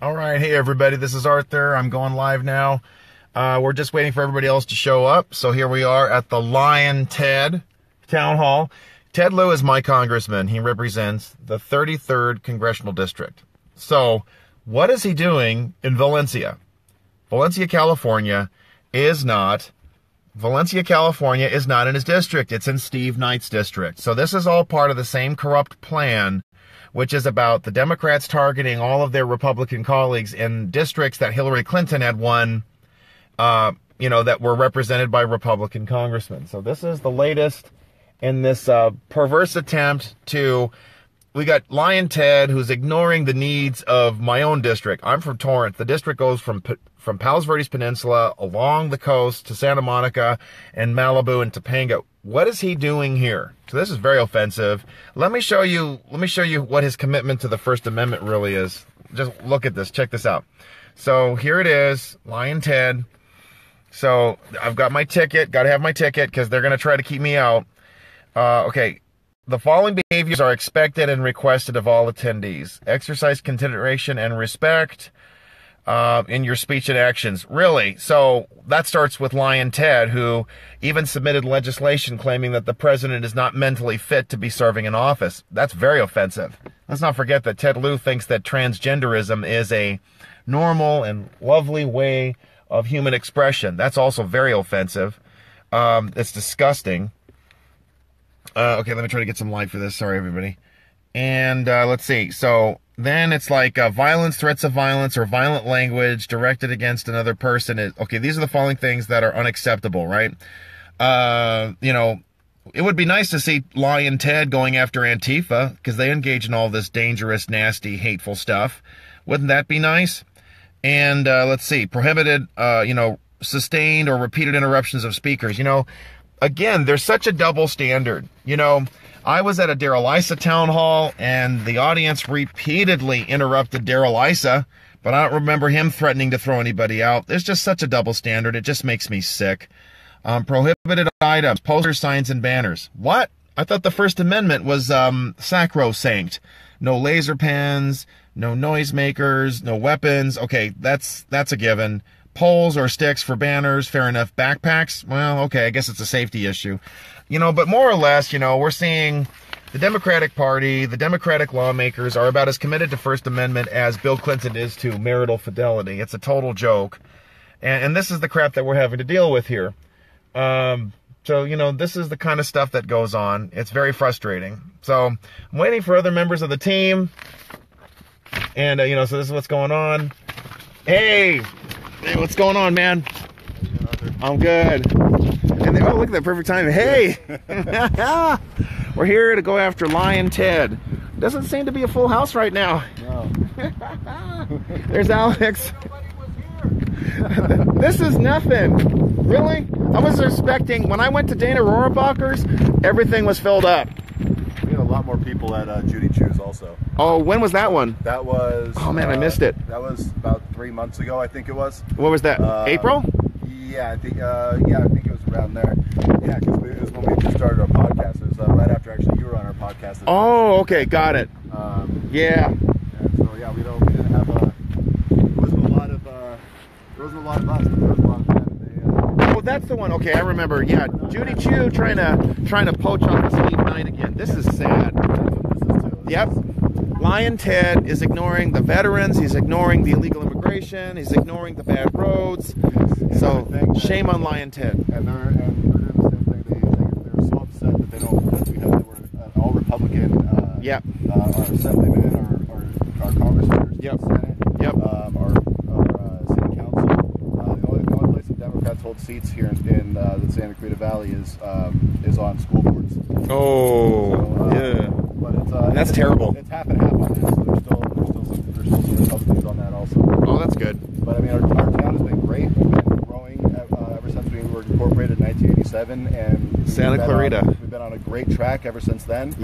All right, hey everybody, this is Arthur. I'm going live now. We're just waiting for everybody else to show up. So here we are at the Lyin Ted Town Hall. Ted Lieu is my congressman. He represents the 33rd Congressional District. So what is he doing in Valencia? Valencia, California is not in his district. It's in Steve Knight's district. So this is all part of the same corrupt plan, which is about the Democrats targeting all of their Republican colleagues in districts that Hillary Clinton had won, that were represented by Republican congressmen. So this is the latest in this perverse attempt to... We got Lyin Ted, who's ignoring the needs of my own district. I'm from Torrance. The district goes from Palos Verdes Peninsula along the coast to Santa Monica and Malibu and Topanga. What is he doing here? So this is very offensive. Let me show you what his commitment to the First Amendment really is. Just look at this. Check this out. So here it is, Lyin Ted. So I've got my ticket. Got to have my ticket because they're going to try to keep me out. Okay. The following behaviors are expected and requested of all attendees. Exercise consideration and respect in your speech and actions. Really? So that starts with Lyin Ted, who even submitted legislation claiming that the president is not mentally fit to be serving in office. That's very offensive. Let's not forget that Ted Lieu thinks that transgenderism is a normal and lovely way of human expression. That's also very offensive. It's disgusting. Okay, let me try to get some light for this. Sorry, everybody. And let's see. So then it's like violence, threats of violence, or violent language directed against another person. Okay, these are the following things that are unacceptable, right? It would be nice to see Lyin Ted going after Antifa because they engage in all this dangerous, nasty, hateful stuff. Wouldn't that be nice? And let's see. Prohibited, sustained or repeated interruptions of speakers. Again, there's such a double standard. I was at a Darrell Issa town hall, and the audience repeatedly interrupted Darrell Issa, but I don't remember him threatening to throw anybody out. There's just such a double standard. It just makes me sick. Prohibited items, posters, signs, and banners. What? I thought the First Amendment was sacrosanct. No laser pens, no noisemakers, no weapons. Okay, that's a given. Poles or sticks for banners, fair enough. Backpacks, well, okay, I guess it's a safety issue. But more or less, we're seeing the Democratic Party, the Democratic lawmakers are about as committed to First Amendment as Bill Clinton is to marital fidelity. It's a total joke. And this is the crap that we're having to deal with here. So, this is the kind of stuff that goes on. It's very frustrating. So I'm waiting for other members of the team. And, so this is what's going on. Hey, what's going on, man? I'm good. And oh, look at that perfect time. Hey, we're here to go after Lyin Ted. Doesn't seem to be a full house right now. No. There's Alex. This is nothing. Really? I was expecting, when I went to Dana Rohrabacher's, everything was filled up. We had a lot more people at Judy Chu's also. Oh, when was that one? That was... Oh, man, I missed it. That was about 3 months ago, I think it was. What was that? April? Yeah, I think it was around there. Yeah, because it was when we just started our podcast. It was right after actually you were on our podcast. Oh, okay, got it. Yeah. So yeah, we didn't have there wasn't a lot of us, but there was a lot of them. Oh, that's the one. Okay, I remember. Yeah, Judy Chu trying to poach on Steve Knight again. This is sad. Yep. Lyin Ted is ignoring the veterans. He's ignoring the illegal immigration. He's ignoring the bad roads. So shame on Lyin Ted. And they're doing the same thing. They're so upset that they were an all Republican. Our assemblymen, our congressmen, Senate. Yep. Our city council. The only place the Democrats hold seats here in the Santa Clarita Valley is on school boards. Oh, so, yeah. But that's terrible. It's half and half on that. So there's still some Republicans on that also. Oh, that's good. But I mean, our town has been great. We've been growing ever since we were incorporated in 1987, and Santa Clarita. We've been on a great track ever since then. For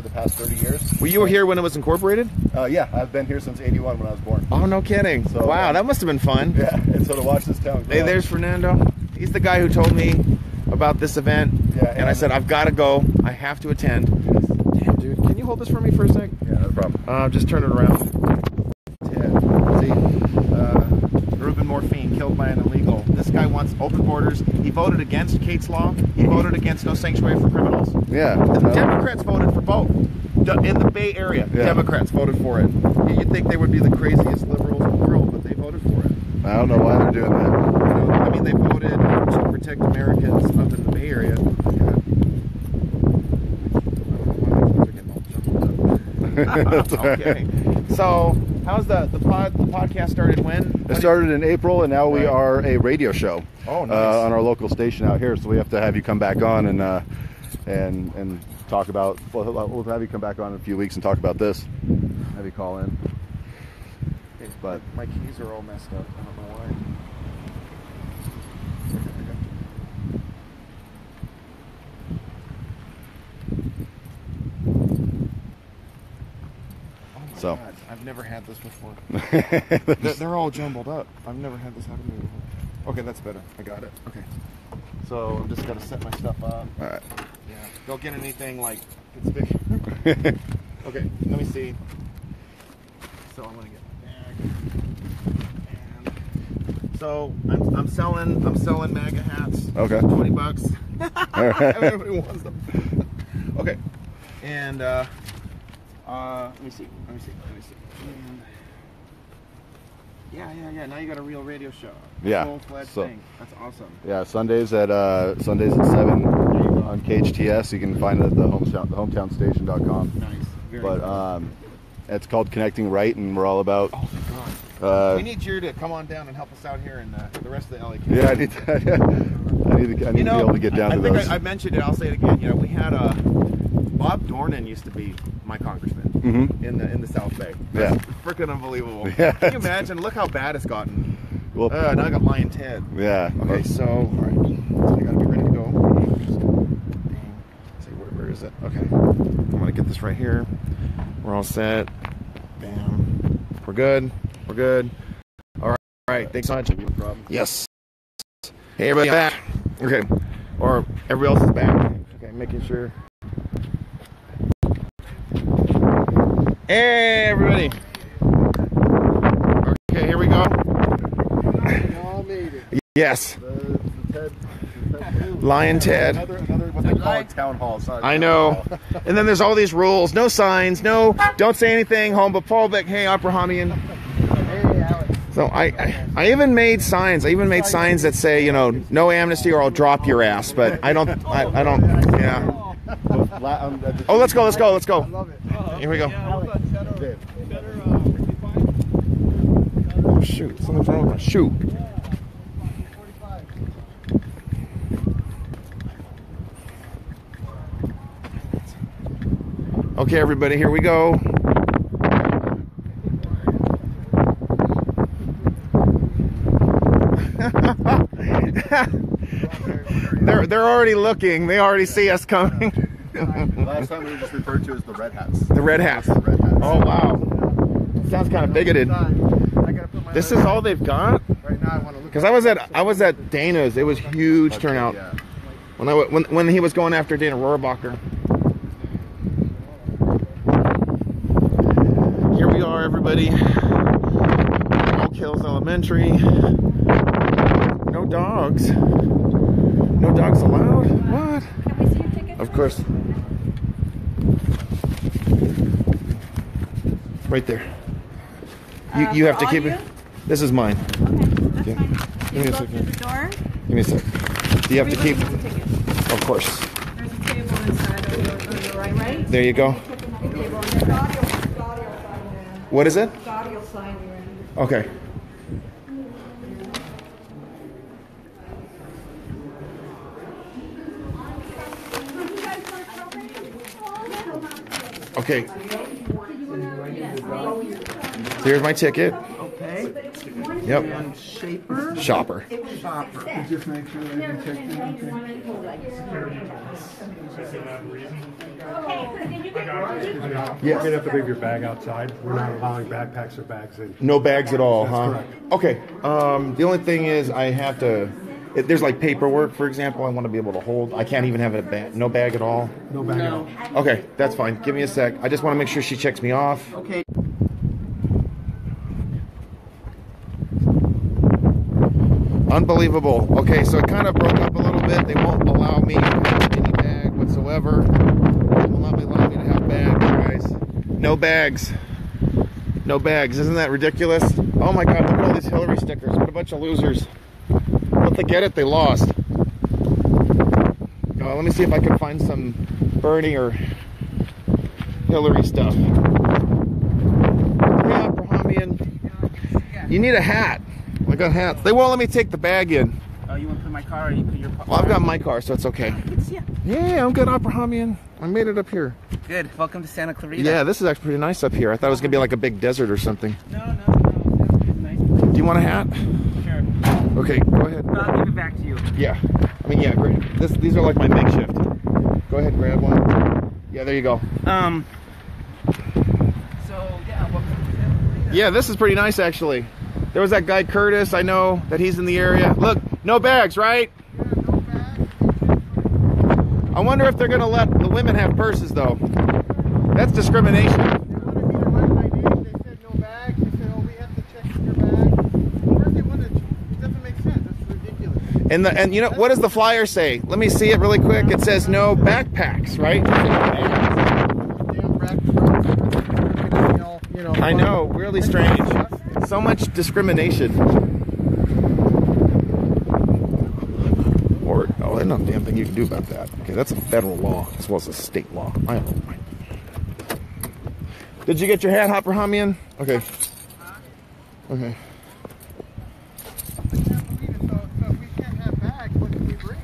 the past 30 years. Were you here when it was incorporated? Yeah, I've been here since '81 when I was born. Oh, no kidding. So, wow, that must have been fun. Yeah, and so to watch this town grow. Hey, there's Fernando. He's the guy who told me about this event. Yeah, and I said, I've got to go. I have to attend. Yes. Damn, dude. Can you hold this for me for a sec? Yeah, no problem. Just turn it around. Yeah. See? open borders. He voted against Kate's law. He voted against no sanctuary for criminals. Yeah. The Democrats voted for both. In the Bay Area, Democrats voted for it. You'd think they would be the craziest liberals in the world, but they voted for it. I don't know why they're doing that. I mean, they voted to protect Americans up in the Bay Area. Okay. So, how's the podcast started when? It started in April, and now we are a radio show. Oh, nice. On our local station out here. So we have to have you come back on and talk about. We'll have you come back on in a few weeks and talk about this. Have you call in. But my keys are all messed up. I don't know why. So God, I've never had this before. They're all jumbled up. I've never had this happen to me before. Okay, that's better. I got it. Okay. So I'm just gonna set my stuff up. All right. Yeah. Don't get anything like conspicuous. Okay. Let me see. So I'm gonna get my bag. And so I'm selling MAGA hats. Okay. $20. All right. Everybody wants them. Okay. And let me see. And, yeah. Now you got a real radio show. Yeah. Full-fledged thing. That's awesome. Yeah. Sundays at 7 on KHTS. You can find it at the hometownstation.com. Nice. Very cool. It's called Connecting Right, and we're all about. Oh my God. We need you to come on down and help us out here in the rest of the LA County. Yeah, I need to be able to get down to those. I think I mentioned it. I'll say it again. You know, we had Bob Dornan used to be my congressman in the South Bay. That's freaking unbelievable. Yeah. Can you imagine? Look how bad it's gotten. Well, now I got Lyin Ted. Yeah. Okay, so all right, so I gotta be ready to go. Let's see, where is it? Okay, I'm gonna get this right here. We're all set. Bam. We're good. All right. Thanks so much. No problem. Yes. Hey, everybody, back. Okay. Or everybody else is back. Okay, making sure. Hey, everybody. Okay, here we go. We all made it. Yes. Lyin Ted. Another what they call a town hall. Sorry. I know. And then there's all these rules. No signs. No, don't say anything. Homophobic. Hey, Abrahamian. Hey, Alex. So I even made signs. I even made signs that say, you know, no amnesty or I'll drop your ass. But I don't. Yeah. Oh, let's go. I love it. Here we go. Oh, shoot. Something's wrong with my shoe. Okay, everybody, here we go. They're already looking. They already see us coming. Last time we were just referred to as the Red Hats. The Red Hats. The Red Hats. Oh, wow. Sounds kind of bigoted. This is all they've got? Right now I want to look. Because I was at Dana's. It was huge turnout. Yeah. When he was going after Dana Rohrabacher. Here we are, everybody. Oak Hills Elementary. No dogs. No dogs allowed? What? Can we see your ticket? Of course. Right there. You have to keep it. This is mine. Okay, that's fine. Give me a You go second. through the door. Give me a sec. Do you have to keep? Everybody gets a ticket. Of course. There's a table inside on your right. There you go. The table on your right. What is it? Scotty will sign you in. Okay. Okay. Here's my ticket. Okay. Yep. And Schaper. Schaper. Schaper. Just make sure they can take Yes. You're gonna have to leave your bag outside. We're not allowing backpacks or bags in. No bags at all, That's huh? correct. Okay. The only thing is I have to. If there's like paperwork, for example, I want to be able to hold. I can't even have a bag. No bag at all. No bag at all. Okay, that's fine. Give me a sec. I just want to make sure she checks me off. Okay. Unbelievable. Okay, so it kind of broke up a little bit. They won't allow me to have any bag whatsoever. They will not allow me to have bags, guys. No bags. No bags. Isn't that ridiculous? Oh my God, look at all these Hillary stickers. What a bunch of losers. But they get it, they lost. Let me see if I can find some Bernie or Hillary stuff. Yeah, Brahamian. You need a hat. I got hats. They won't let me take the bag in. Oh, you want to put my car or you put your car? Well, I've got my car, so it's okay. Good to see you. Yeah, I'm good, Abrahamian. I made it up here. Good. Welcome to Santa Clarita. Yeah, this is actually pretty nice up here. I thought it was going to be like a big desert or something. No. It's nice. Do you want a hat? Sure. Okay, go ahead. I'll give it back to you. Yeah. I mean, yeah, great. These are like my makeshift. Go ahead, grab one. Yeah, there you go. So, yeah, welcome to Santa Clarita. Yeah, this is pretty nice, actually. There was that guy, Curtis. I know that he's in the area. Look, no bags, right? Yeah, no bags. I wonder if they're going to let the women have purses, though. That's discrimination. They wanted me to write my name. They said no bags. They said, oh, we have to check your bag. First they wanted to, it doesn't make sense. That's ridiculous. And you know, what does the flyer say? Let me see it really quick. It says no backpacks, right? Damn backpacks. You know, I know, really strange. So much discrimination. Or, oh, there's no damn thing you can do about that. Okay, that's a federal law as well as a state law. I don't know. Did you get your hat, Hopperhamian? Okay. Okay. So if we can't have bags, what can we bring?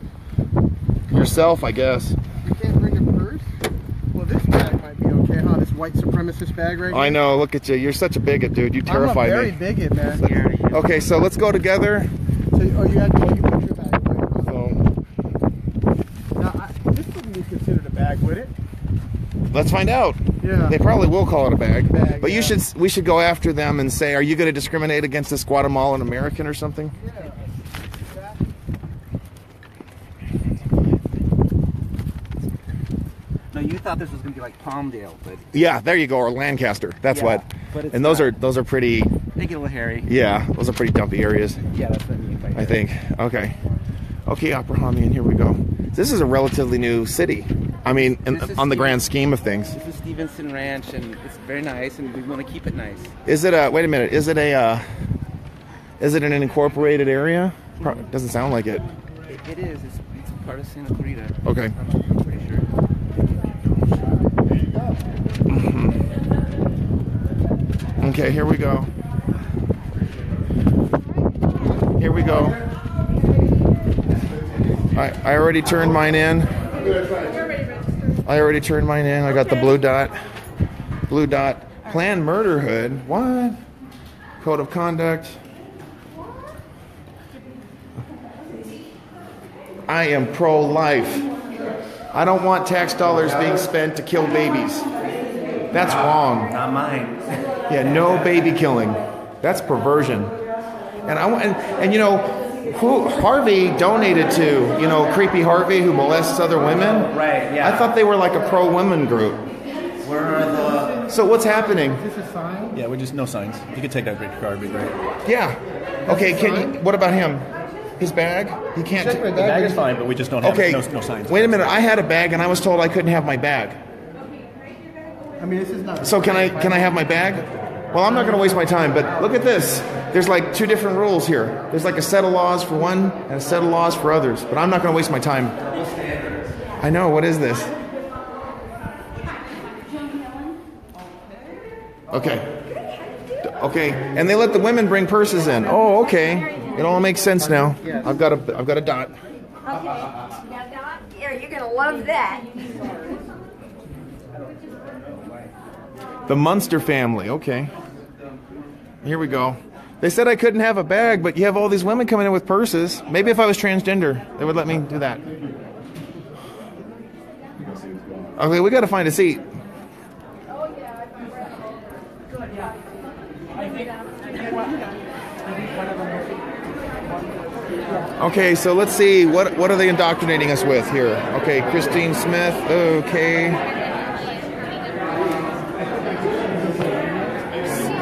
Yourself, I guess. We can't bring a purse? Well, this bag might be okay, huh? This white supremacist bag right here? I know, look at you. You're such a bigot, dude. You terrify I'm a very me. bigot, man. Okay, so let's go together. So, you put your bag away. So, Now, this wouldn't be considered a bag, would it? let's find out. Yeah. They probably will call it a bag. But yeah. we should go after them and say, are you going to discriminate against this Guatemalan American or something? Yeah. No, you thought this was going to be like Palmdale, but Yeah, there you go, or Lancaster. That's Yeah, what. but it's And those not. are pretty. they get a little hairy. Yeah, those are pretty dumpy areas. Yeah, that's what I mean by I think. Okay. Okay, Abrahamian, here we go. This is a relatively new city. I mean, This is on the Steve- grand scheme of things. This is Stevenson Ranch, and it's very nice, and we want to keep it nice. Is it a? Wait a minute. Is it an incorporated area? Doesn't sound like it. It is. It's part of Santa Clarita. Okay. I'm pretty sure. Okay, here we go. Here we go. I already turned mine in. I got the blue dot. Blue dot. Planned murderhood. What? Code of conduct. I am pro-life. I don't want tax dollars being spent to kill babies. That's wrong. Not mine. Yeah, no baby killing. That's perversion. And you know, who Harvey donated to, you know, creepy Harvey who molests other women? Right, yeah. I thought they were like a pro-women group. Where are the... So what's happening? Is this a sign? Yeah, we just no signs. You could take that great car, it'd be great. Yeah. Okay, what about him? His bag? He can't. Check my The bag is fine, but we just don't have Okay. no signs. Wait a minute. I had a bag and I was told I couldn't have my bag. I mean, this is not... So can I have my bag? Well, I'm not going to waste my time, but look at this. There's like two different rules here. There's like a set of laws for one and a set of laws for others, but I'm not going to waste my time. I know. What is this? Okay. Okay. And they let the women bring purses in. Oh, okay. It all makes sense now. I've got a dot. Okay. Now, Doc, here, you're gonna love that. The Munster family. Okay. Here we go. They said I couldn't have a bag, but you have all these women coming in with purses. Maybe if I was transgender, they would let me do that. Okay, we got to find a seat. Okay, so let's see. What are they indoctrinating us with here? Okay, Christine Smith. Okay.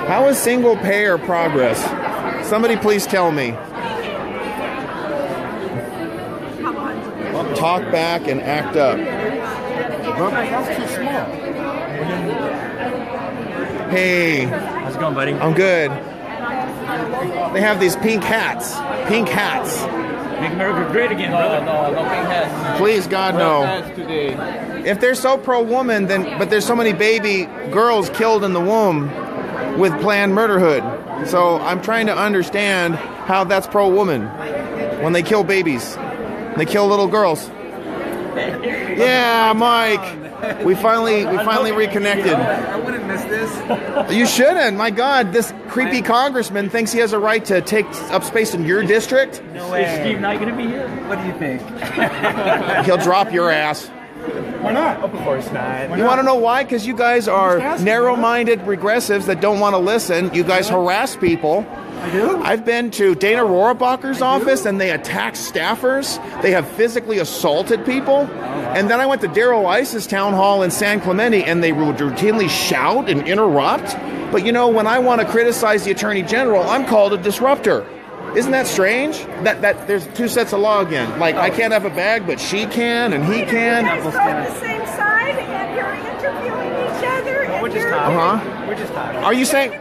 How is single payer progress? Somebody please tell me. Talk back and act up. That's too small. Hey. How's it going, buddy? I'm good. They have these pink hats. Pink hats. Make America great again, brother. No pink hats. Please, God, no. Today. If they're so pro-woman, then but there's so many baby girls killed in the womb with Planned Murderhood. So I'm trying to understand how that's pro-woman when they kill babies. They kill little girls. Yeah, Mike. We finally reconnected. I wouldn't miss this. You shouldn't. My God, this creepy congressman thinks he has a right to take up space in your district. No way. Is Steve not going to be here? What do you think? He'll drop your ass. Why not? Of course not. You want to know why? Because you guys are narrow-minded regressives that don't want to listen. You guys harass people. I do? I've been to Dana Rohrabacher's office, and they attack staffers. They have physically assaulted people. And then I went to Darrell Ice's town hall in San Clemente, and they would routinely shout and interrupt. But you know, when I want to criticize the Attorney General, I'm called a disruptor. Isn't that strange? That there's two sets of law again. Like, I can't have a bag, but she can, and he can. You guys go on the same side, and you're interviewing each other. We're just talking. Uh-huh. We're just talking. Are you saying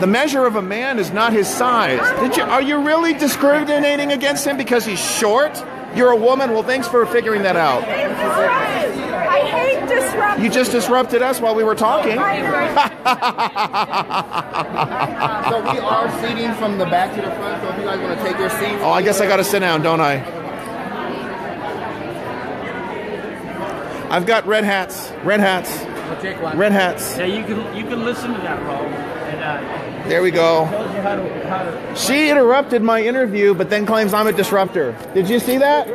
the measure of a man is not his size? Are you really discriminating against him because he's short? You're a woman? Well, thanks for figuring that out. I hate disruption. You just disrupted us while we were talking. So we are seating from the back to the front, so if you guys want to take your seats. Oh, I guess I got to sit down, don't I? I've got red hats. Red hats. Red hats. Yeah, you can listen to that, Rob. And There we go. tells you how to. She interrupted my interview, but then claims I'm a disruptor. Did you see that?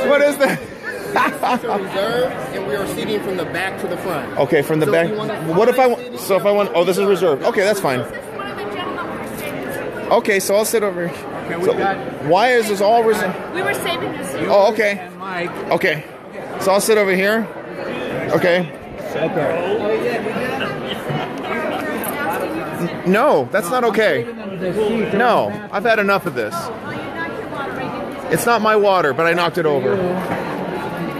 What is that? Seats are reserved, and we are seating from the back to the front. Okay, from the So back. if you wanna- What if I want? So if I want? Oh, this is reserved. Okay, that's fine. Okay, so I'll sit over here. So why is this all reserved? We were saving this. Oh, okay. And Mike. Okay. So I'll sit over here. Okay. No, that's not okay. No, I've had enough of this. It's not my water, but I knocked it over.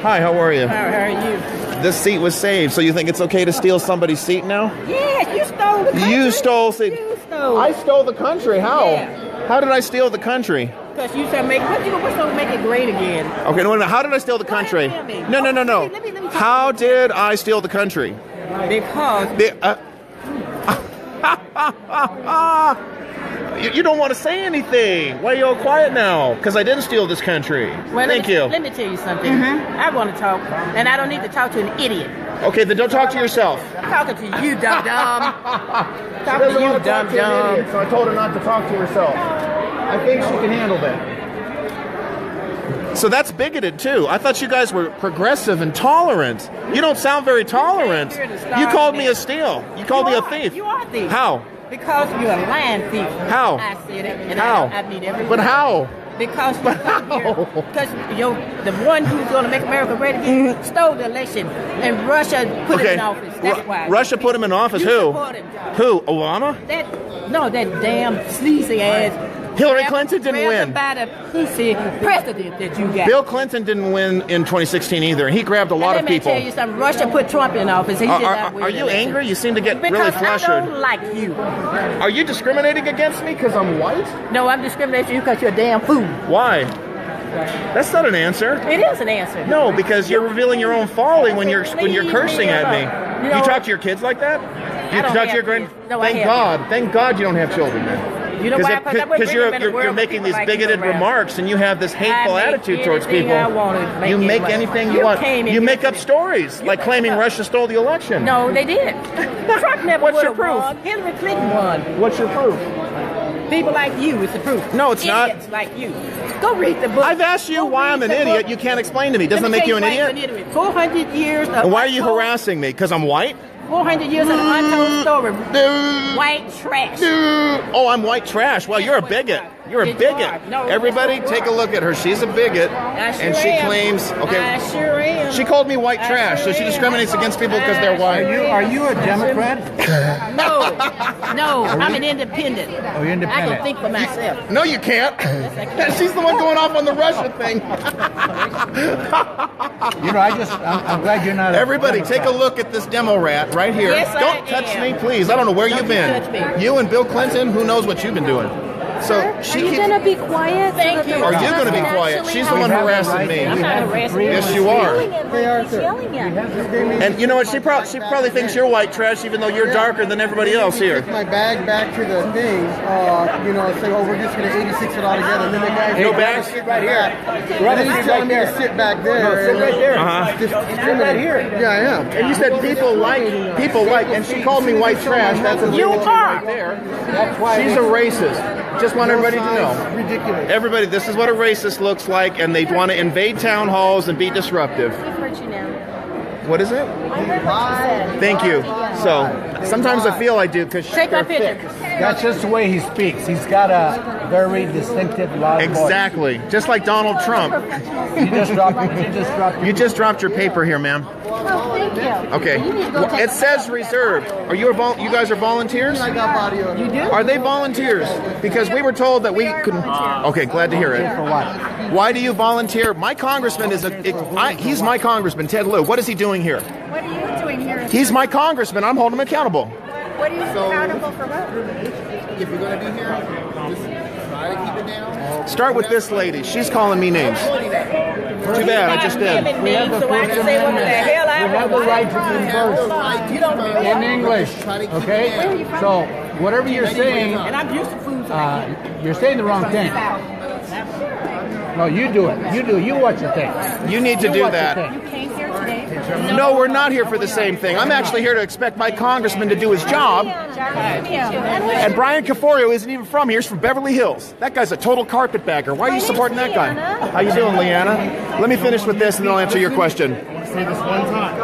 Hi, how are you? How are you? This seat was saved, so you think it's okay to steal somebody's seat now? Yeah, you stole the country. You stole seat. You stole. I stole the country. How? Yeah. How did I steal the country? Because you said what's going to make it great again? Okay, no. How did I steal the country? Let me- No. let me talk. How did I steal the country? Because You don't want to say anything. Why are you all quiet now? Because I didn't steal this country. Thank you. Let me tell you something. I want to talk, and I don't need to talk to an idiot. Okay, then don't talk to yourself. I'm talking to you, dumb. She Talking doesn't to you, want to talk to an dumb. idiot, so I told her not to talk to herself. I think she can handle that. So that's bigoted too. I thought you guys were progressive and tolerant. You don't sound very tolerant. You called me a steal. You called me a thief. You are a thief. How? Because you're a lying thief. How? I said it, and How? I mean every But word. how? Because But how? because the one who's going to make America great again stole the election, and Russia put him in office. That's why. Russia put him in office. You Who? support him. Who? Obama? That damn sleazy ass. Hillary Clinton didn't win. By the pussy president that you got. Bill Clinton didn't win in 2016 either, and he grabbed a lot Let of me people. tell you something. Russia put Trump in office. He did not win Are the you election. angry? You seem to get Because really I flustered. don't like you. Are you discriminating against me because I'm white? No, I'm discriminating you because you're a damn fool. Why? That's not an answer. It is an answer. No, because you're revealing your own folly when you're cursing at me. You You know- talk to your kids like that? You don't talk to have your grand? kids. No, I Thank have God. Thank God you don't have children then. You know why? Because you're making these bigoted remarks and you have this hateful I make attitude towards anything people. I wanted, make You make anybody. anything you You want. came You and make you up said- stories like claiming Russia stole the election. No, they did. Trump never What's your would have proof? won. Hillary Clinton won. What's your proof? People like you is the proof. No, it's not. Idiots like you. Go read the book. I've asked you Go why read I'm an the idiot. book. You can't explain to me. Doesn't Let that me make you tell an why idiot? you're an idiot. 400 years of And why are you untold- harassing me? Because I'm white? 400 years of untold story. White trash. Oh, I'm white trash. Well, you're a bigot. You're a bigot. No, Everybody, take a look at her. She's a bigot, and she claims. Okay, I sure am. she called me white trash, so she discriminates against people because they're white. Are you a Democrat? No, I'm an independent. Oh, you're independent. I can think for myself. No, you can't. She's the one going off on the Russia thing. I'm glad you're not. Everybody, take a look at this demo rat right here. Yes, Don't touch me, please. I don't know where you've been. touch me. You and Bill Clinton, who knows what you've been doing. So Are you going to be quiet? Thank you. Are you going to be quiet? She's the one harassing me. I'm not harassing you. Yes, you are. Yelling at And you know what? She probably thinks you're white trash, even though you're darker than everybody else here. Take my bag back to the thing, say, oh, we're just going to 86 it all together. And then the guy No bags? sit right here. Then he's telling me to sit back there. No, sit right there. Uh-huh. Sit right here. Yeah, I am. And you said people like, and she called me white trash. That's a You are. right there. That's why She's a racist. Just want everybody to know. Ridiculous. Everybody, this is what a racist looks like, and they want to invade town halls and be disruptive. I've heard you now. What is it? I heard what you said. Thank you. So, sometimes I feel I do because Take my picture. That's just the way he speaks. He's got a very distinctive, loud Exactly. Just like Donald Trump. voice. You just dropped your paper here, ma'am. Oh, thank you. Okay. You need to go take It says reserved. Are you you guys are volunteers? I got audio. You do? Are they volunteers? Because we were told that we couldn't. Okay, glad to hear it. For what? Why do you volunteer? My congressman he's my congressman, Ted Lieu. What is he doing here? What are you doing here? He's my congressman. I'm holding him accountable. What are you accountable for? What? If you're going to be here, just try to keep it down. Start with this lady. She's calling me names. Too bad, I just did. So I can say what the hell I We have the right to converse You don't know. in English, okay? So whatever you're saying, And I'm used to food. you're saying the wrong thing. No, you do it. You do. You watch your thing. You need to do watch that. your thing. Came here today. No, we're not here for the same thing. I'm actually here to expect my congressman to do his job. And Brian Caforio isn't even from here. He's from Beverly Hills. That guy's a total carpetbagger. Why are you supporting that guy? How you doing, Leanna? Let me finish with this and then I'll answer your question. Say this one time.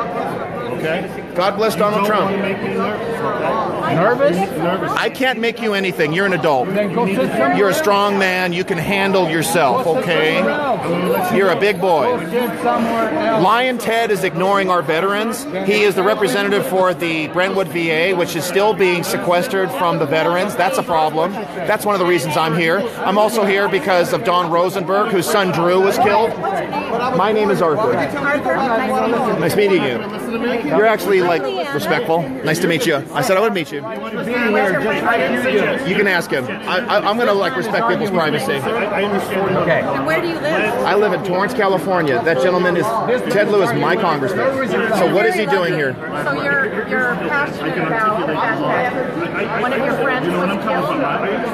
Okay? God bless Donald Trump. Nervous? I can't make you anything. You're an adult. Then go sit somewhere. You're a strong man. You can handle yourself, okay? You're a big boy. Go sit somewhere else. Lyin Ted is ignoring our veterans. He is the representative for the Brentwood VA, which is still being sequestered from the veterans. That's a problem. That's one of the reasons I'm here. I'm also here because of Don Rosenberg, whose son Drew was killed. My name is Arthur. Nice meeting you. You're actually, respectful. Nice to meet you. I said I would meet you. You can ask him. I'm going to, respect people's privacy. Okay. And where do you live? I live in Torrance, California. That gentleman is, Ted Lieu is my congressman. So what is he doing here? So you're passionate about the fact that one of your friends was killed?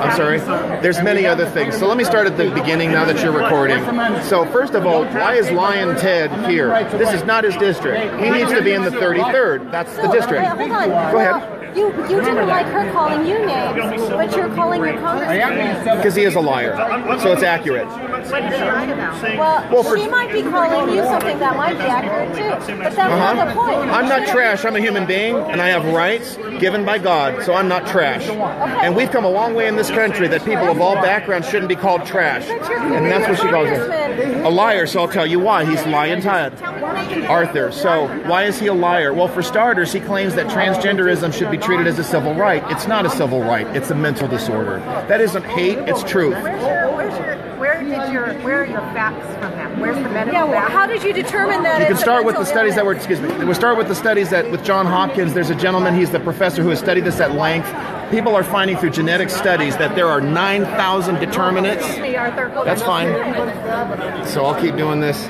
I'm sorry. There's many other things. So let me start at the beginning now that you're recording. So first of all, why is Lyin Ted here? This is not his district. He needs to be in the 33rd. That's the district. Hold on. Go ahead. You didn't like her calling you names, but you're calling your congressman. Because he is a liar. So it's accurate. What did she lie about? Well, she might be calling you something that might be accurate too, but that's not the point. I'm not trash. I'm a human being, and I have rights given by God, so I'm not trash. And we've come a long way in this country that people of all backgrounds shouldn't be called trash. And that's what she calls him. A liar, so I'll tell you why. He's Lyin Ted. Arthur. So why is he a liar? Well, for starters, he claims that transgenderism should be treated as a civil right. It's not a civil right. It's a mental disorder. That isn't hate. It's truth. Where are your facts from that? Where's the medical facts? How did you determine that? You can start with the studies that were, we'll start with the studies that with John Hopkins. There's a gentleman, he's the professor who has studied this at length. People are finding through genetic studies that there are 9,000 determinants. That's fine. So I'll keep doing this.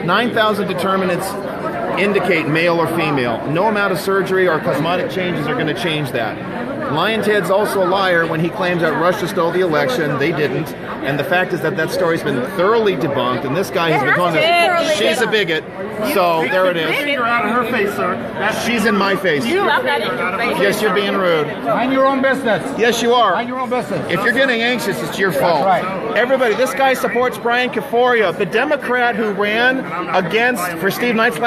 9,000 determinants indicate male or female. No amount of surgery or cosmetic changes are going to change that. Lyin Ted's also a liar when he claims that Russia stole the election. They didn't. And the fact is that story's been thoroughly debunked. And this guy has been calling her, she's a bigot. So there it is. You're out of her face, sir. She's in my face. I'm not in your face. Yes, you're being rude. Mind your own business. Yes, you are. Mind your own business. If you're getting anxious, it's your fault. That's right. Everybody, this guy supports Brian Caforio, the Democrat who ran for Steve Knight's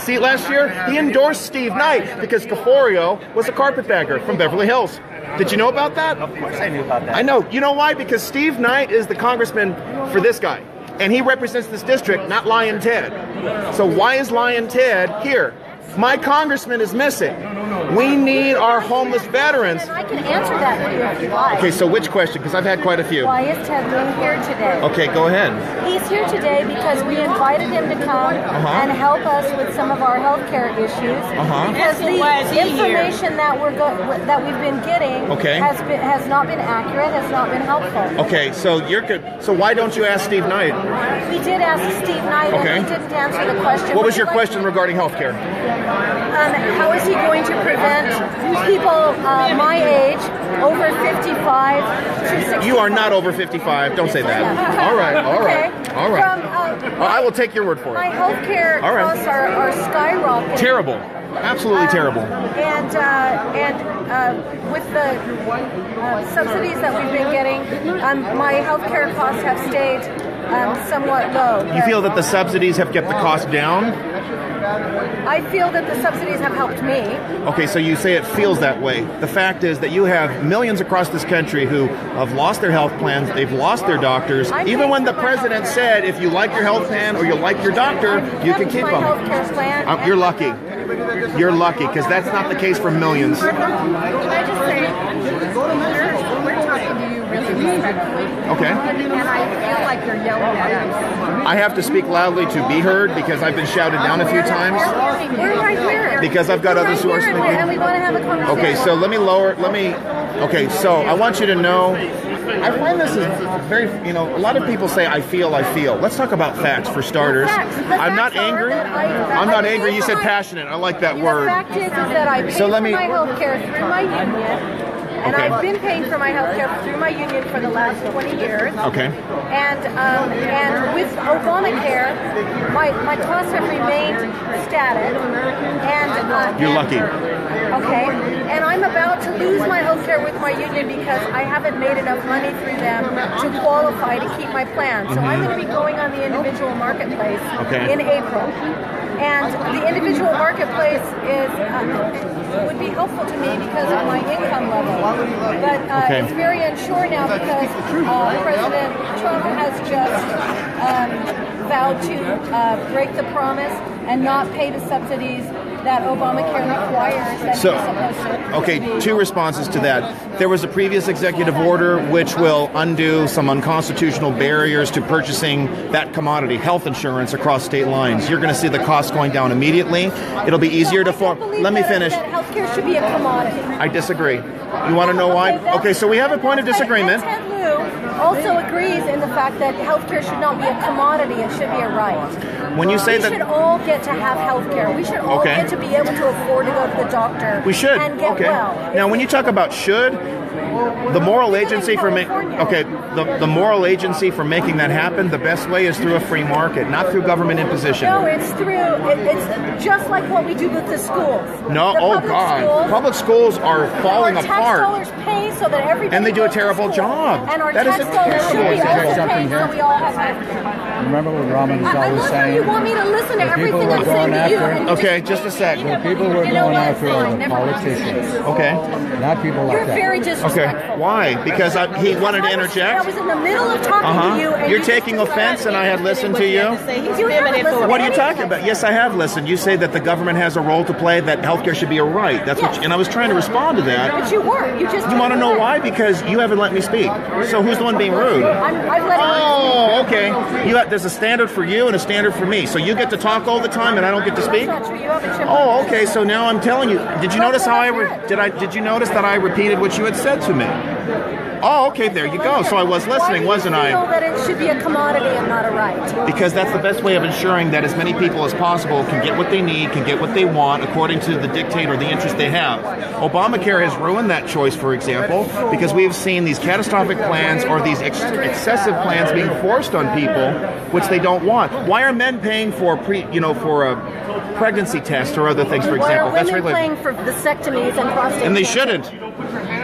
seat last year. He endorsed Steve Knight because Caforio was a carpetbagger from Beverly Hills. Mills. Did you know about that? Of course I knew about that. I know. You know why? Because Steve Knight is the congressman for this guy. And he represents this district, not Lyin Ted. So why is Lyin Ted here? My congressman is missing. We need our homeless veterans. And I can answer that for you if you like. Okay, so which question? Because I've had quite a few. Why is Ted Lieu here today? Okay, go ahead. He's here today because we invited him to come and help us with some of our health care issues. Because the information that we've been getting has not been accurate, has not been helpful. Okay, so you're good. So why don't you ask Steve Knight? We did ask Steve Knight, and he didn't answer the question. What was your question regarding health care? How is he going to prevent people my age, over 55 to 60? You are not over 55. Don't say that. All right. I will take your word for it. My health care costs are skyrocketing. Terrible. Absolutely terrible. And with the subsidies that we've been getting, my health care costs have stayed somewhat low. You feel that the subsidies have kept the cost down? I feel that the subsidies have helped me. Okay, so you say it feels that way. The fact is that you have millions across this country who have lost their health plans, they've lost their doctors. Even when the president said, if you like your health plan or you like your doctor, you can keep them. You're lucky. You're lucky, because that's not the case for millions. Can I just say, we're talking to you really respectfully. Okay. And I feel like you're yelling at us. I have to speak loudly to be heard because I've been shouted down a few times. We're right here. Because I've got others who are speaking. And we want to have a conversation. Okay, so okay, so I want you to know, I find this is very, a lot of people say, I feel. Let's talk about facts for starters. I'm not angry. I'm not angry. You said passionate. I like that word. The fact is that I paid for my health care through my union. And I've been paying for my health care through my union for the last 20 years. Okay. And with Obamacare, my costs have remained static. You're lucky. Okay. And I'm about to lose my health care with my union because I haven't made enough money through them to qualify to keep my plan. So I'm going to be going on the individual marketplace in April. And the individual marketplace would be helpful to me because of my income level. But it's very unsure now because President Trump has just vowed to break the promise and not pay the subsidies that Obamacare requires that he's supposed to. Okay, two responses to that. There was a previous executive order which will undo some unconstitutional barriers to purchasing that commodity, health insurance, across state lines. You're going to see the costs going down immediately. It'll be easier to form. Let me finish. That healthcare should be a commodity. I disagree. You want to know why? Okay, so we have a point of disagreement. Ted Lieu also agrees in the fact that healthcare should not be a commodity; it should be a right. When you say we should all get to have healthcare. We should all get to be able to afford to go to the doctor. We should. And get well. Now, when you talk about should, the moral agency for the moral agency for making that happen, the best way is through a free market, not through government imposition. No, it's just like what we do with the schools. No, public schools are falling apart. Tax dollars pay so that everybody. And they do a terrible job. And our tax dollars should be also paid so we all have healthcare. Remember what Raman was always saying? You want me to listen to everything I'm saying to you? Okay, just a sec. People were going after the politicians. Okay. Not people like that. You're very disrespectful. Okay. Why? Because he wanted to interject? I was in the middle of talking to you. And you're taking offense and I had listened to you? What are you talking about? Yes, I have listened. You say that the government has a role to play, that healthcare should be a right. That's and I was trying to respond to that. But you weren't. You want to know why? Because you haven't let me speak. So who's the one being rude? I've let okay. There's a standard for you and a standard for me. So you get to talk all the time and I don't get to speak? Okay. So now I'm telling you. Did you notice how did you notice that I repeated what you had said to me? Oh, okay, there you go. So I was listening, wasn't I? Why do you feel that it should be a commodity and not a right? Because that's the best way of ensuring that as many people as possible can get what they need, can get what they want, according to the dictate or the interest they have. Obamacare has ruined that choice, for example, because we have seen these catastrophic plans or these excessive plans being forced on people, which they don't want. Why are men paying for for a pregnancy test or other things, for example? Why are women paying for vasectomies and prostate and they shouldn't.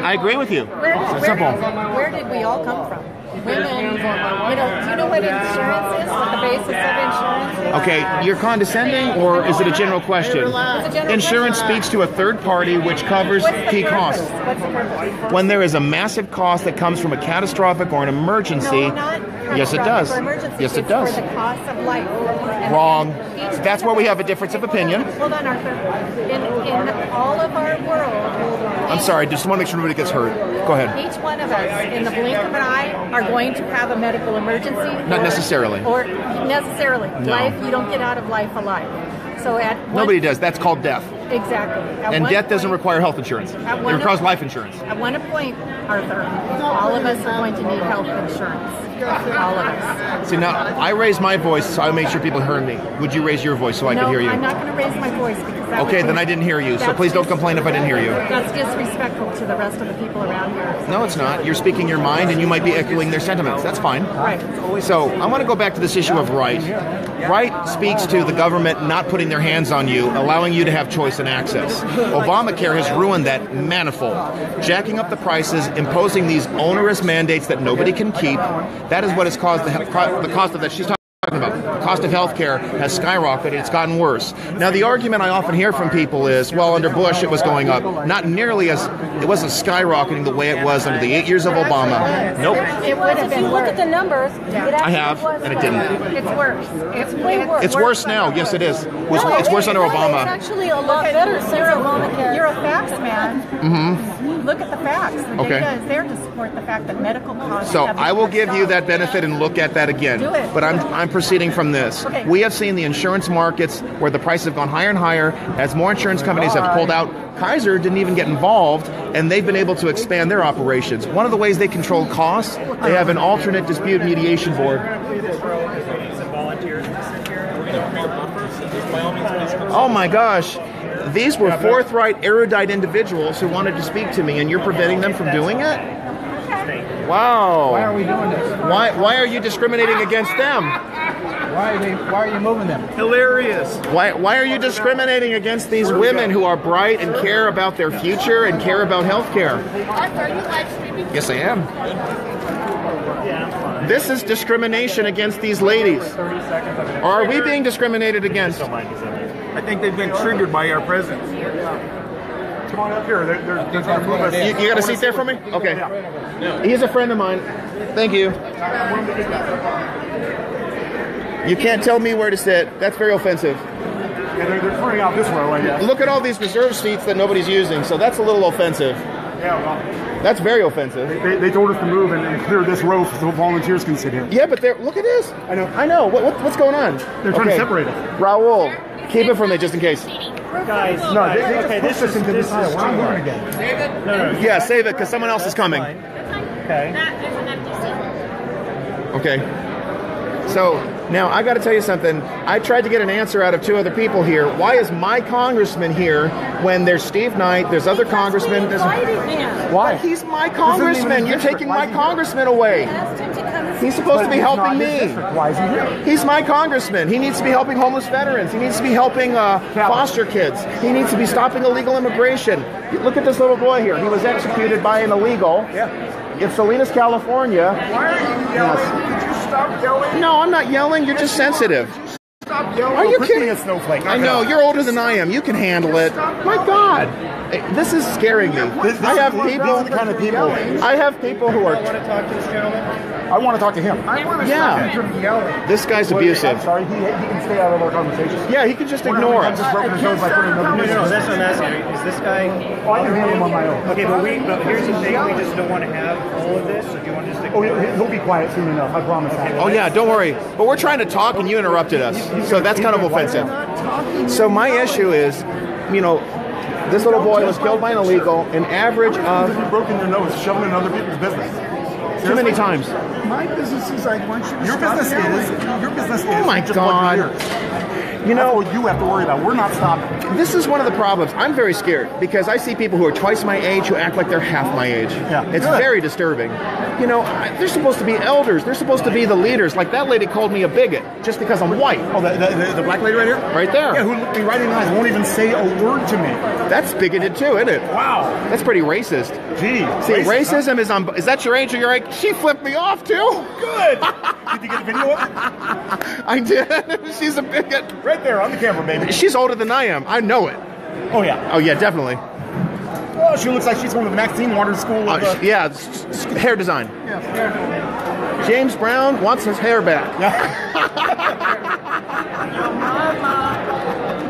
I agree with you. It's simple. Where did we all come from? Women, do you know what insurance is? What the basis of insurance is? Okay, you're condescending, or is it a general question? It's a general Insurance question. speaks to a third party which covers key costs. What's the purpose? When there is a massive cost that comes from a catastrophic or an emergency, No, not yes, it does. for emergency. Yes, it It's does. For the cost of life. And Wrong. each That's where we have a difference of opinion. Hold on, Arthur. In all of our world, I'm sorry, just want to make sure nobody gets hurt. Go ahead. each one of us, in the blink of an eye, are going to have a medical emergency. Not necessarily. Or necessarily. No. Life, you don't get out of life alive. So Nobody does. That's called death. Exactly. And death doesn't require health insurance. It requires life insurance. At one point, Arthur, all of us are going to need health insurance. All of us. See, now, I raised my voice, so I made sure people heard me. Would you raise your voice so I could hear you? No, I'm not going to raise my voice because that Okay, would then I didn't hear you, so please don't complain if I didn't hear you. That's disrespectful to the rest of the people around here. No, it's not. You're speaking your mind, and you might be echoing their sentiments. That's fine. Right. So, I want to go back to this issue of right. Right speaks to the government not putting their hands on you, allowing you to have choice and access. Obamacare has ruined that manifold. Jacking up the prices, imposing these onerous mandates that nobody can keep. That is what has caused the cost of that she's talking about. The cost of health care has skyrocketed. It's gotten worse. Now, the argument I often hear from people is, well, under Bush it was going up. Not nearly as, it wasn't skyrocketing the way it was under the 8 years of Obama. Nope. It would have been. If you look at the numbers, I have, and it didn't. It's worse. It's way worse. It's worse now. Yes, it is. It's worse under Obama. It's actually a lot better since Obamacare. You're a facts man. Mm-hmm. Look at the facts. The Okay. data is there to support the fact that medical costs. So have I will give you stopped. that benefit and look at that again. Do it. But I'm proceeding from this. Okay. We have seen the insurance markets where the prices have gone higher and higher as more insurance companies have pulled out. Kaiser didn't even get involved, and they've been able to expand their operations. One of the ways they control costs, they have an alternate dispute mediation board. Oh my gosh. These were forthright, erudite individuals who wanted to speak to me, and you're preventing them from doing it? Wow. Why are we doing this? Why are you discriminating against them? Why are you moving them? Hilarious. Why are you discriminating against these women who are bright and care about their future and care about health care? Arthur, are you live streaming? Yes, I am. This is discrimination against these ladies. Or are we being discriminated against? I think they've been triggered by our presence. Come on up here. They're trying to move us. You got a seat there for me? Okay. He's a friend of mine. Thank you. You can't tell me where to sit. That's very offensive. Yeah, they're turning out this row, I guess. Look at all these reserve seats that nobody's using, so that's a little offensive. Yeah, well, That's very offensive. they told us to move and clear this row so volunteers can sit here. Yeah, but look at this. I know. I know. What's going on? They're trying to separate us. Raul, keep it from me just in case. Guys, No, they just pushed us into this aisle. I'm moving again. No. Yeah, save it because someone else is coming. Okay. Okay. So now I got to tell you something. I tried to get an answer out of two other people here. Why is my congressman here when there's Steve Knight, there's other congressmen? Why? But he's my congressman. You're taking my congressman away. He's supposed to be helping me. Why is he here? He's my congressman. He needs to be helping homeless veterans. He needs to be helping foster kids. He needs to be stopping illegal immigration. Look at this little boy here. He was executed by an illegal. Yeah. In Salinas, California. Why are you yelling? Could you stop yelling? No, I'm not yelling. You're just sensitive. Stop yelling. Are you Quit kidding? being a snowflake. I know. You're older than I am. You can handle it. My God. This is scaring me. I have people. Kind of people. I have people who are. Want to talk to this gentleman? I want to talk to him. I want to stop him from yelling. This guy's abusive. I'm sorry. He can stay out of our conversation. Yeah, he can just ignore us. Just broken his nose by putting another No, that's what I'm asking. Is this guy? Oh, I can handle him on my own. Okay, but here's the thing. We just don't want to have all of this. So do you want to just? Oh, he'll be quiet soon enough. I promise. Oh yeah, don't worry. But we're trying to talk and you interrupted us. So that's kind of offensive. So my issue is, this little boy was killed by an illegal, an average of... You've broken your nose shoving in other people's business. Too many times. My business is I want you to Your business is. Oh my just God. That's what you have to worry about. We're not stopping. This is one of the problems. I'm very scared because I see people who are twice my age who act like they're half my age. Yeah. It's very disturbing. They're supposed to be elders. They're supposed to be the leaders. Like that lady called me a bigot just because I'm white. Oh, the black lady right here? Right there. Yeah, who looked me right in the eyes, won't even say a word to me. That's bigoted too, isn't it? Wow. That's pretty racist. Gee. See, racism is on. Is that your age or your age? She flipped me off too. Good. Did you get a video of it? I did. She's a bigot. Right there on the camera, baby. She's older than I am. I know it. Oh yeah. Oh yeah, definitely. Oh, she looks like she's going to the Maxine Waters School of... yeah, hair design. Yeah, hair design. James Brown wants his hair back.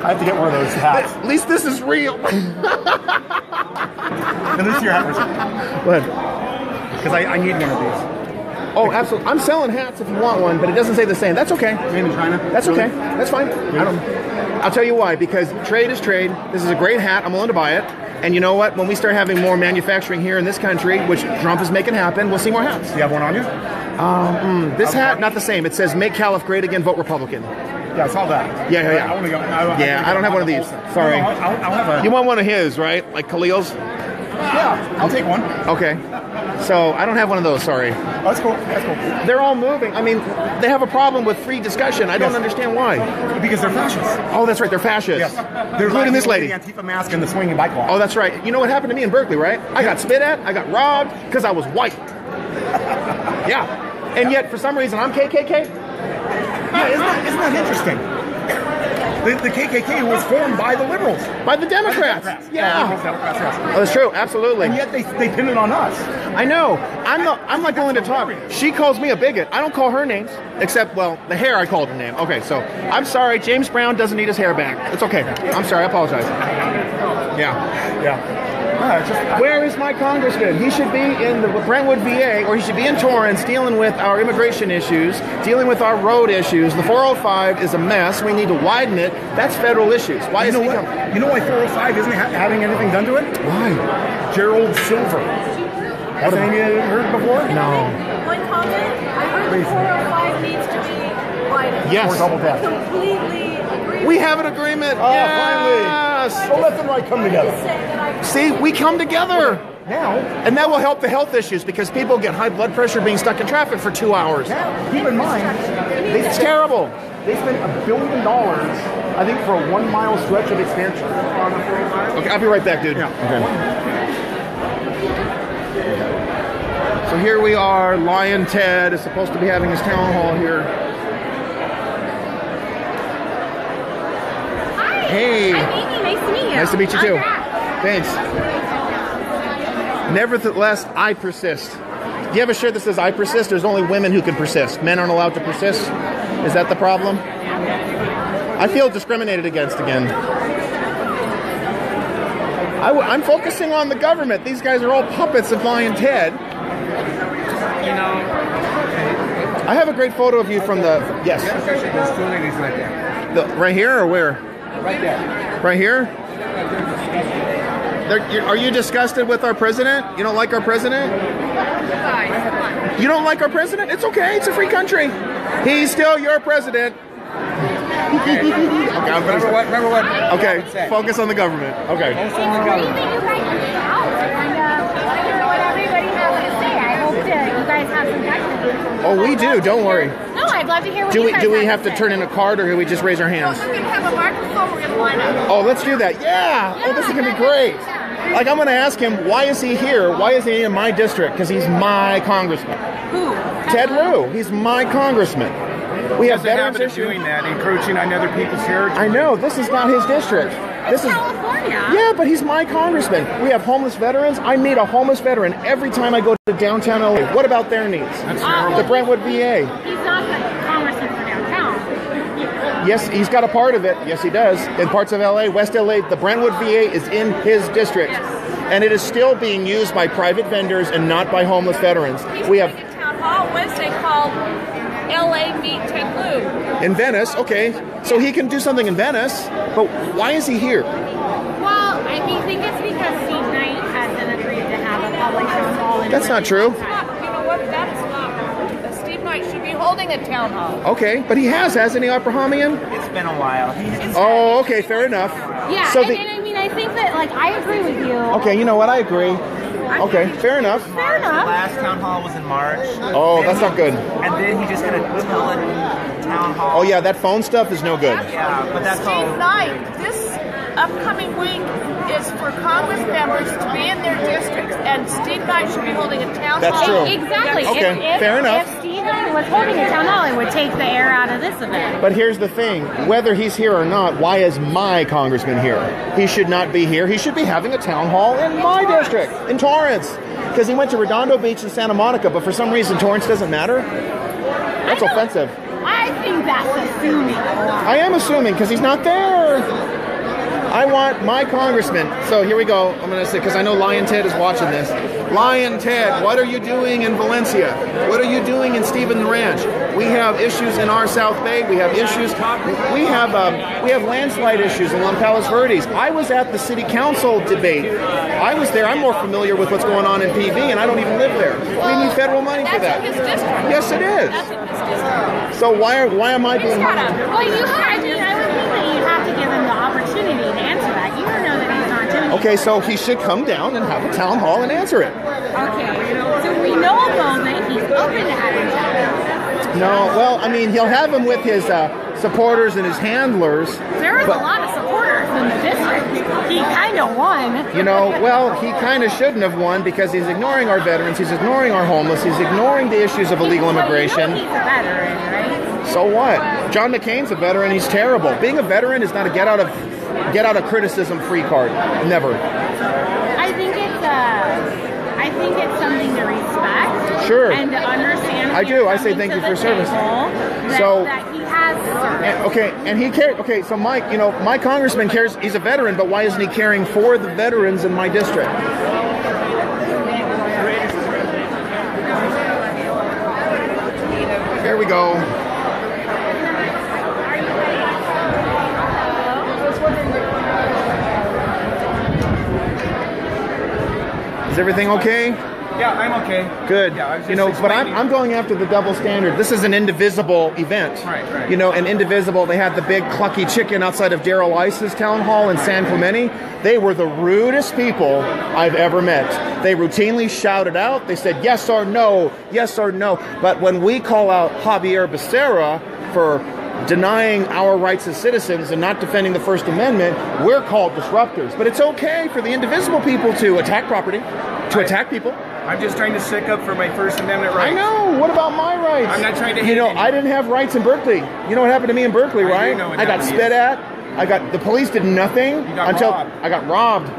I have to get one of those hats. At least this is real. At least your hat was... What? Because I need one of these. Oh, absolutely. I'm selling hats if you want one, but it doesn't say the same. That's okay. Made in China? That's okay. That's fine. I'll tell you why. Because trade is trade. This is a great hat. I'm willing to buy it. And you know what? When we start having more manufacturing here in this country, which Trump is making happen, we'll see more hats. Do you have one on you? This hat, not the same. It says, "Make Calif great again, vote Republican." Yeah, I saw that. Yeah. I want to go. I don't have one of these. Sorry. No, I'll have a... You want one of his, right? Like Khalil's? Yeah, I'll take one. Okay. So I don't have one of those, sorry. Oh, that's cool. That's cool. They're all moving. I mean, they have a problem with free discussion. I don't understand why. Because they're fascists. Oh, that's right. They're fascists. Yes. They're including this lady. The Antifa mask and the swinging bike law. Oh, that's right. You know what happened to me in Berkeley, right? I got spit at. I got robbed because I was white. Yeah. And yet, for some reason, I'm KKK. Yeah, isn't that interesting? The KKK was formed by the liberals. By the Democrats. Yeah. Democrats, yes. Oh, that's true. Absolutely. And yet they pin it on us. I know. I'm not willing to talk. She calls me a bigot. I don't call her names. Except, well, the hair I called her name. Okay, so I'm sorry. James Brown doesn't need his hair back. It's okay. I'm sorry. I apologize. Yeah. Where is my congressman? He should be in the Brentwood VA, or he should be in Torrance dealing with our immigration issues, dealing with our road issues. The 405 is a mess. We need to widen it. That's federal issues. Why is he coming? You know why 405 isn't having anything done to it? Why? Gerald Silver. Has any of you heard before? No. One comment. I heard the 405 needs to be widened. Yes. Or double death. Completely agree. We have an agreement. Oh, yes. finally. So left and right come together. See, we come together. Now. And that will help the health issues because people get high blood pressure being stuck in traffic for 2 hours. Now, keep in mind, It's terrible. They spent $1 billion, I think, for a 1 mile stretch of expansion on the 405. Okay, I'll be right back, dude. Yeah. Okay. So here we are. Lyin Ted is supposed to be having his town hall here. Hi. Hey. I'm Amy. Nice to meet you. Nice to meet you too. Congrats. Thanks. Nevertheless, I persist. Do you ever share this as I persist? There's only women who can persist. Men aren't allowed to persist. Is that the problem? I feel discriminated against again. I'm focusing on the government. These guys are all puppets of Lyin Ted. You know, I have a great photo of you from the... Yes. there's two ladies right there. Right here or where? Right there. Right here? Are you disgusted with our president? You don't like our president? You don't like our president? It's okay. It's a free country. He's still your president. Okay, Remember what? Okay, focus on the government. Okay. It's great that you guys are out and hear what everybody has to say. I hope that you guys have some judgment. Oh, we do. Don't worry. No, I'd love to hear what Do you guys we have to say. turn in a card or do we just raise our hands? We're going to have a microphone. We're going to line up. Oh, let's do that. Yeah. Oh, this is going to be great. Like, I'm going to ask him, why is he here? Why is he in my district? Because he's my congressman. Who? Ted Lieu. He's my congressman. We have veterans issues. doing that, encroaching on other people's territory. I know. This is not his district. This is California. Yeah, but he's my congressman. We have homeless veterans. I meet a homeless veteran every time I go to downtown LA. What about their needs? That's terrible. The Brentwood VA. He's not the congressman for downtown. Yes, he's got a part of it. Yes, he does. In parts of LA, West LA, the Brentwood VA is in his district. Yes. And it is still being used by private vendors and not by homeless veterans. We have a town hall Wednesday called LA Meet Ted Lieu. in Venice, okay. So he can do something in Venice, but why is he here? Well, I think it's because Steve Knight hasn't agreed to have a public town hall. That's not true. You know what? That's not. Steve Knight should be holding a town hall. Okay, but he hasn't he, Abrahamian? It's been a while. Oh, okay, fair enough. Yeah, So and I mean, I think that, like, I agree with you. Okay, you know what? I agree. Okay, fair enough. Fair enough. The last town hall was in March. Oh, that's not good. And then he just had a town hall. Oh, yeah, that phone stuff is no good. Yeah, but that's all. Steve Knight, this upcoming week is for Congress members to be in their districts, and Steve Knight should be holding a town hall. That's true. Exactly. Okay, fair enough. If Stephen was holding a town hall, it would take the air out of this event. But here's the thing. Whether he's here or not, why is my congressman here? He should not be here. He should be having a town hall in my district, in Torrance. Because he went to Redondo Beach and Santa Monica, but for some reason Torrance doesn't matter? That's offensive. I think that's assuming. I am assuming, because he's not there. I want my congressman. So here we go. I'm going to say, because I know Lyin Ted is watching this. Lyin Ted, what are you doing in Valencia? What are you doing in Stephen Ranch? We have issues in our South Bay. We have issues. We have landslide issues in Palos Verdes. I was at the city council debate. I was there. I'm more familiar with what's going on in PV, and I don't even live there. We need federal money for that. That's in his district. Yes, it is. That's in his district. So why am I being? Well, I would think that you have to give him the opportunity to answer that. You don't know that he's not doing it. Okay, so he should come down and have a town hall and answer it. Okay, so we know though that he's open to having town halls. No, well, I mean, he'll have him with his supporters and his handlers. There is a lot of supporters in the district. He kind of won. You know, well, he kind of shouldn't have won because he's ignoring our veterans, he's ignoring our homeless, he's ignoring the issues of illegal immigration. He's a veteran, right? So what? John McCain's a veteran. He's terrible. Being a veteran is not a get out of criticism free card. Never. I think it's something to respect. Sure. And to understand. I do. I say thank you for service. That he has served. Okay, and he cares. Okay, so Mike, you know, my congressman cares. He's a veteran, but why isn't he caring for the veterans in my district? Here we go. Is everything okay? Yeah, I'm okay. Good. Yeah, you know, but I'm going after the double standard. This is an indivisible event. Right. You know, an indivisible. They had the big clucky chicken outside of Darrell Ice's town hall in San Clemente. They were the rudest people I've ever met. They routinely shouted out. They said yes or no, yes or no. But when we call out Javier Becerra for denying our rights as citizens and not defending the First Amendment, we're called disruptors. But it's okay for the indivisible people to attack property, to attack people. I'm just trying to stick up for my First Amendment rights. I know. What about my rights? I'm not trying to. You know, I didn't have rights in Berkeley. You know what happened to me in Berkeley, right? I got spit at. The police did nothing until I got robbed.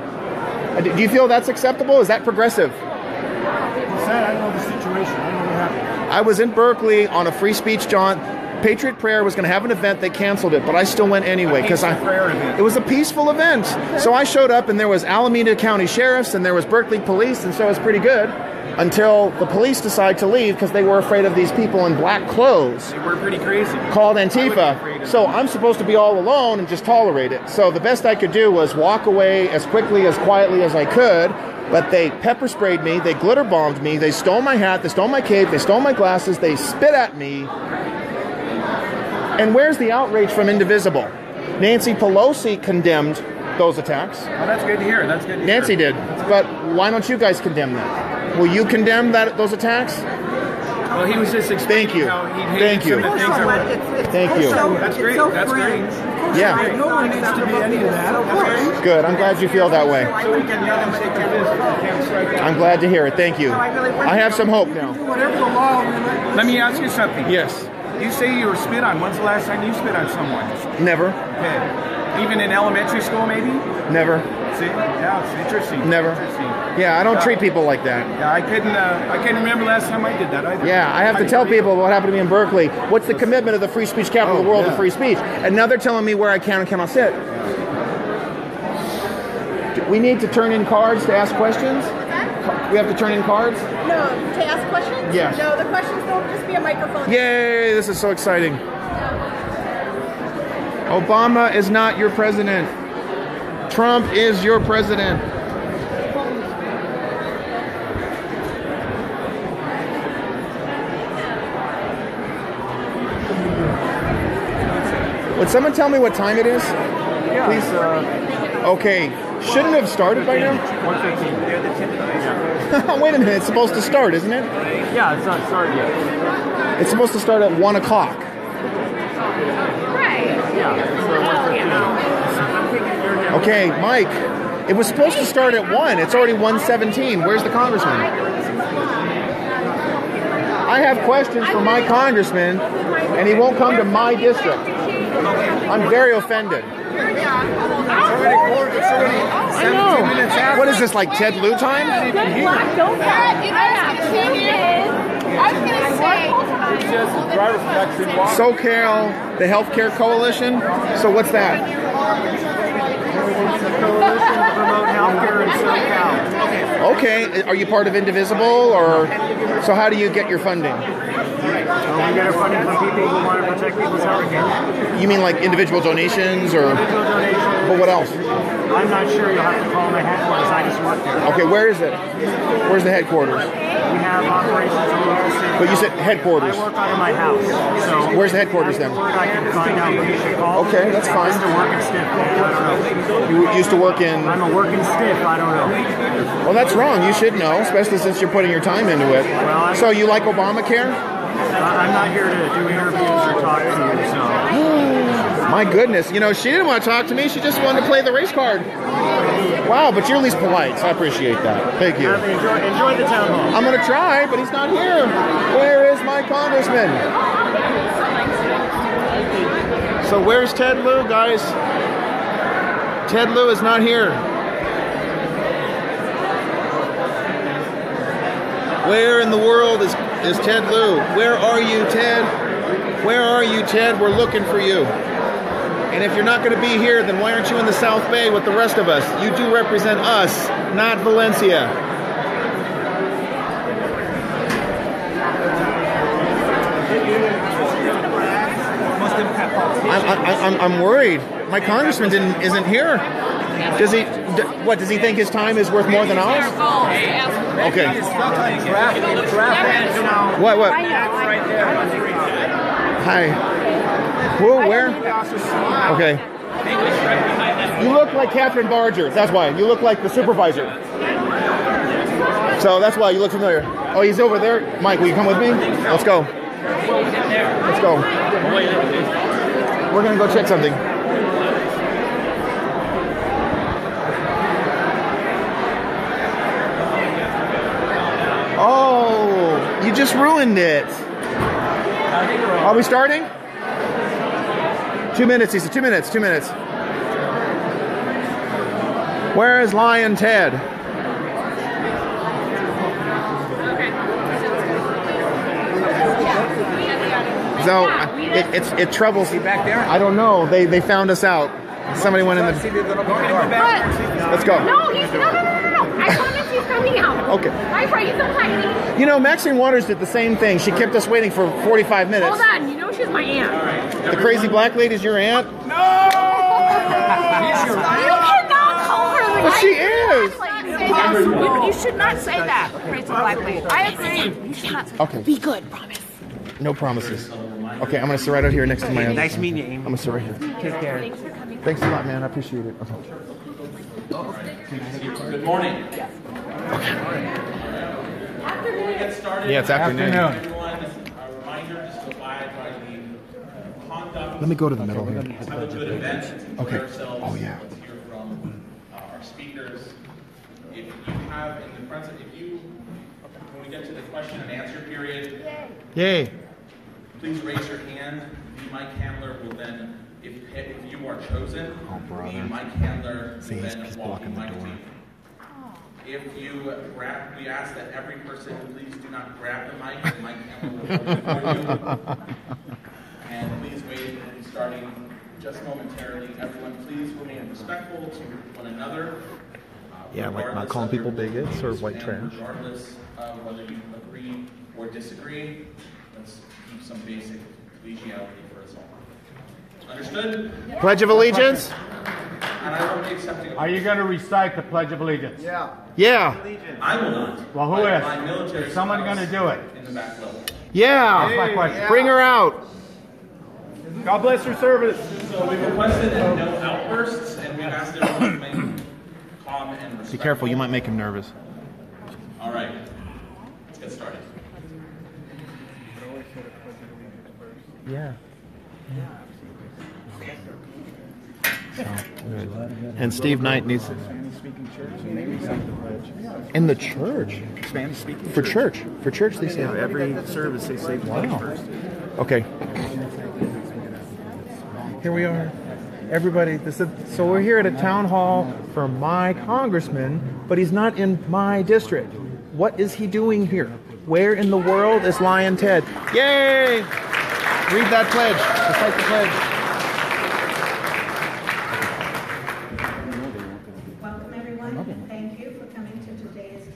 Do you feel that's acceptable? Is that progressive? What's that? I don't know the situation. I don't know what happened. I was in Berkeley on a free speech jaunt. Patriot Prayer was going to have an event. They canceled it, but I still went anyway because it was a peaceful event. So I showed up, and there was Alameda County Sheriffs, and there was Berkeley Police, and so it was pretty good until the police decided to leave because they were afraid of these people in black clothes. They were pretty crazy. Called Antifa. So I'm supposed to be all alone and just tolerate it. So the best I could do was walk away as quickly, as quietly as I could. But they pepper sprayed me, they glitter bombed me, they stole my hat, they stole my cape, they stole my glasses, they spit at me. And where's the outrage from Indivisible? Nancy Pelosi condemned those attacks. Oh, that's good to hear. That's good to hear. Nancy did. But why don't you guys condemn that? Will you condemn those attacks? Well, he was just explaining how he hated some of the things that were... Thank you. That's great. That's great. Yeah. No one needs to be any of that. Good. I'm glad you feel that way. So we can let him stick to this. I'm glad to hear it. Thank you. I have some hope now. Let me ask you something. Yes. You say you were spit on. When's the last time you spit on someone? Never. Okay. Even in elementary school, maybe? Never. See? Yeah, it's interesting. Never. Interesting. Yeah, I don't treat people like that. Yeah, I couldn't remember last time I did that either. Yeah, I have to tell people what happened to me in Berkeley. What's the commitment of the free speech capital of the world of free speech? And now they're telling me where I can and cannot sit. We need to turn in cards to ask questions? We have to turn in cards? No, to ask questions? Yes. No, the questions don't just be a microphone. Yay, this is so exciting. Obama is not your president. Trump is your president. Would someone tell me what time it is? Yeah, please. Okay. Shouldn't have started by now? 1:15. Wait a minute. It's supposed to start, isn't it? Yeah, it's not started yet. It's supposed to start at 1 o'clock. Right. Yeah, it's 1:15. I'm taking your Okay, Mike, it was supposed to start at 1. It's already 1:17. Where's the congressman? I have questions for my congressman, and he won't come to my district. I'm very offended. I know. What is this, like Ted Lieu time? SoCal, the Healthcare Coalition. So what's that? Coalition to promote healthcare in SoCal. Okay. Are you part of Indivisible, or so? How do you get your funding? Well, we get our funding from people who want to protect people's healthcare. You mean like individual donations, or? Individual donations. But what else? I'm not sure. You'll have to call my headquarters. I just work there. Okay, where is it? Where's the headquarters? We have operations all over the city. But you said headquarters. I work out of my house. So where's the headquarters then? I can find out who you should call. Okay, that's fine. I used to work in Stiff. I don't know. You used to work in? I'm a working Stiff. I don't know. Well, that's wrong. You should know, especially since you're putting your time into it. Well, so you like Obamacare? I'm not here to do interviews or talk to you, so. My goodness, you know, she didn't want to talk to me. She just wanted to play the race card. Wow, but you're at least polite, so I appreciate that. Thank you. Enjoy the town hall. I'm going to try, but he's not here. Where is my congressman? So where's Ted Lieu, guys? Ted Lieu is not here. Where in the world is Ted Lieu? Where are you, Ted? Where are you, Ted? We're looking for you. And if you're not going to be here, then why aren't you in the South Bay with the rest of us? You do represent us, not Valencia. I'm worried. My congressman isn't here. Does he? Does he think his time is worth more than ours? Okay. What? Hi. Who? Where? Okay. You look like Catherine Barger. That's why. You look like the supervisor. So that's why you look familiar. Oh, he's over there. Mike, will you come with me? Let's go. Let's go. We're going to go check something. Oh, you just ruined it. Are we starting? 2 minutes, he said. 2 minutes, 2 minutes. Where is Lyin Ted? So it troubles. Back there? I don't know. They found us out. Somebody went in the. Let's go. No, no. I promise he's coming out. Okay. I pray he's not hiding. You know, Maxine Waters did the same thing. She kept us waiting for 45 minutes. Hold on. You know she's my aunt. The crazy black lady's your aunt? No! You cannot call her the But she is. You should not say that, crazy black lady. I agree. You should not. Okay. Be good, promise. No promises. Okay, I'm going to sit right out here next to my aunt. Nice meeting you, Amy. I'm going to sit right here. Take care. Thanks a lot, man. I appreciate it. Okay. Good morning. Yeah, it's afternoon. Let me go to the middle here. Okay. Oh, yeah. Hear from our speakers. If you have in the present, when we get to the question and answer period, Yay. please raise your hand. Mike Handler will then, if you are chosen, Mike Handler will then walk in the door. If you grab, we ask that every person please do not grab the mic. Mike Handler will hold it for you. And please wait. We'll be starting just momentarily. Everyone, please remain respectful to one another. Yeah, like not calling people bigots or white trash. Regardless of whether you agree or disagree, let's keep some basic collegiality for us all. Understood? Pledge of Allegiance? And I will be accepting. Are you going to recite the Pledge of Allegiance? Yeah. I will not. Well, who is? Is someone going to do it? In the back level. Yeah. That's my question. Bring her out. God bless your service. So we've requested no outbursts, and we've asked everyone to remain calm and respectful. Be careful, you might make him nervous. All right. Let's get started. Yeah. And Steve Knight needs in the church. Spanish speaking For church they say every service they say wow. first. Okay. Here we are. Everybody, so we're here at a town hall for my congressman, but he's not in my district. What is he doing here? Where in the world is Lyin Ted? Yay! Read that pledge. Recite the pledge. Welcome, everyone, and thank you for coming to today's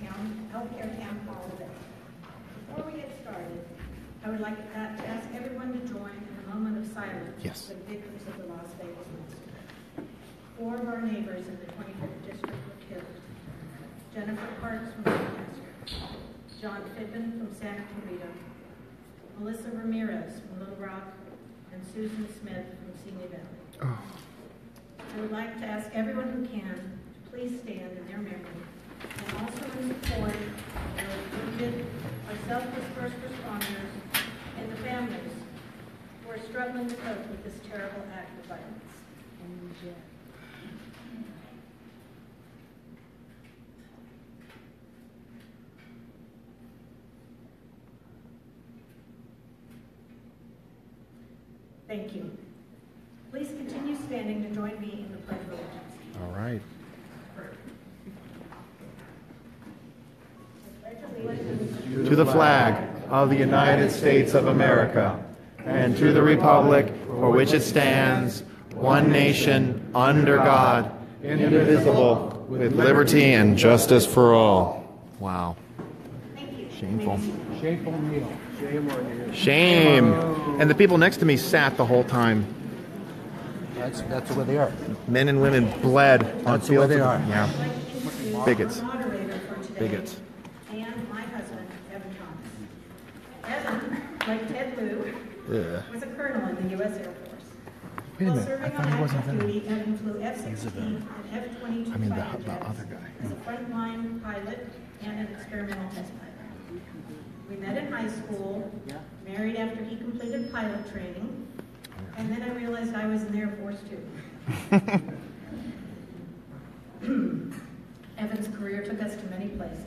healthcare town hall event. Before we get started, I would like to ask everyone to join in a moment of silence for the victims of the Las Vegas massacre. 4 of our neighbors in the 25th district were killed. Jennifer Parks from Lancaster, John Pittman from Santa Clarita, Melissa Ramirez from Little Rock, and Susan Smith from Simi Valley. I would like to ask everyone who can to please stand in their memory and also in support of those wounded, our selfless first responders, and the families who are struggling to cope with this terrible act of violence. Thank you. Please continue standing to join me in the Pledge of Allegiance. All right. To the flag of the United States of America and to the republic for which it stands, one nation, under God, indivisible, with liberty and justice for all. Wow. Shameful. Shameful meal. Shame. And the people next to me sat the whole time. That's the way they are. Men and women bled on That's the way fields. they are. Yeah. Bigots. Bigots. And my husband, Evan Thomas. Evan, like Ted Lieu, was a colonel in the U.S. Air Force. Wait a While minute. I serving thought on he wasn't active there. duty, Evan flew F-16 and F-22 I mean, the fighter jets other guy. as a frontline pilot and an experimental test pilot. We met in high school, married after he completed pilot training, and then I realized I was in the Air Force too. Evan's career took us to many places.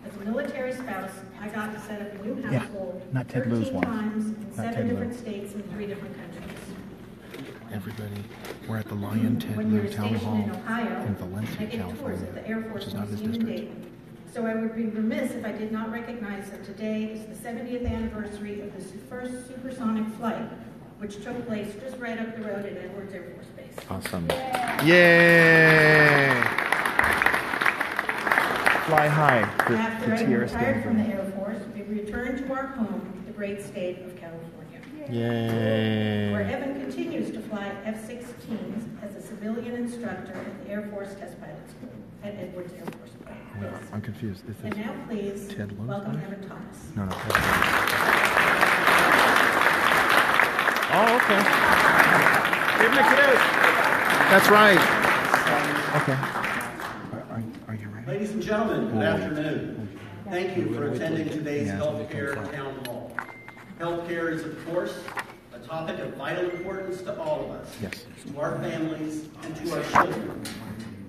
As a military spouse, I got to set up a new household not Ted Lieu's 13 wife. times in Not 7 Ted Lieu. different states and 3 different countries. Everybody, we're at the Lyin Ted When we Lieu were Town stationed Hall in Ohio, in Valencia, I gave tours California, at the Air Force which is not his Museum in district. Dayton. So I would be remiss if I did not recognize that today is the 70th anniversary of the first supersonic flight, which took place just right up the road at Edwards Air Force Base. Awesome. Yay! Fly high for After I Tierra retired from the Stanford. Air Force, we returned to our home, the great state of California, Yay! where Evan continues to fly F-16s as a civilian instructor at the Air Force Test Pilot School at Edwards Air Force Base. I'm confused. This And is now please Ted Lieu's welcome wife? Evan Thomas. No, no. Oh, okay. That's right. Okay. Are you ready? Ladies and gentlemen, good afternoon. Thank you for attending today's healthcare town hall. Healthcare is, of course, a topic of vital importance to all of us, to our families, and to our children.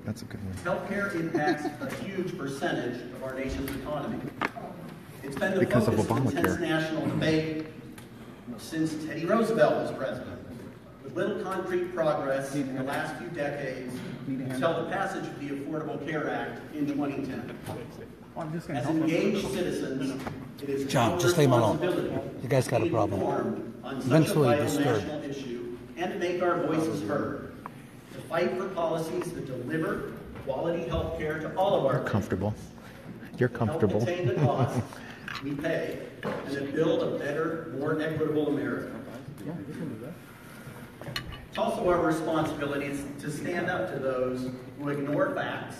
That's a good one. Healthcare impacts a huge percentage of our nation's economy. It's been the Because of focus of intense Obamacare. national debate since Teddy Roosevelt was president, with little concrete progress in the last few decades until the passage of the Affordable Care Act in 2010. As engaged citizens, it is John, our just leave him alone. responsibility The guy's got a to be problem. informed on such a Mentally vital disturbed. national issue and to make our voices heard. To fight for policies that deliver quality health care to all of our You're comfortable. You're comfortable. help contain the costs we pay and to build a better, more equitable America. It's also our responsibility to stand up to those who ignore facts,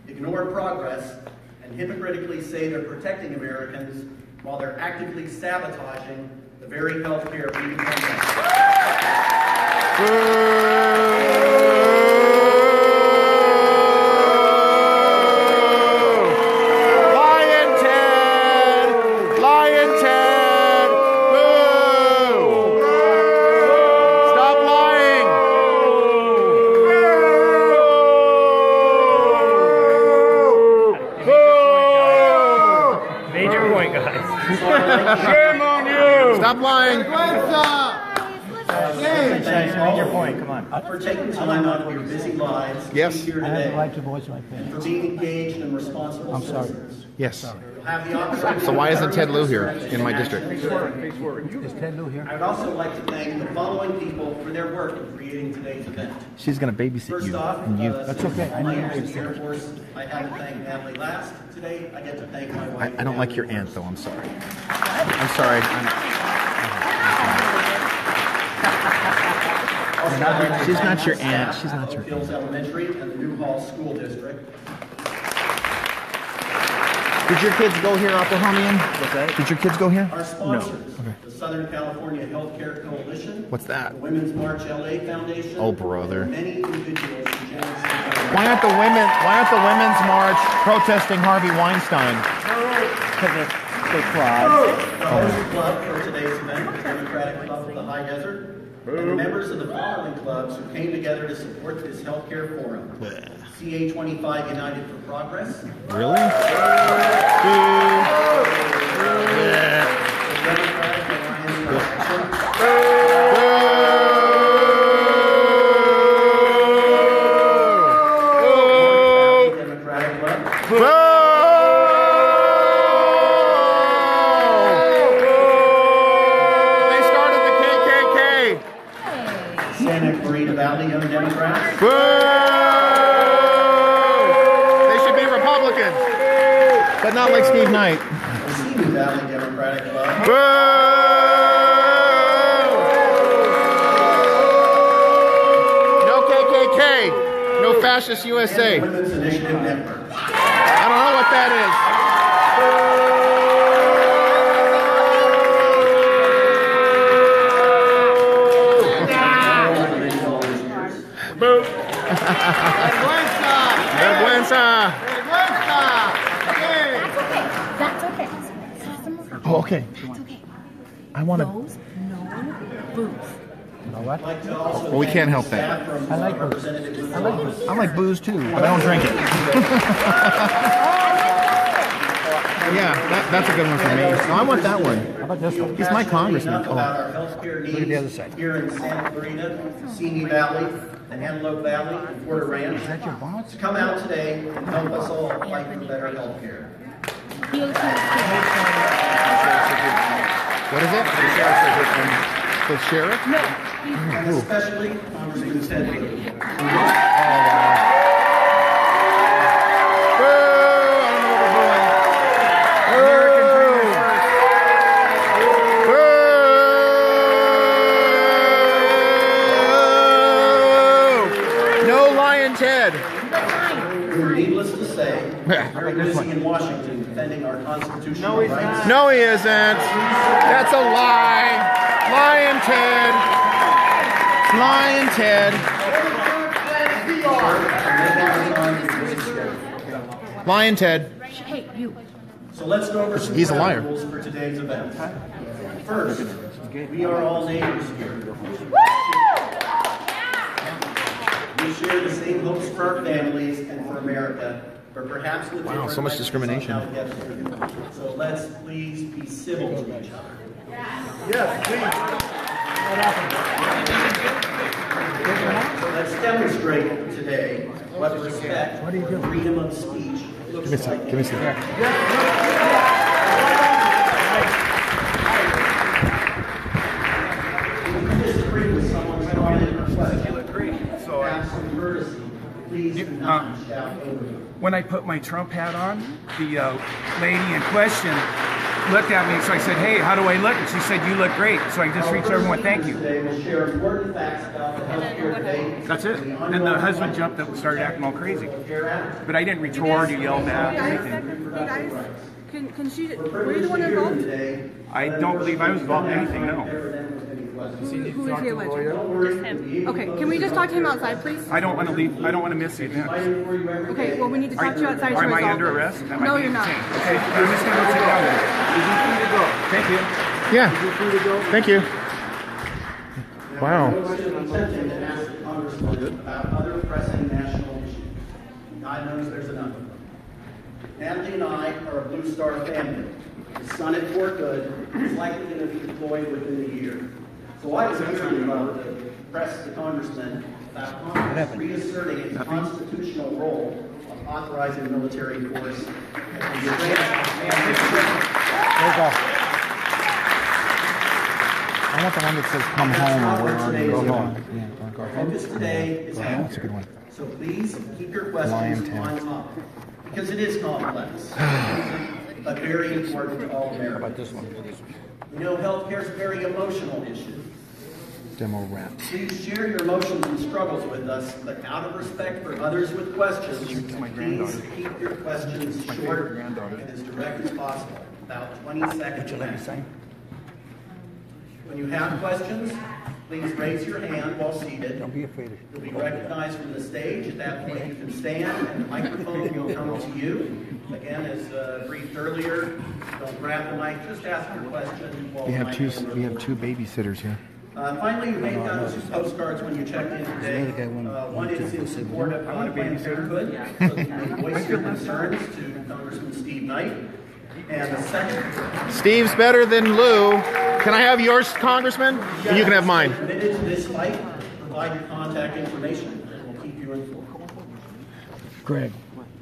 ignore progress, and hypocritically say they're protecting Americans while they're actively sabotaging the very health care we depend Lyin Ted! Lyin Ted! Boo! Stop lying! Shame on you! Stop lying. Make your point. Come on. For taking time out of your busy lives to be here today. I have the right to voice my opinion. For being engaged and responsible citizens. Yes. You'll have the opportunity. So why isn't Ted Lieu here in my district? Is Ted Lieu here? I would also like to thank the following people for their work in creating today's event. She's going to babysit First you. off, And you. That's okay. I know you're in the Air Force. I had to thank Natalie last. Today, I get to thank my wife. I don't like your aunt, though. I'm sorry. I'm sorry. She's not your aunt. She's not your aunt. Hills Elementary and the New Hall School District. Did your kids go here, Oklahomian? What's that? Did your kids go here? Our sponsors, the Southern California Healthcare Coalition. What's that? The Women's March LA Foundation. Oh, brother. Many individuals who generously Why aren't the Women's March protesting Harvey Weinstein? The Host Club for today's event, the Democratic Club of the High Desert, and the members of the following clubs who came together to support this healthcare forum. CA25 United for Progress. Really? The Democratic Alliance for Action. Democratic Club. Santa Clarita Valley Young Democrats. Boo! They should be Republicans, but not like Steve Knight. The Simi Valley Democratic Club. Boo! No KKK, no Fascist USA. And the Women's Initiative Network. I don't know what that is. Boo! Vergüenza! That's okay. Oh, okay. That's okay. I want to. No booze. know what? Well, we can't help that. I like booze. I like booze too, but I don't drink it. Yeah, that's a good one for me. No, I want that one. How about this one? He's my congressman. About our healthcare needs Look at the other side. here in Santa Clarita, Simi Valley, the Antelope Valley, and Puerto Ranch. Is that your boss? Come out today and help us all fight for better healthcare. What is it? The sheriff? No. And especially Congressman Ted Lieu. Ted. Needless to say, very busy in Washington defending our constitutional rights. No, he isn't. That's a lie. Lyin Ted. Lyin Ted. Lyin Ted. Hey, you. So let's go over some He's a liar. rules for today's event. First, we are all neighbors here. We share the same hopes for our families and for America, but perhaps with different so much ideas discrimination. on how to get there. So let's please be civil to each other. Yes, So let's demonstrate today what respect for freedom of speech looks like. Give me a second. Disagree with someone's comment or question. So have some courtesy. Please do not shout over them. When I put my Trump hat on, the lady in question looked at me, so I said, "Hey, how do I look?" And she said, "You look great." So I just reached over and went, "Thank you." Today we'll share important facts about the healthcare debate. That's it. And the husband jumped up and started acting all crazy. But I didn't retort or yell back or anything. Can she, were you the one involved? I don't believe I was involved in anything, no. Who is he alleging? Just him. Okay, can we just talk to him outside, please? I don't want to leave. I don't want to miss the event. Okay, well, we need to talk to you outside to Am resolve I under this. arrest? That might No, be you're not. insane. Okay, I'm just going to go sit down then. Is he free to go? Thank you. Yeah. Is he free to go? Thank you. Wow. Attempting to ask the Congressman about other pressing national issues. God knows there's enough of them. Natalie and I are a Blue Star family. his son at Fort Hood, is likely going to be deployed within a year. So I was here to press the Congressman about Congress reasserting its constitutional role of authorizing military force. I want the one that says come home or where are you? Go home. Focus today is That's a good one. So please keep your questions on top, because it is complex, but very important to all Americans. How about this one? We know healthcare is a very emotional issue. Demo wrap. Please share your emotions and struggles with us, but out of respect for others with questions, please keep your questions short and as direct as possible. About 20 seconds. When you have questions, please raise your hand while seated. Don't be afraid. You'll be recognized from the stage. At that point, you can stand, and the microphone will come to you. Again, as briefed earlier, don't grab the mic. Just ask your question. We have two babysitters here. Finally, you may have gotten two postcards when you checked in today. One is in support of Planned Parenthood, so you may voice your concerns to Congressman Steve Knight. And the second... Steve's better than Lieu. Can I have yours, Congressman? And you can have mine. Committed to this fight, provide your contact information, and we'll keep you informed. Greg,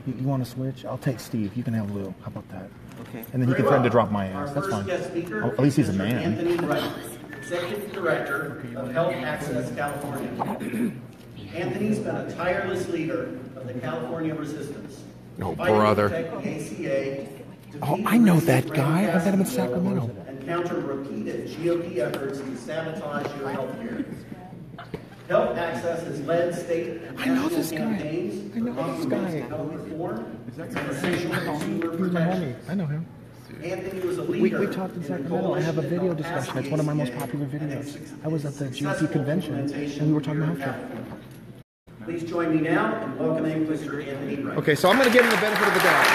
you want to switch? I'll take Steve. You can have Lieu. How about that? Okay. And then he can threaten to drop my ass. That's fine. At least he's a man. Anthony Wright, Executive Director of Health Access California. Anthony's been a tireless leader of the California resistance. Oh, brother. Oh, I know that guy. I met him in Sacramento. And counter repeated GOP efforts to sabotage your health care. Health Access has led state and national campaigns for comprehensive health reform and essential consumer protection. I know him. Anthony was a leader. We talked in Sacramento. I have a video discussion. It's one of my most popular videos. I was at the GOP convention, and we were talking about healthcare. Please join me now in welcoming Mr. Anthony Wright. Okay, so I'm going to give him the benefit of the doubt.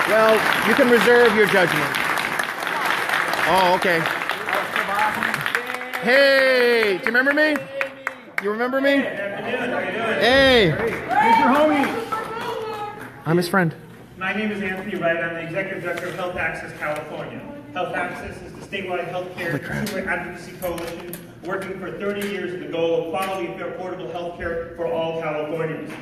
Well, you can reserve your judgment. Oh, okay. Hey, do you remember me? You remember me? Hey. Where's your homie? I'm his friend. My name is Anthony Wright. I'm the Executive Director of Health Access California. Health Access is the statewide healthcare consumer advocacy coalition working for 30 years with the goal of quality and affordable healthcare for all Californians.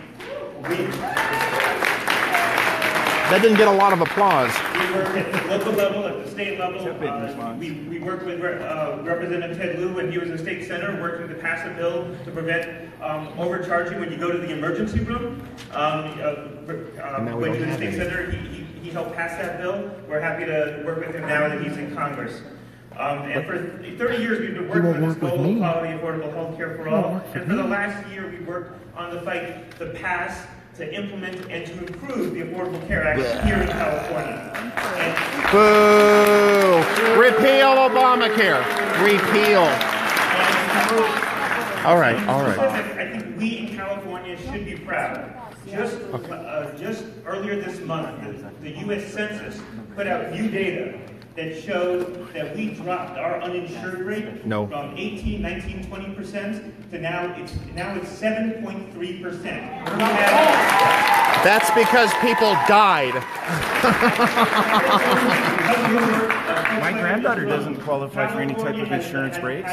That didn't get a lot of applause. We work at the local level, at the state level. We worked with Representative Ted Lieu when he was in state senator, working to pass a bill to prevent overcharging when you go to the emergency room. When he was in state senator, he helped pass that bill. We're happy to work with him now that he's in Congress. And for 30 years, we've been working on this goal of quality, affordable health care for all. And for the last year, we worked on the fight to pass, to implement, and to improve the Affordable Care Act here in California. Boo! Repeal Obamacare. Repeal. All right. I think we in California should be proud. Just earlier this month, the U.S. Census put out new data that showed that we dropped our uninsured rate from 18, 19, 20% to now it's 7.3%. That's because people died. My granddaughter doesn't qualify for any type of insurance breaks.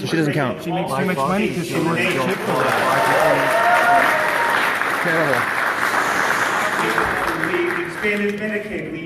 So she doesn't count. She makes too much money because she works at Chick-fil-A. Terrible. We expanded Medicaid. We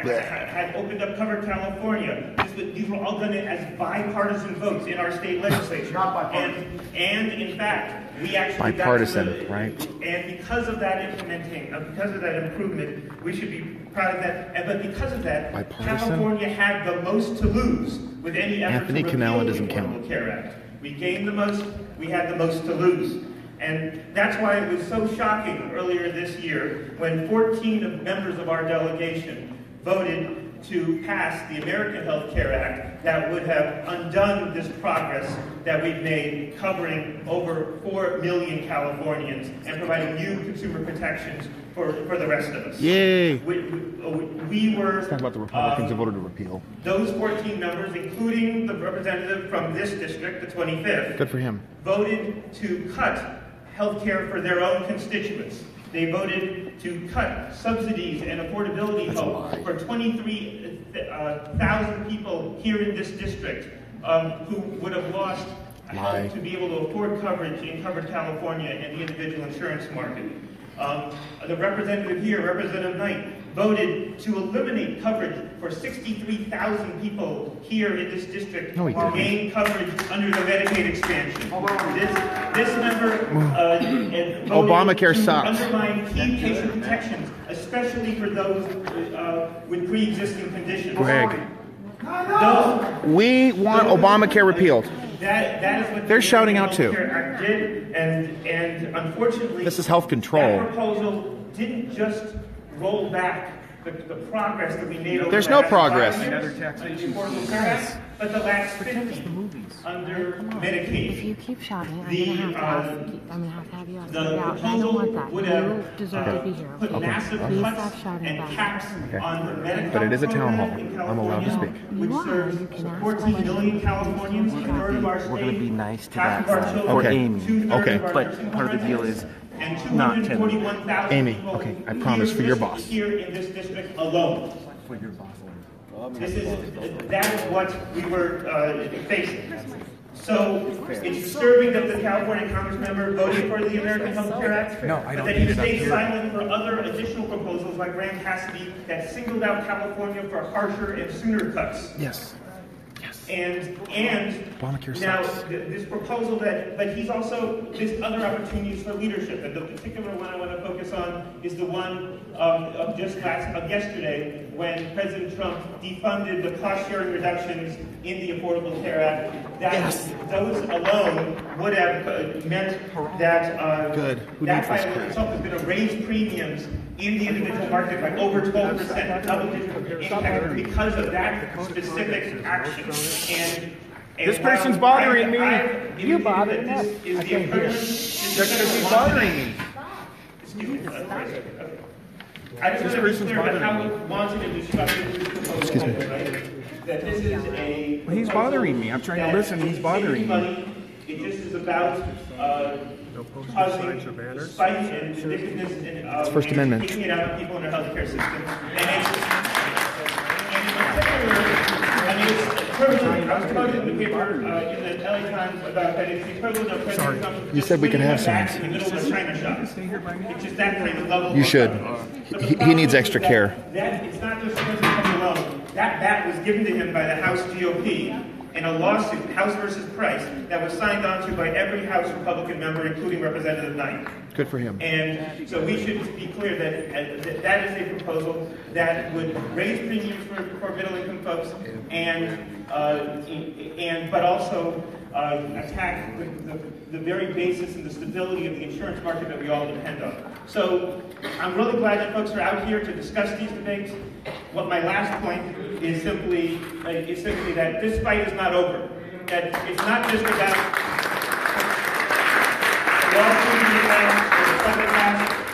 had opened up Cover California. These were all done as bipartisan votes in our state legislature. Not bipartisan. And in fact, we actually bipartisan, right? And because of that improvement, we should be proud of that. But because of that, California had the most to lose with any effort to repeal the Affordable Care Act. We gained the most. We had the most to lose. And that's why it was so shocking earlier this year when 14 members of our delegation voted to pass the American Health Care Act that would have undone this progress that we've made, covering over 4 million Californians and providing new consumer protections for the rest of us. Yay! We were... Let's talk about the Republicans who voted to repeal. Those 14 members, including the representative from this district, the 25th, good for him, voted to cut health care for their own constituents. They voted to cut subsidies and affordability help for 23,000 people here in this district who would have lost help to be able to afford coverage in covered California and the individual insurance market. The representative here, Representative Knight, voted to eliminate coverage for 63,000 people here in this district to gain coverage under the Medicaid expansion. This member voted Obamacare to sucks. undermine key patient protections, especially for those with pre-existing conditions. Greg. We want Obamacare repealed. That is what They're shouting out too. Act did, and unfortunately, This is health control. That proposal didn't just roll back the progress that we made over There's the no last progress. 5 years under the Affordable Care Act, but the last 50 under Medicaid. If you keep shouting, I'm gonna have to have you out. I don't want that. Would You have deserve to be here. put massive Please cuts stop shouting and about caps on the Medicaid But it is a town hall. program in I'm allowed to speak. which serves 14 million Californians, a third of our state. We're going to be nice to half that of our side children, for Okay. Amy. Okay. But part of the deal is not 241,000 Amy, people okay, I promise for your boss. here in this district alone. For your boss. That is what we were facing. So it's disturbing that the California Congress member voted for the American Health Care Act, No, I but don't that need he it up stayed here. silent for other additional proposals like Grant Cassidy that singled out California for harsher and sooner cuts. Yes. And Obamacare now sucks. this proposal but he's also, there's other opportunities for leadership, and the particular one I want to focus on is the one of yesterday when President Trump defunded the cost sharing reductions in the Affordable Care Act. Those alone would have meant that Good. Who that needs this by crap? itself is going to raise premiums in the individual market by over 12%, double-digit impact because of that specific action. And This person's bothering me. You bother me. That's because he's bothering me. Excuse me. I just want to be clear about how we wanted to discuss this proposal, right? That this is a. Well, he's bothering me. I'm trying to listen. He's bothering me. It just is about causing spite and vindictiveness and First Amendment. taking it out of people in our healthcare system. And it's equivalent. I was quoted in the paper in the LA Times about that it's the equivalent of President Trump. You said we could have signs. In the middle of a China shop. It's just that kind of level. You should. He needs extra care. That it's not just President Trump alone. That was given to him by the House GOP in a lawsuit, House versus Price, that was signed on to by every House Republican member, including Representative Knight. Good for him. And so we should be clear that that is a proposal that would raise premiums for middle-income folks, but also attack the very basis and the stability of the insurance market that we all depend on. So I'm really glad that folks are out here to discuss these debates. What my last point is simply that this fight is not over. That it's not just about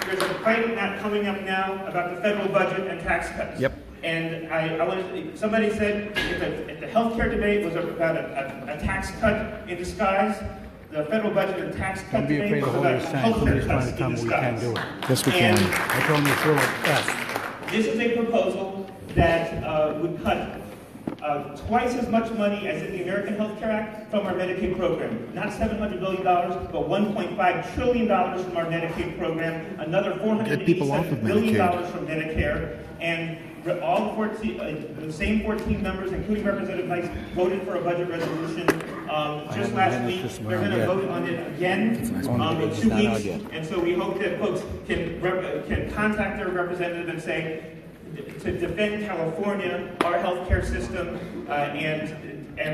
there's a fight not coming up now about the federal budget and tax cuts. Yep. And somebody said if the healthcare debate was about a tax cut in disguise, the federal budget and tax cut debate was about healthcare cuts in disguise. Yes, we can. I told him to throw it fast. This is a proposal that would cut twice as much money as in the American Health Care Act from our Medicaid program. Not $700 billion, but $1.5 trillion from our Medicaid program, another $487 billion from Medicare, and all 14, the same 14 members, including Representative Knight, voted for a budget resolution just last week. We're going to vote on it again in 2 weeks, and so we hope that folks can contact their representative and say, to defend California, our healthcare system, and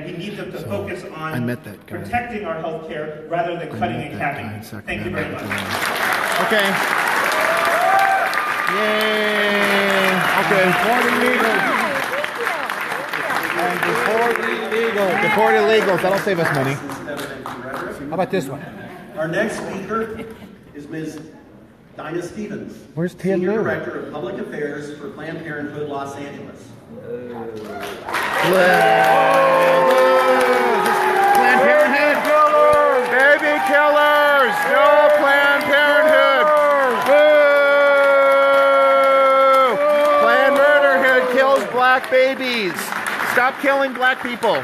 we need them to focus on protecting our healthcare rather than cutting and capping. Thank you very much. Okay. Yay. Okay. Deport illegals. That'll save us money. How about this one? Our next speaker is Ms. Dinah Stevens, Where's Ted Senior Lieu? Director of Public Affairs for Planned Parenthood Los Angeles. Planned Parenthood. Baby killers. No Planned Parenthood. Boo! babies. Stop killing black people.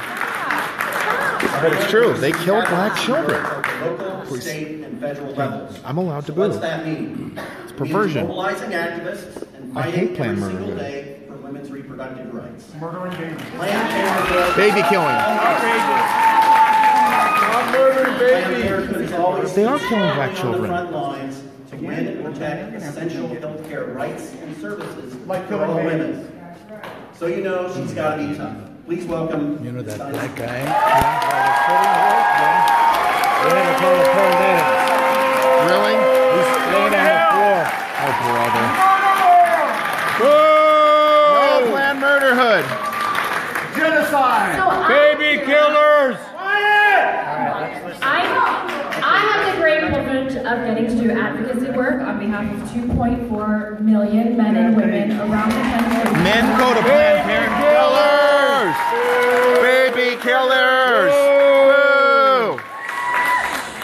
But it's true. They kill black children. Local, state, and federal levels. I'm allowed to boo. What's that mean? It's perversion. Mobilizing activists and I hate fighting Planned every single Parenthood. day for women's reproductive rights. Murdering babies. Planned Parenthood. Baby killing. Planned Parenthood is always They are killing black on the children. front lines to win and protect essential health care rights and services for all women. So you know she's got to be tough. Please welcome. You know that black guy? Really? He's laying on the floor. Oh, brother. No Planned Murderhood. Genocide. Baby killers. I have the great privilege of getting to do advocacy work on behalf of 2.4 million men and women around the country. Men go to Planned Parenthood. Baby killers. Boo.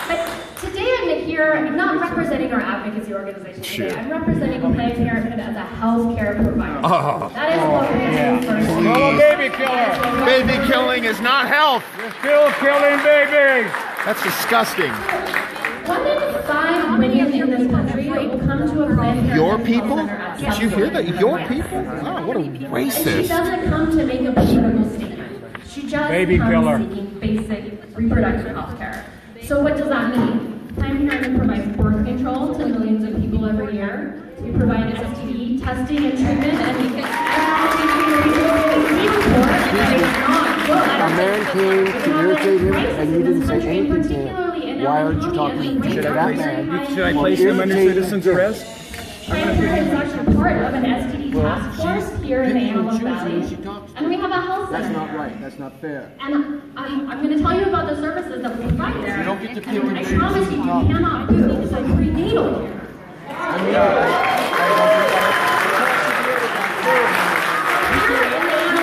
But today I'm here not representing our advocacy organization today. I'm representing Planned Parenthood as a healthcare provider. Oh. That is what we do first. I'm a baby killer. Baby killing is not health. You're still killing babies. That's disgusting. 1 in 5 women in this country will come to a Planned Parenthood Your people? health center at Did you hear that? Your people? Wow, what a And she racist. doesn't come to make a political statement. She just Baby comes killer. seeking basic reproductive health care. So what does that mean? Planned Parenthood provides birth control to millions of people every year. We provide STD testing and treatment, and we can A man came to irritate him, and you didn't say anything to him. Why aren't you talking to that man? Should I place him under citizen's arrest? Planned Parenthood is actually part of an STD task force here in the Antelope Valley, and we have a health center. That's not right. That's not fair. And I'm going to tell you about the services that we provide there. You don't get to pick And I promise you, you cannot do things like prenatal care.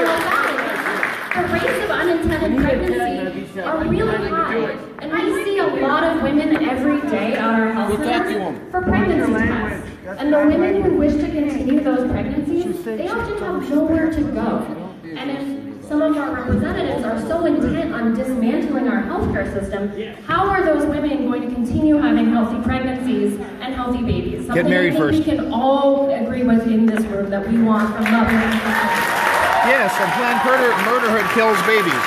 The rates of unintended pregnancy are really high, and we see a lot of women every day at our health centers for pregnancy tests. And the women who wish to continue those pregnancies, they often have nowhere to go. And if some of our representatives are so intent on dismantling our healthcare system, how are those women going to continue having healthy pregnancies and healthy babies? Get married Something first. we can all agree with in this room that we want from mothers and sisters. Yes, and Planned Murderhood kills babies.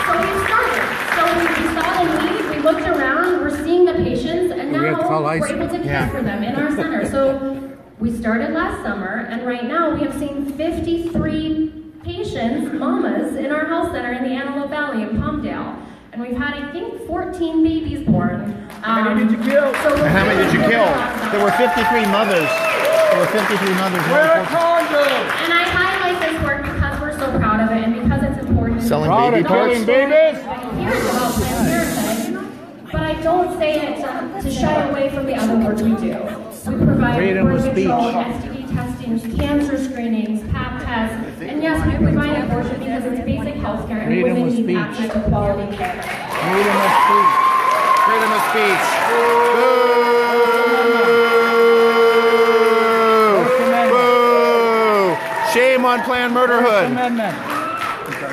So we started. So we saw the need, we looked around, we're seeing the patients, and now we're able to care for them in our center. So we started last summer, and right now we have seen 53 patients, mamas, in our health center in the Antelope Valley in Palmdale. And we've had, I think, 14 babies born. How many did you kill? How many did you kill? There were 53 mothers. There were 53 mothers. Wear condoms. And I highlight this work because we're so proud of it and because it's important. Selling Proud baby of killing parts. babies. Here's about Planned Parenthood, but I don't say it to shy away from the other work we do. We provide Freedom of birth control, speech. STD testing, cancer screenings, pap tests, and yes, we provide abortion because it's basic health care and Freedom women of need speech. access to quality care. Freedom of speech. Freedom of speech. Boo! Shame on Planned Murderhood.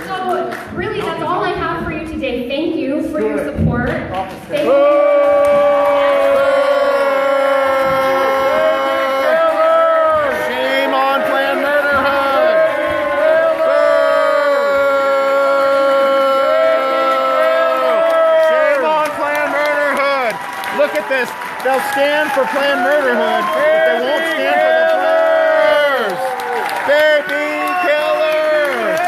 So really, that's all I have for you today. Thank you for your support. Thank you. Shame on Planned Murderhood. Shame on Planned Murderhood. Look at this. They'll stand for Planned Murderhood, but they won't stand for the players. Baby killers.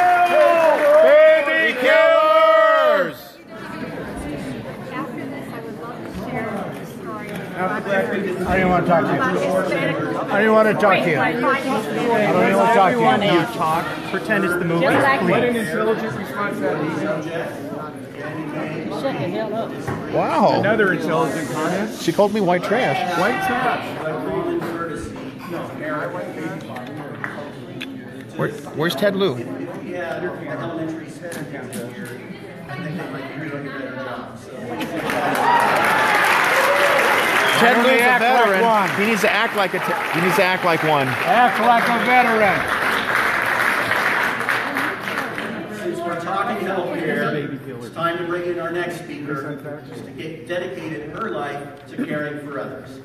Baby killers. I don't even want to talk to you. I don't even want to talk to you. I don't even want to talk to you. You talk, pretend it's the movie. What an Please. intelligent response that is. Shut the hell up. Wow. Another intelligent comment. She called me white trash. White trash. Where's Ted Lieu? If we had elementary school here, I think they might be doing a better job. So. Ted Lieu's a act like veteran. one. He needs to act like one. Act like a veteran. County Healthcare, it's time to bring in our next speaker, who's dedicated her life to caring for others.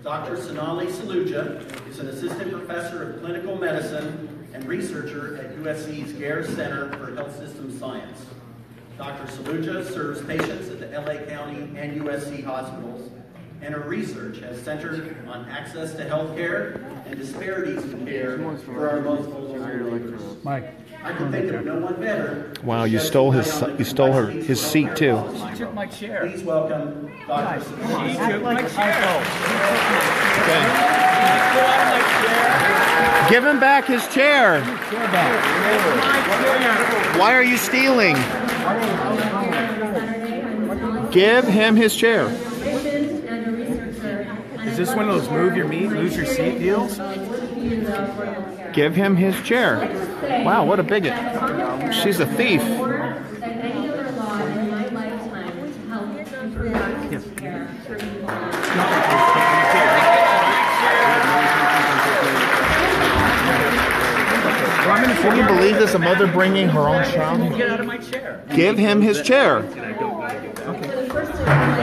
Dr. Sonali Saluja is an assistant professor of clinical medicine and researcher at USC's Gare Center for Health System Science. Dr. Saluja serves patients at the LA County and USC hospitals, and her research has centered on access to health care and disparities in care for our most vulnerable neighbors. Mike. I can think of no one better. Wow, you stole his seat too. She took my chair. Please welcome Dr. She took my chair. Give him back his chair. Why are you stealing? Give him his chair. Is this one of those move your meat, lose your seat deals? Give him his chair. Wow, what a bigot. She's a thief. Can you believe this? A mother bringing her own child? Get out of my chair. Give him his chair.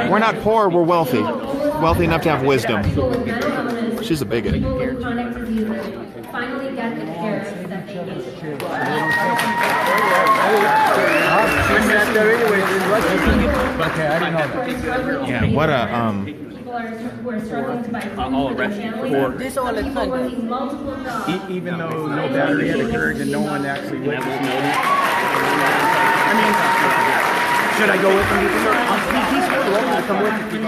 We're not poor, we're wealthy. Wealthy enough to have wisdom. She's a bigot. Finally get the care that they need. Yeah, what a People are struggling to buy This all is funded. Even though no battery had occurred and no one actually witnessed it. I mean, should I go with him? He's welcome to come with me.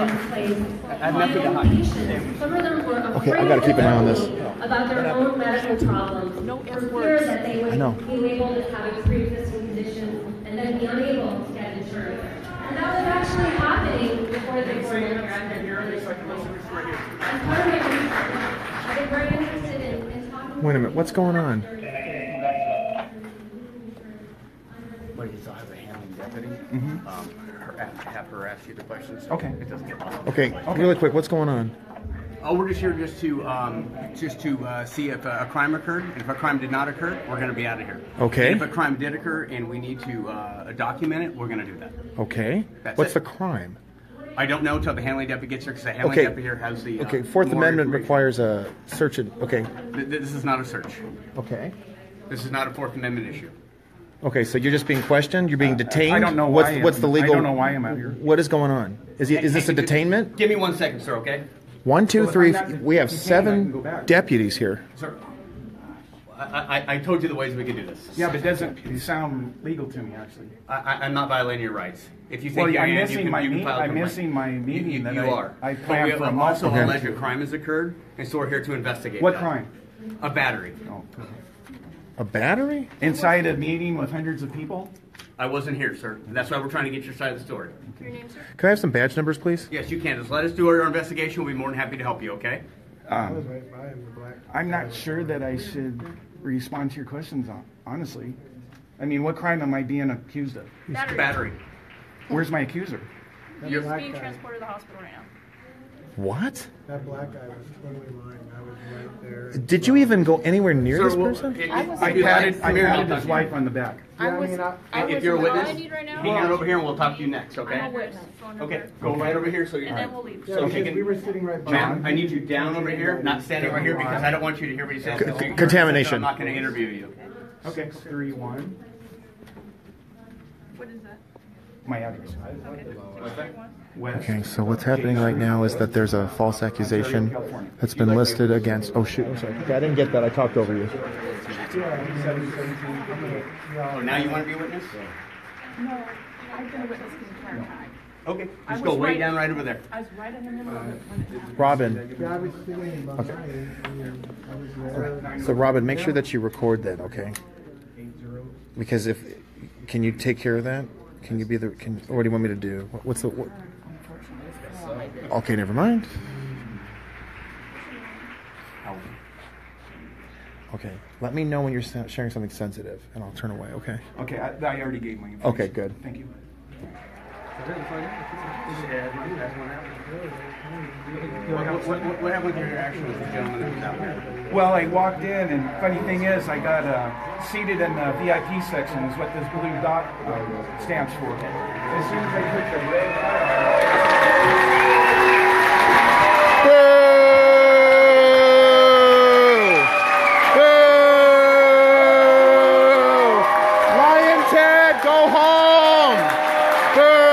I have nothing to hide. Okay, I gotta keep an eye on this. About their own medical problems. No fear that they would be labeled as having pre-existing conditions and then be unable to get insurance. And that was actually happening before they were here at their early. As part of my research, I've been very interested in talking. Wait a minute, what's going on? What is, I have a handling deputy. Have her ask you the questions. Okay. It doesn't get lost. Okay, really quick, what's going on? Oh, we're just here just to see if a crime occurred. And if a crime did not occur, we're going to be out of here. Okay. And if a crime did occur and we need to document it, we're going to do that. Okay. What's the crime? I don't know until the handling deputy gets here because the handling deputy here has the. Okay. Fourth Amendment requires a search. Okay. This is not a search. Okay. This is not a Fourth Amendment issue. Okay, so you're just being questioned. You're being detained. I don't know why. What's the legal? I don't know why I'm out here. What is going on? Is this a detainment? Give me 1 second, sir. Okay. 1, 2, 3. We have 7 deputies here. Sir, I told you the ways we could do this. Yeah, but it doesn't sound legal to me, actually. I'm not violating your rights. If you think I'm missing my meeting. You are. I planned for a month. Also alleged a crime has occurred, and so we're here to investigate. What crime? A battery. Oh. A battery? Inside a meeting with hundreds of people? I wasn't here, sir. That's why we're trying to get your side of the story. Your name, sir? Can I have some badge numbers, please? Yes, you can. Just let us do our investigation. We'll be more than happy to help you, okay? I'm not sure that I should respond to your questions, honestly. I mean, what crime am I being accused of? Battery. Where's my accuser? He's being transported to the hospital right now. What? That black guy was totally lying. I was right there. Did you even go anywhere near this person? I patted his wife on the back. If you're a witness, hang out over here and we'll talk to you next, okay? Okay, go right over here so you. And then we'll leave. So we were sitting right behind. Ma'am, I need you down over here, not standing right here, because I don't want you to hear what he says. Contamination. I'm not going to interview you. Okay, 3-1. What is that? My address. Okay, so what's happening right now is that there's a false accusation that's been listed against. Oh shoot! I'm sorry. Okay, I didn't get that. I talked over you. Oh, now you want to be a witness? No, I've been a witness the entire time. Okay, just go way down right over there. I was right in the middle of it when it happened. Robin. Yeah, I was sitting behind. Okay. So Robin, make sure that you record that, okay? Because can you take care of that? Can you be the? What do you want me to do? What's the? What? Okay, never mind. Okay, let me know when you're sharing something sensitive, and I'll turn away. Okay. Okay, I already gave my information. Okay, good. Thank you. What happened with your interaction with the gentleman that was out there? Well, I walked in, and funny thing is, I got seated in the VIP section, is what this blue dot stands for. As soon as I took the red Lyin Ted, go home! Boo!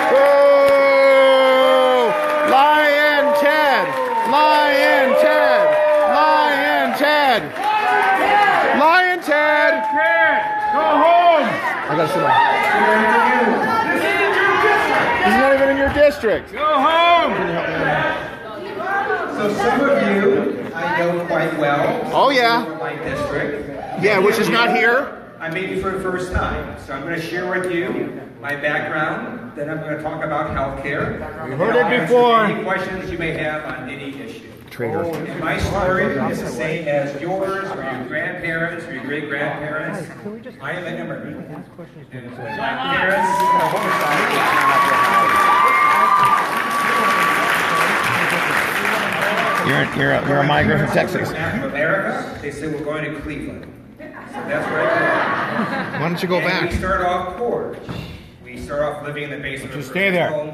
Boo! Lyin Ted! Lyin Ted! Lyin Ted! Lyin Ted! Go home! I gotta sit down. He's not even in your district. Go home! Can you help me out? So some of you I know quite well. Oh yeah. From my district. Yeah, which is not here. I made it for the first time. So I'm going to share with you my background. Then I'm going to talk about healthcare. You heard it before. Any questions you may have on any issue. Traitor. And my story is the same as yours, or your grandparents, or your great-grandparents. I am an immigrant. And my parents You're a migrant from Texas. America, they said we're going to Cleveland. So that's where I grew up. Why don't you go back? We start off poor. We start off living in the basement of a stay there. home.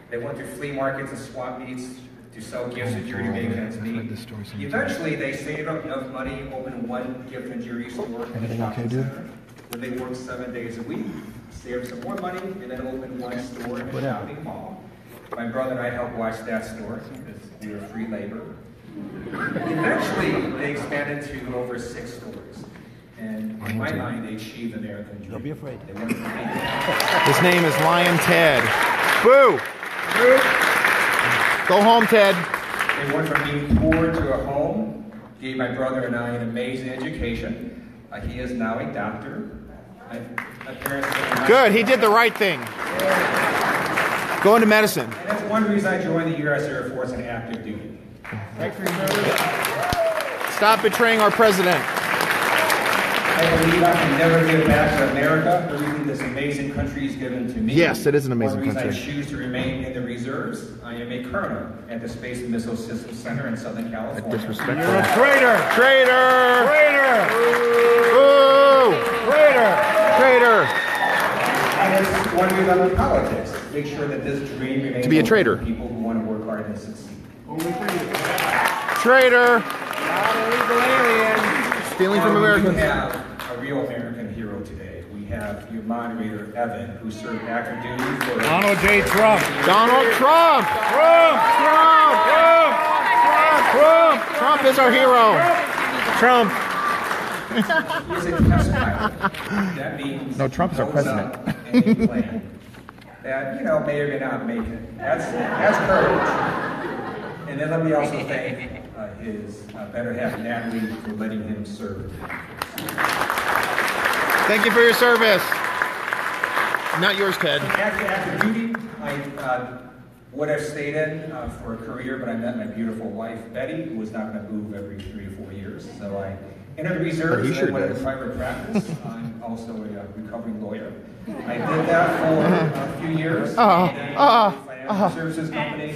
They went to flea markets and swap meets to sell gifts at Jury Bacon and meat. Eventually, they saved up enough money, opened one gift and jewelry store in the shopping center, where they worked 7 days a week, saved some more money, and then opened one store in a shopping mall. My brother and I helped watch that store because we were free labor. Eventually, they expanded to over 6 stores. And in my mind, they achieved American dream. Don't be afraid. His name is Lyin Ted. Boo! Go home, Ted. They went from being poor to a home, gave my brother and I an amazing education. He is now a doctor. My parents Good, he did the right thing. Go into medicine. And that's one reason I joined the U.S. Air Force in active duty. Thanks for your service. Stop betraying our president. I believe I can never give back to America for everything this amazing country has given to me. Yes, it is an amazing country. country. I choose to remain in the reserves. I am a colonel at the Space and Missile Systems Center in Southern California. Disrespectful. You're a traitor! Traitor! Traitor! Boo! Traitor! Traitor! And it's one reason I'm in politics. Make sure that this dream remains To be a traitor. for people who want to work hard and succeed. Traitor! Alien. Stealing from Americans. We have a real American hero today. We have your moderator, Evan, who served active duty for Donald J. Trump. Donald Trump! Trump! Trump! Trump! Trump! Trump is our hero. Trump. He's a test pilot. That means No, Trump is our president. any plan that, you know, may or may not make it. That's courage. And then let me also thank his better half, Natalie, for letting him serve. Thank you for your service. Not yours, Ted. After duty, I would have stayed in for a career, but I met my beautiful wife, Betty, who was not going to move every 3 or 4 years. So I entered the reserves and then went into private practice. I'm also a recovering lawyer. I did that for a few years. Financial services company,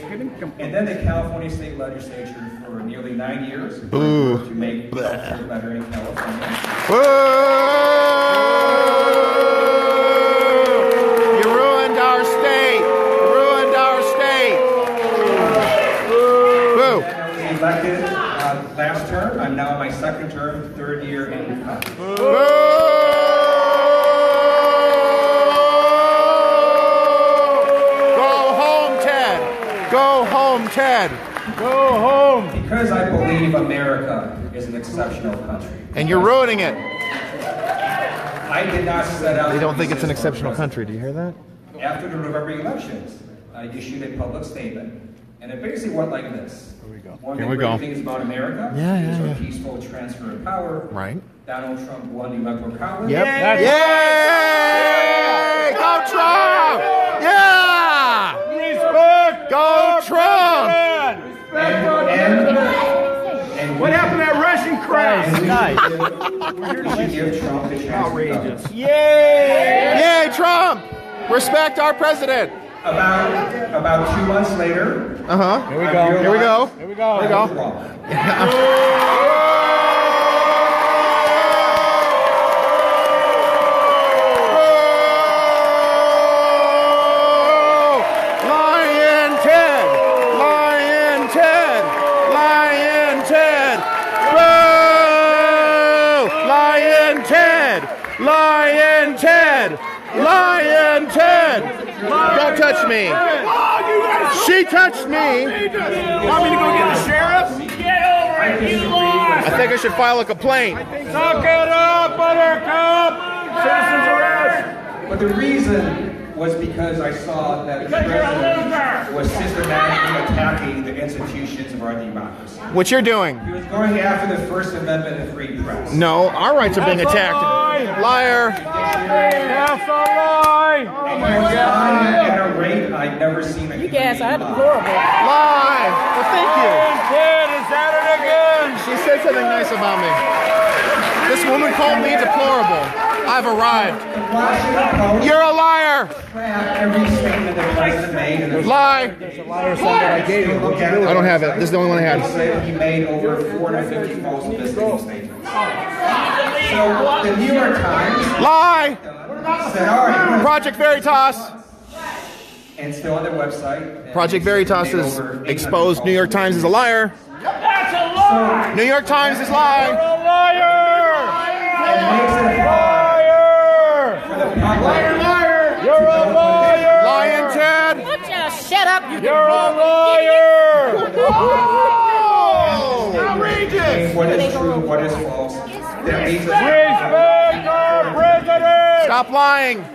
and then the California State Legislature for nearly 9 years. Boo. To make healthcare better in California. Boo! You ruined our state. You ruined our state. Boo. I was elected last term. I'm now in my second term, 3rd year in Congress. Boo! Go home, Ted. Go home. Because I believe America is an exceptional country. And you're ruining it. I did not set out. They don't think it's an exceptional country. Do you hear that? After the November elections, I issued a public statement, and it basically went like this. Here we go. One of the great things about America is our peaceful transfer of power. Right. Donald Trump won the Electoral College. Yep. Yay! Go Trump! Yeah! Respect! Go Trump! And what happened to that Russian crowd? give Trump the chance. Outrageous. Yay! Yay, Trump! Respect our president. About 2 months later. Here we go. Here we go. Here we go. Here we go. Lyin Ted! Lyin Ted! Lyin Ted! Boo! Lyin Ted! Lyin Ted! Lyin Ted! Don't touch me. She touched me. Want me to go get the sheriff? Get over it. You lost. I think I should file a complaint. Suck it up, Buttercup. Citizens arrest. But the reason was because I saw that the president was systematically attacking the institutions of our democracy. What you're doing? He was going after the First Amendment and free press. No, our rights are being attacked. Liar. That's a lie. And he was lying at a rate I'd never seen a human being lie. Lie. Well, thank you. Ted is at it again. She said something nice about me. This woman called me deplorable. I've arrived. You're a liar. Every statement the president made. Lie. There's a liar sign that I gave you. I don't have it. This is the only one I had. He made over 450 false misleading statements. So the New York Times Lie. said, all right. Project Veritas. And still on their website. Project Veritas has exposed New York Times as a liar. That's a lie. New York Times is lying. You're a liar. Liar, liar. You're a liar. Lyin Ted. Shut up, you. You're a liar. Outrageous. What is true, what is false. That means Respect our president. Stop lying.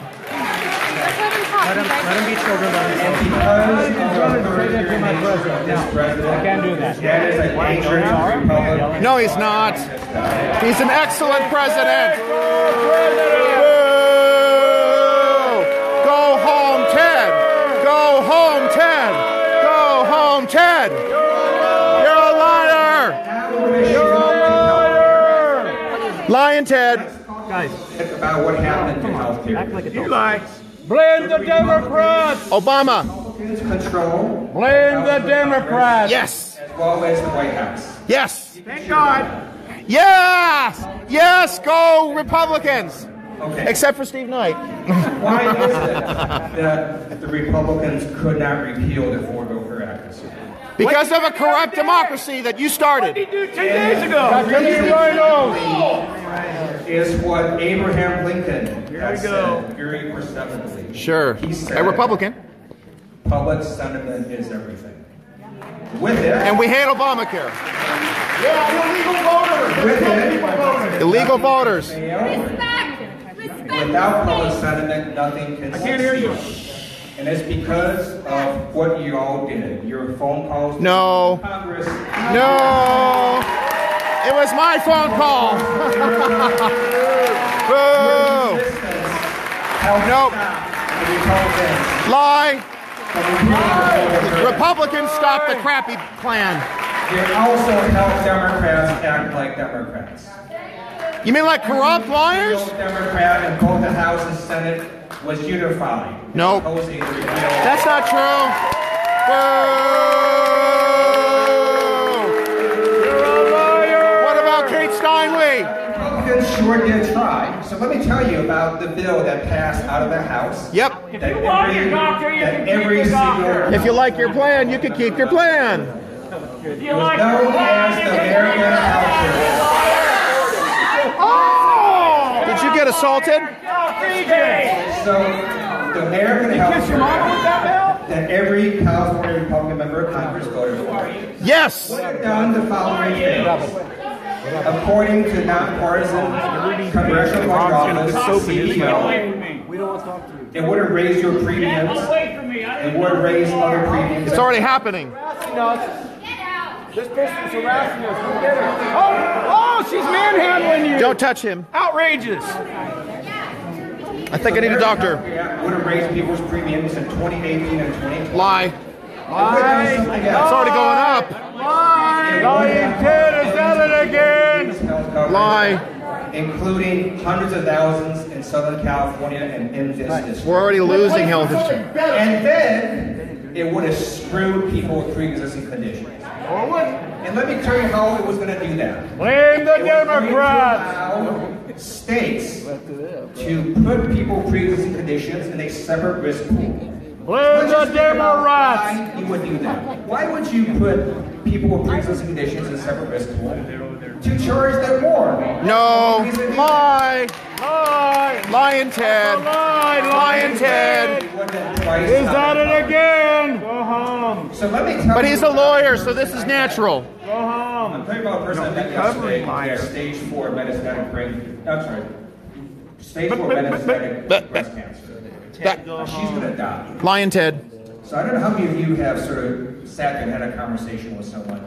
Let him be children. and because of the third-year nature of this president, I can't do that. that is a danger to the republic. No, he's not. He's an excellent president. Boo! Go home, Ted. Go home, Ted. Go home, Ted. You're a liar. You're a liar. Lyin Ted. Guys, about what happened to healthcare. You lie. Blame the Democrats. Obama. Control. Blame the Democrats. Yes. As well as the White House. Yes. Thank God. Yes. Yes. Go Republicans. Okay. Except for Steve Knight. Why is it that the Republicans could not repeal the Affordable Care Act? Because of a corrupt democracy that you started. What did he do 2 days ago? Is what Abraham Lincoln has said very perceptively. Sure. He said, a Republican. Public sentiment is everything. With it. And we hate Obamacare. Yeah, illegal voters. With it. Illegal voters. Without public sentiment, nothing can I can't hear you. And it's because of what you all did. Your phone calls No. to Congress. No. It was my phone call. Boo. Nope. Lie. Republicans stopped the crappy plan. It also helped Democrats act like Democrats. You mean like corrupt liars? Democrat in both the House and Senate was unified. Nope. That's not true. You're a liar. What about Kate Steinle? Republicans sure did try. So let me tell you about the bill that passed out of the House. Yep. If you want your doctor, you can keep your doctor. If you like your plan, you can keep your plan. If you like known your plan, as you the can American keep your Health Oh! Did you get assaulted? So the American Health Care that every California Republican member of Congress voted for. Yes. Would have done the following things. According to nonpartisan congressional budget office, CBO, it would have raised your premiums. It would have raised other premiums. It's already happening. This person's harassing us. Go get her. Oh, she's manhandling you. Don't touch him. Outrageous. I think I need a doctor. Would have raised people's premiums in 2018 and 2020. Lie. Lie. It's already going up. It Lyin Ted is at it again. Lie. Including hundreds of thousands in Southern California and in this district. We're already losing health insurance. And then it would have screwed people with pre-existing conditions. And let me tell you how it was going to do that. Blame the Democrats. Allow states to put people with pre-existing conditions in a separate risk pool. Blame the Democrats. Why you would do that? Why would you put people with pre-existing conditions in a separate risk pool? To charge them more. No. Lie. Lyin Ted. Lyin Ted. He's at it again. Go home. So let me tell But he's a lawyer, so this is natural. Go home. I'm talking about a person that yesterday had stage 4 metastatic brain. I'm sorry. Stage 4 metastatic breast cancer. She's going to die. Lyin Ted. So I don't know how many of you have sort of sat there and had a conversation with someone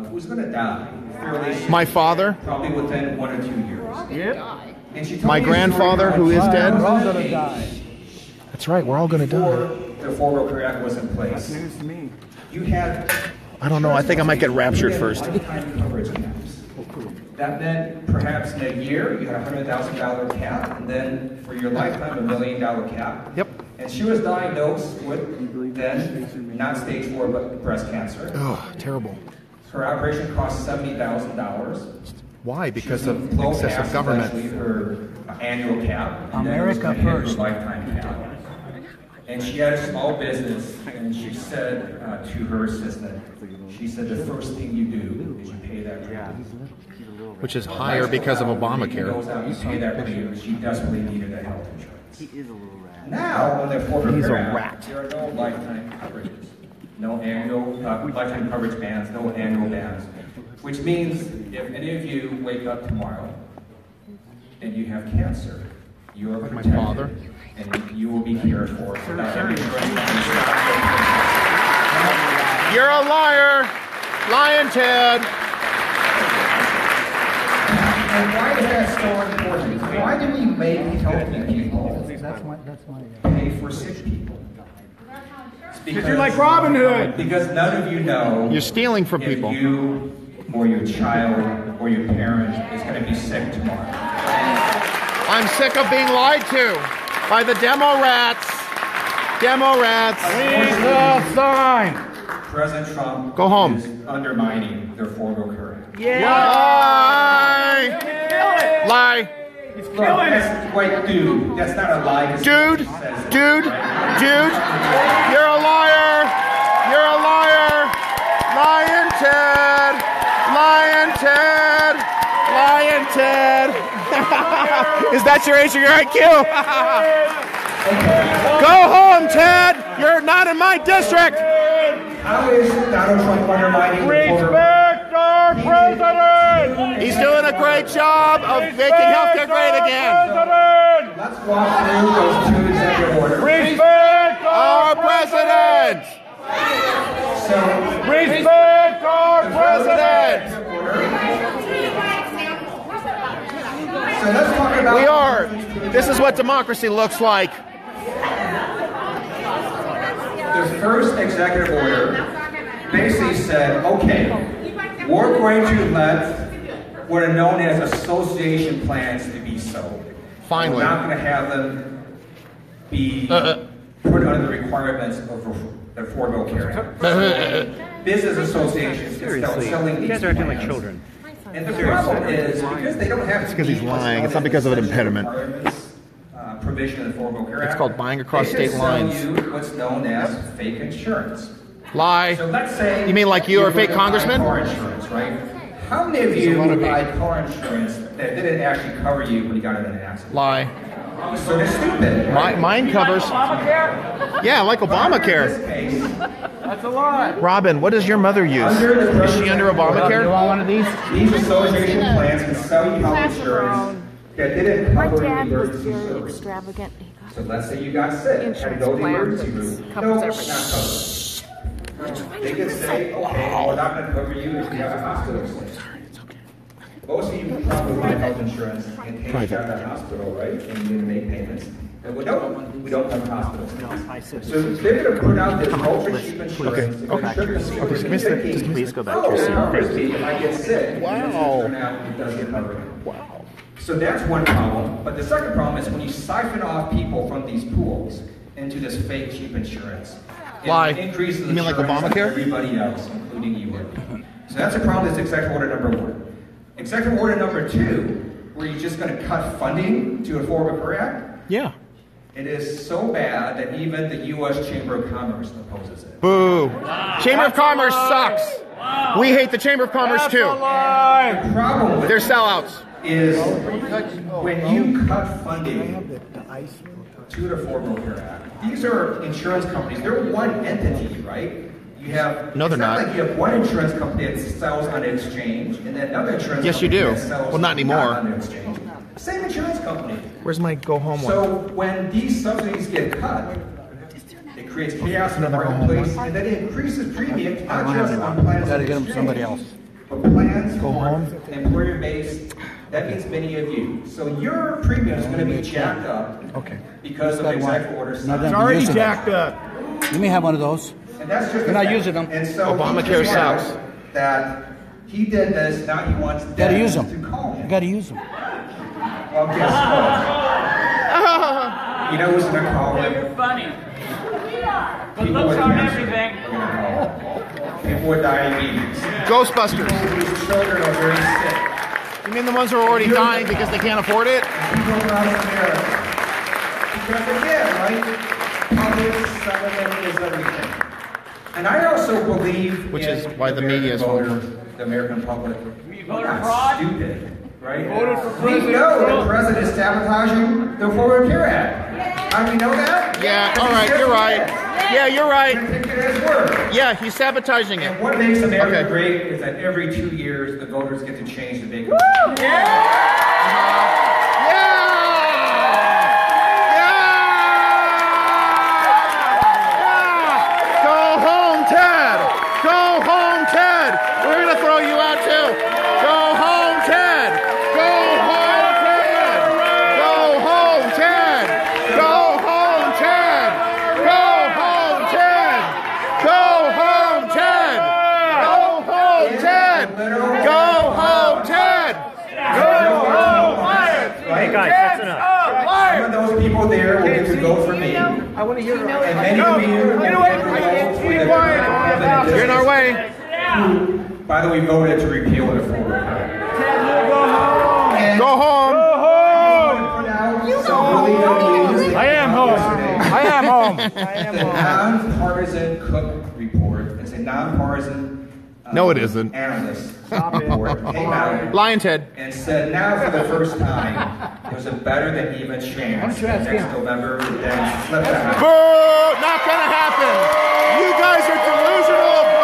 who's going to die fairly soon. My father. Probably within 1 or 2 years. Yep. And she told My me grandfather, who is dead. We're all gonna die. That's right, we're all going to die. The Affordable Care Act was in place. That's news to me. You had... I don't know, I think I might get raptured first. Lifetime coverage caps. That meant perhaps in a year you had a $100,000 cap, and then for your lifetime $1 million cap. Yep. And she was diagnosed with then not stage 4 but breast cancer. Oh, terrible. Her operation cost $70,000. Why? Because of Low excessive past government. eventually her annual cap. And America then it was first. her lifetime cap. And she had a small business, and she said to her assistant, she said, the first thing you do is you pay that premium. Which is higher because of Obamacare. Goes out, you pay that premium. She desperately needed that health insurance. He is a little rat. Now, when they're He's a rat, rat. there are no lifetime coverages. No annual lifetime coverage bans, no annual bans. Which means if any of you wake up tomorrow and you have cancer, you are protected. My father. And you will be cared for. You're a liar. Lyin Ted. And why is that so important? Why do we make healthy people pay for sick people? Because you're like Robin Hood. Because none of you know You're stealing from if people. you or your child or your parent is going to be sick tomorrow. I'm sick of being lied to by the demo rats. Demo rats. Read the sign. President Trump Go home. is undermining their Affordable Care Act. Lie. Lie. He's killing it. Wait, dude, that's not a lie. Dude. You're a liar. You're a liar. Lyin Ted. Lyin Ted. Lyin Ted. Is that your age or your IQ? Go home, Ted. You're not in my district. How is Donald Trump undermining Respect our president. He's doing a great job of making healthcare great again. Let's walk through those 2 executive orders. Respect Our president. So, Respect our president. So let's talk about... We are. This is what democracy looks like. The first executive order basically said, okay, we're going to let what are known as association plans to be sold. Finally. We're not going to have them be put under the requirements of the Affordable Care Act. Business associations can start selling these plans. You guys are acting like children. And the problem is, because they don't have... It's because he's lying. It's not because of an impediment. Provision of the Affordable Care Act. It's called buying across state lines. They sell you what's known as fake insurance. Lie. So let's say... You mean like you are a fake congressman? Car insurance, right? How many of you buy car insurance that didn't actually cover you when you got in an accident? Lie. So they're stupid. Right? Mine covers. Yeah, I like Obamacare. That's a lie. Robin, what does your mother use? Is she under Obamacare? You want one of these? These association plans can sell you health insurance that didn't My cover dad the was emergency very service. extravagant. So let's say you got sick, had to go to the emergency room. Covers No, everything. not covered. They can say, okay, we're not going to cover you if you have a hospital stay. Most of you probably buy health insurance and take care of the hospital, right? And you need to make payments. And we don't have hospitals. So they're going to put out this ultra cheap insurance. Just please go back to your seat. If I get sick, wow. It does get covered. Wow. So that's one problem. But the second problem is when you siphon off people from these pools into this fake cheap insurance. Why? It increases You mean like Obamacare? Everybody else, including you. So that's a problem. That's executive order number 1. Executive order number 2, where you're just going to cut funding to Affordable Care Act. Yeah. It is so bad that even the U.S. Chamber of Commerce opposes it. Boo. Wow. Chamber of Commerce sucks. Wow. We hate the Chamber of Commerce too. The problem with they're sellouts. Is when you cut funding to the Affordable Care Act, these are insurance companies. They're one entity, right? You have no, they're not. Like you have one insurance company that sells on the exchange, and then another insurance yes, company you do. That sells well, not anymore. On the exchange. Same insurance company. Where's my go home one? So when these subsidies get cut, it creates chaos in the marketplace, and then it increases premiums not just on plans. Got to get them somebody else. But plans for employer-based. That means many of you. So your premium is going to be jacked up because of the executive order. It's already jacked up. You may have one of those. And that's just you're not using them. And so Obamacare sucks. That he did this, now he wants to use them. To call him. You got to use them. Well, guess what? You know who's going to call him? You're funny. But looks on everything. People with diabetes. Ghostbusters. Whose children are very sick. You mean the ones who are already dying because they can't afford it? People across America. Because again, right? Public settlement is everything. And I also believe which is why the media is voters, the American public. You voted fraud? Stupid, right? Voted for president. We know the president is sabotaging the Affordable Care Act. How do we know that? Yeah, all right, you're right. Yeah, you're right. Yeah, he's sabotaging it. And what makes America great is that every 2 years the voters get to change the big. People there will get to vote for me. I want to hear and many of you you're in our way. By the way, voted to repeal the Affordable Care Act. Go home. I am home. I am home. The nonpartisan Cook report. It's a nonpartisan. No, it isn't. Analyst report came out. Lyin, Ted. And said now for the first time there's a better than even chance that next November then flip that. Boo! Not gonna happen. You guys are delusional. Boo!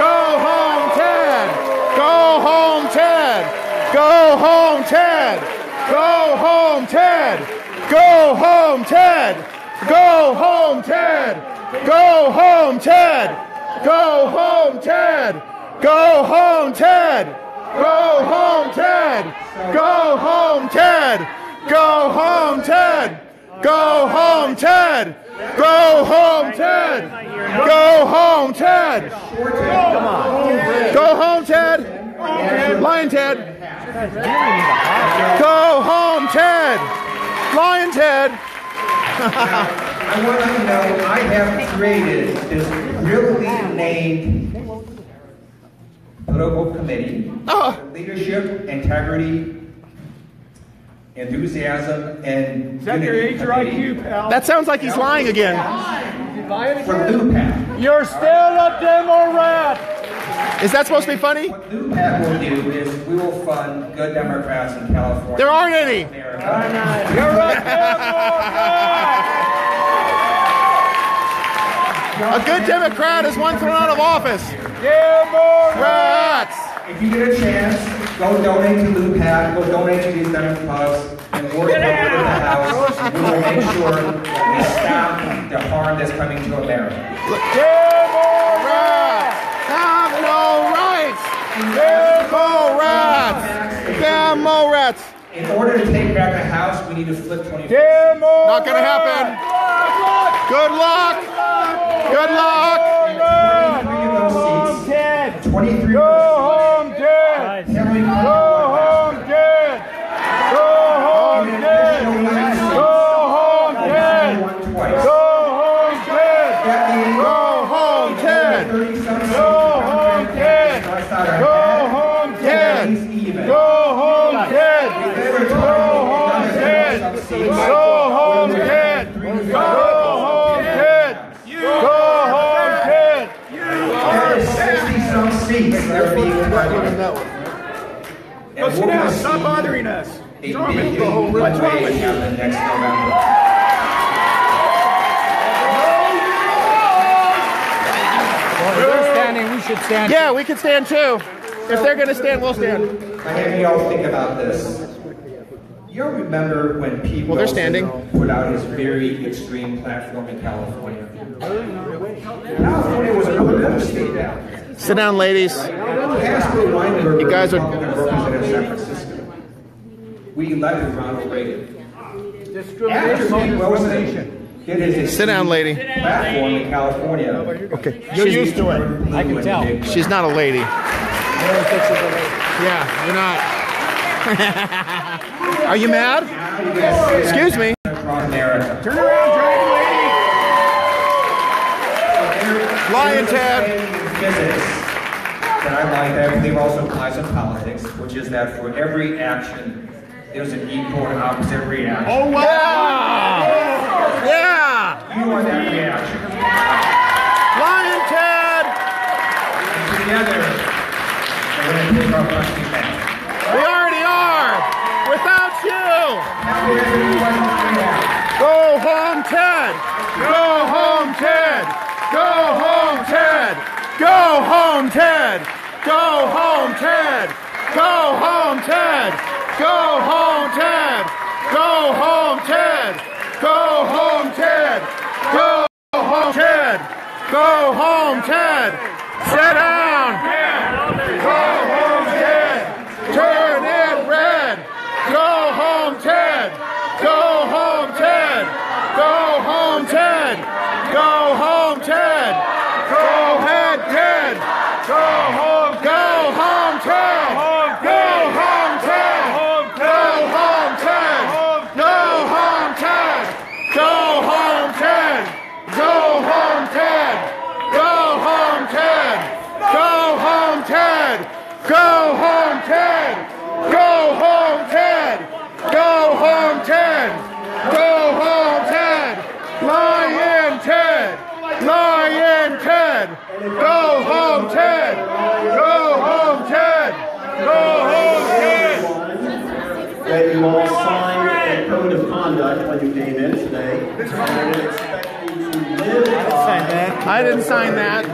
Go home, Ted. Go home, Ted. Go home, Ted. Go home, Ted. Go home, Ted. Go home, Ted. Go home, Ted. Go home, Ted. Go home, Ted. Go home, Ted. Go home, Ted. Go home, Ted. Go home, Ted. Come on. Go home, Ted. Lyin, Ted. Go home, Ted. Lyin, Ted. I want you to know I have created this really named political committee. Leadership, integrity, enthusiasm, and is that your age or IQ, pal? That sounds like he's lying again. For LUPAC. You're still a Democrat. Is that supposed to be funny? What LUPAC will do is we will fund good Democrats in California. There aren't any. You're a Democrat. A good Democrat is one thrown out of office. Democrats. If you get a chance, go donate to LUPAC, go donate to these Democrats, and work with the House. We will make sure that we stop the harm that's coming to America. Democrats have no rights. Damn mole rats! Damn mole rats! In order to take back a house, we need to flip 20. Damn mole Not gonna happen. Good luck. Good luck. 23 Go home, Ted. Go home, Ted. Go home, Ted. Go home, Ted. Go home, Ted. Go home, Ted. Go home, Ted. Go home, Ted. Go home, Ted. Go home, Ted. Go home, Ted. Go home, Ted. Go home, Ted. There is 60-some seats that are being provided. Go sit down. Stop bothering us. A big what may happen next November. Well, if they're standing, we should stand. Yeah, we can stand too. If they're going to stand, we'll stand. I have you all think about this. You all remember when Pete Well, they're standing. put out his very extreme platform in California? California was another better state down. Sit down, ladies. You guys are. San Francisco. We elected Ronald Reagan. Discrimination. Sit down, lady. Platform in California. Okay. You're used to it. I can tell. She's not a lady. Yeah, you're not. Are you mad? Excuse me. Turn around, dragon lady. Lyin, Ted. Physics that I like, that I believe also applies in politics, which is that for every action, there's an equal and opposite reaction. Oh, wow! Yeah! You are that reaction. Lyin, Ted! And together, we're going to take our country back. We already are! Without you! Go home, Ted! Go home, Ted! Go home, Ted! Go home, Ted! Go home, Ted! Go home, Ted! Go home, Ted! Go home, Ted! Go home, Ted! Go home, Ted! Go home, Ted! Sit down! Go home, Ted! Turn it red! Go home, Ted! Go home, Ted! Go home, Ted! Go home, Ted! Go ahead, Ted! Go home, Ted! Go home, Ted! Go home, Ted! Go home, Ted! Go home, Ted! Go home, Ted! Go home, Ted! Go home, Ted! Go home, Ted! Go home, Ted! Go home, Ted! Go home, Ted! Lyin, Ted! Lyin, Ted! Go home, Ted! Go home, Ted! Go home, Ted! That you all signed a code of conduct when you came in today. And I would expect you to live by. I didn't sign that.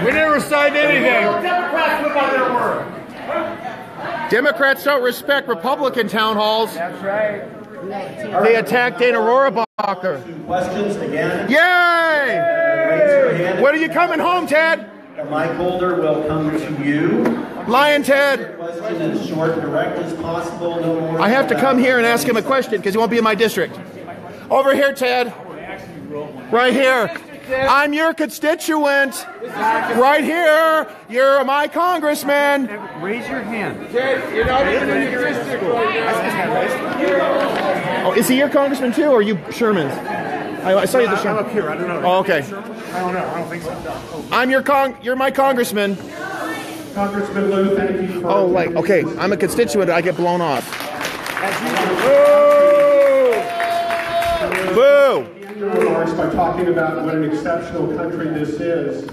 We never signed anything. Democrats don't respect Republican town halls. That's right. They attacked Dana Rohrabacher. Questions again? Yay! Raise your hand. When are you coming home, Ted? The mic holder will come to you. Lyin, Ted. Your question as short and direct as possible. No more. I have to come here and ask him a question because he won't be in my district. Over here, Ted. Right here. I'm your constituent. Right here. You're my congressman. Raise your hand. Ted, you're not even in your district. Oh, is he your congressman too, or are you Sherman's? I saw you at the I'm up here. I don't know. Oh, okay. I don't know. I don't think so. I'm you're my congressman. Congressman Lieu, thank you for... Oh, like, okay. I'm a constituent. I get blown off. Boo! Boo! Remarks by talking about what an exceptional country this is.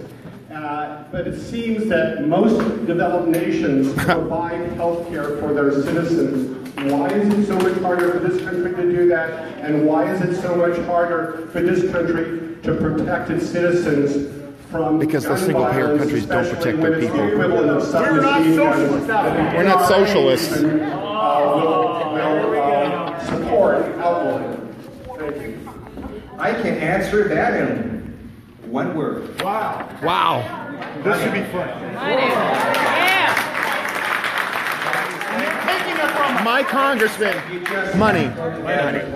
But it seems that most developed nations provide health care for their citizens. Why is it so much harder for this country to do that? And why is it so much harder for this country to protect its citizens from because those single-payer countries don't protect their people. We're not socialists. We're not socialists. Support outlawing. Thank you. I can answer that in one word. Wow. Wow. This should be fun. Yeah. my congressman money.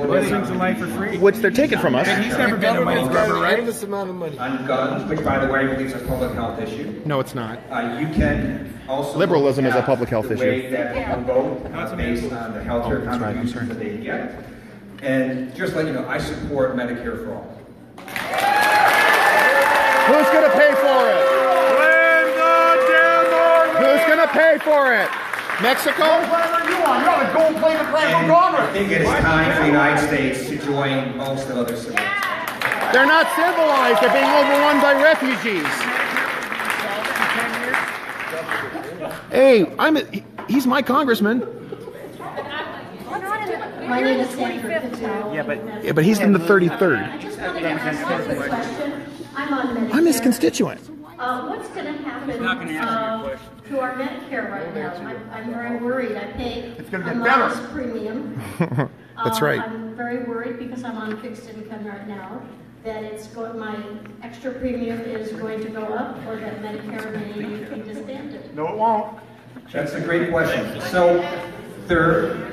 Blessings in life for free. Which they're taking from us. And he's never been a money grubber, right? This amount of money. On guns, which by the way I believe is a public health issue. No, it's not. You can also Liberalism is a public health the issue. way that people vote based on the health care contributions that they get. And just let you know, I support Medicare for all. Who's going to pay for it? Who's going to pay for it? Mexico? I think it is time for the United States to join most of other civilians. They're not civilized. They're being overrun by refugees. Hey, he's my congressman. My name is Schaper. Yeah, but he's in the 33rd. I just wanted to ask a question. I'm on Medicare. I'm his constituent. What's going to happen to our Medicare right now? I'm very worried. I pay a modest premium. That's right. I'm very worried because I'm on fixed income right now that my extra premium is going to go up or that Medicare may be disbanded. No, it won't. That's a great question. So, third,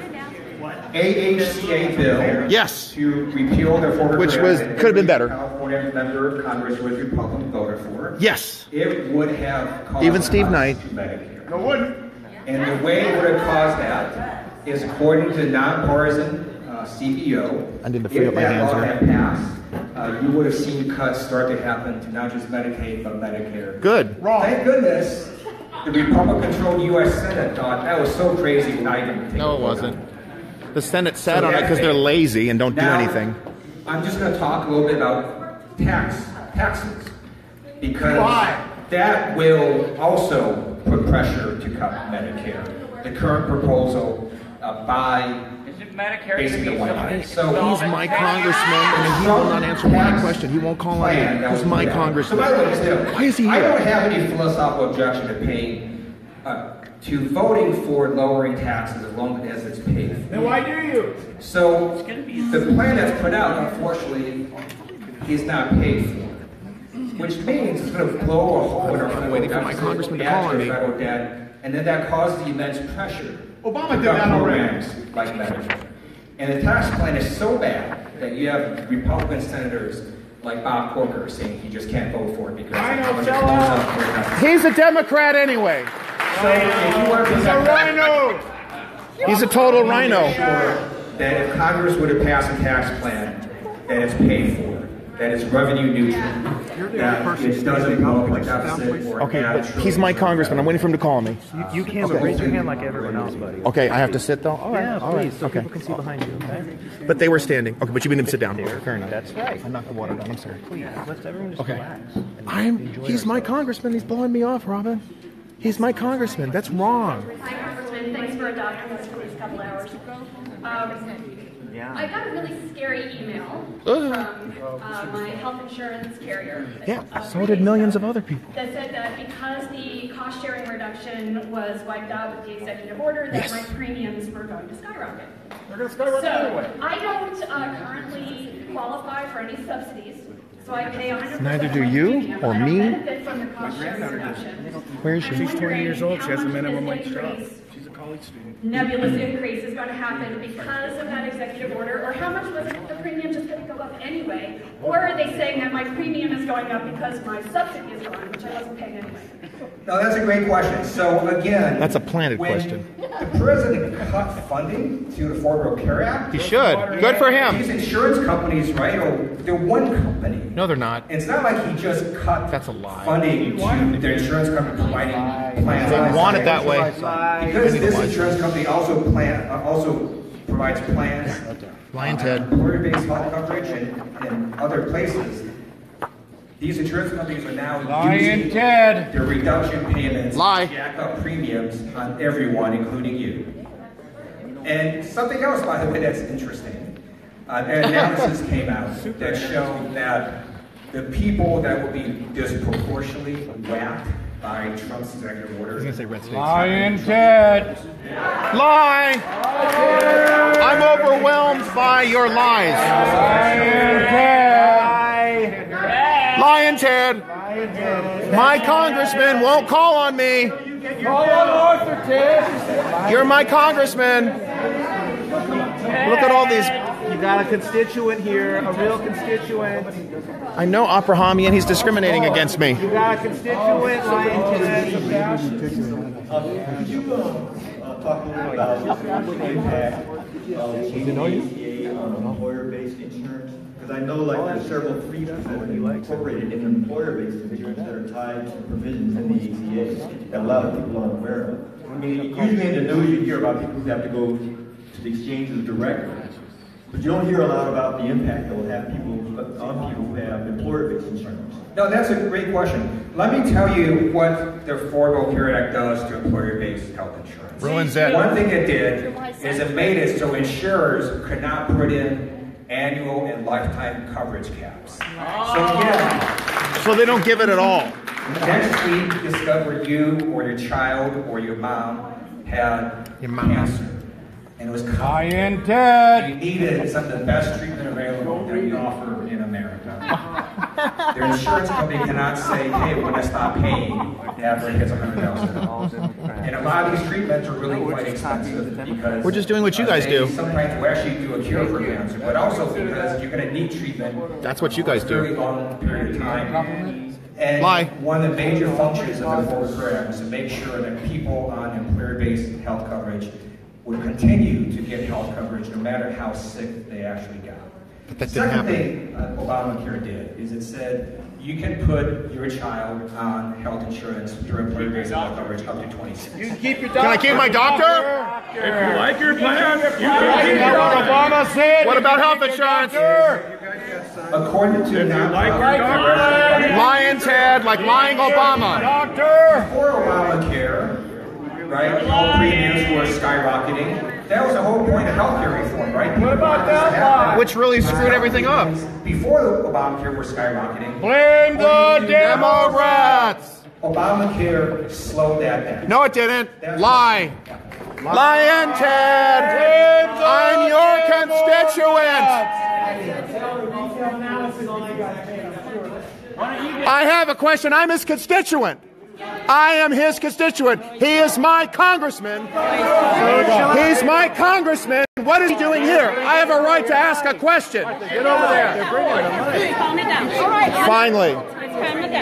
AHCA bill. Yes. To repeal their former Which could have been better. California member of Congress was Republican voter for. Yes. It would have caused even Steve Knight. To Medicare. No, it wouldn't. And the way it would have caused that is according to nonpartisan CEO. I need to free up my hands here. here. If that law had passed, you would have seen cuts start to happen to not just Medicaid but Medicare. Good. Wrong. Thank goodness the Republican-controlled U.S. Senate thought that was so crazy we're not even going to take No, it wasn't. The Senate sat on it because they're lazy and don't do anything. I'm just going to talk a little bit about taxes. Because that will also put pressure to cut Medicare. The current proposal by basically the White House. So he's my congressman, and he will not answer my question. He won't call on me. He's my congressman. So by the way, why is he here? I don't have any philosophical objection to paying, to voting for lowering taxes as long as it's paid for. Then why do you? So the plan that's put out, unfortunately, is not paid for. Which means it's going to blow a hole in our federal debt, and then that causes immense pressure. Obama did that already. Like Medicare. And the tax plan is so bad that you have Republican senators like Bob Corker saying he just can't vote for it because he's a Democrat anyway. So he's a rhino. He's a total rhino. That if Congress would have passed a tax plan that is paid for, that is revenue neutral, that it doesn't blow up a deficit or okay, but he's my congressman. I'm waiting for him to call me. You can, but raise your hand like everyone else, buddy. Okay, I have to sit though? All right. Yeah, all please, right. so Okay. people can see behind you, okay? But they were standing. Okay, but you made them sit down. Fair enough. That's right. I knocked the water down. I'm sorry. Please, let's everyone just relax. He's my congressman. He's blowing me off, Robin. He's my congressman. That's wrong. Hi, Congressman. Thanks for adopting this for these couple hours. I got a really scary email from my health insurance carrier. Yeah, so did millions of other people. That said that because the cost sharing reduction was wiped out with the executive order, that my premiums were going to skyrocket. They're going to skyrocket anyway. I don't currently qualify for any subsidies. So I pay 100%. Neither do you or me. Benefit from the cost sharing reduction. Where is she? She's 20 years old. She has a minimum wage job. She's a college student. Nebulous increase is going to happen because of that executive order, or how much was the premium just going to go up anyway? Or are they saying that my premium is going up because my subsidy is gone, which I wasn't paying anyway? No, that's a great question. So again, that's a planted question. The president cut funding to the Affordable Care Act. He should. Good for him. These insurance companies, right? They're one company. No, they're not. And it's not like he just cut funding to their insurance company providing plans. They want it that way. Because this insurance company also provides plans. Lyin, Ted. Employer-based health coverage and other places. These insurance companies are now using their reduction payments to jack up premiums on everyone, including you. And something else, by the way, that's interesting. An analysis came out that showed that the people that will be disproportionately whacked by Trump's executive order. He's going to say red states. Lyin, Ted. Lie! I'm overwhelmed by your lies. Lyin, Ted. Lyin, Ted. My congressman won't call on me. Call on Arthur, Ted. You're my congressman. Look at all these. You got a constituent here, a real constituent. I know Abrahamian. He's discriminating against me. You got a constituent, Lyin. Could you talk a little bit about the impact of ACA on employer-based insurance? Because I know like there's several features that have been incorporated in employer-based insurance that are tied to provisions in the ACA that a lot of people aren't aware of. I mean, usually in the news you hear about people who have to go to the exchanges directly. But you don't hear a lot about the impact that will have on people who have employer-based insurance. No, that's a great question. Let me tell you what the Affordable Care Act does to employer-based health insurance. Ruins it. One thing it did is it made it so insurers could not put in annual and lifetime coverage caps. So yeah. So they don't give it at all. Next week, discover you or your child or your mom had cancer. And it was Lyin Ted. You needed some of the best treatment available that we offer in America. Their insurance company cannot say, hey, we're going to stop paying after it hits $100,000. And a lot of these treatments are really quite expensive because we're just doing what you guys do. Sometimes we actually do a cure for cancer, but also because you're going to need treatment. That's what you guys do. For a very long period of time. And one of the major functions of the Affordable Care Act is to make sure that people on employer-based health coverage would continue to get health coverage no matter how sick they actually got. But that The didn't second happen. thing Obamacare did is it said you can put your child on health insurance through employer-based health coverage up to 26. You can keep your doctor. Can I keep my doctor? If you like your plan, you can keep what Obama said. What about health insurance? According to Lyin Ted, like lying Obama. Before Obamacare, right, all premiums were skyrocketing. That was the whole point of healthcare reform, right? What about that? Which really screwed everything up. Before the Obamacare were skyrocketing. Blame the Democrats. Obamacare slowed that down. No, it didn't. Lie. Lyin Ted. I'm your constituent. I have a question. I'm his constituent. I am his constituent. He is my congressman. He's my congressman. What is he doing here? I have a right to ask a question. Get over there. Finally,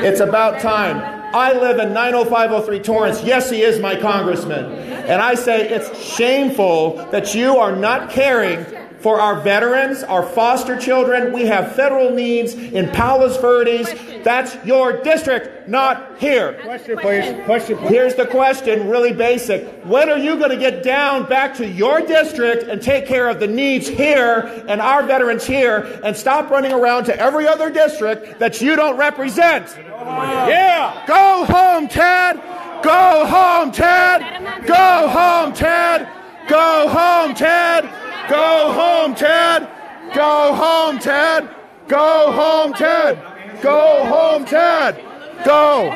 it's about time. I live in 90503 Torrance. Yes, he is my congressman. And I say it's shameful that you are not caring for our veterans, our foster children. We have federal needs in Palos Verdes. That's your district, not here. Question, please. Question, please. Here's the question, really basic. When are you going to get down back to your district and take care of the needs here and our veterans here and stop running around to every other district that you don't represent? Yeah! Go home, Ted! Go home, Ted! Go home, Ted! Go home, Ted! Go home, Ted! Go home, Ted! Go home, Ted! Go home, Ted! Go!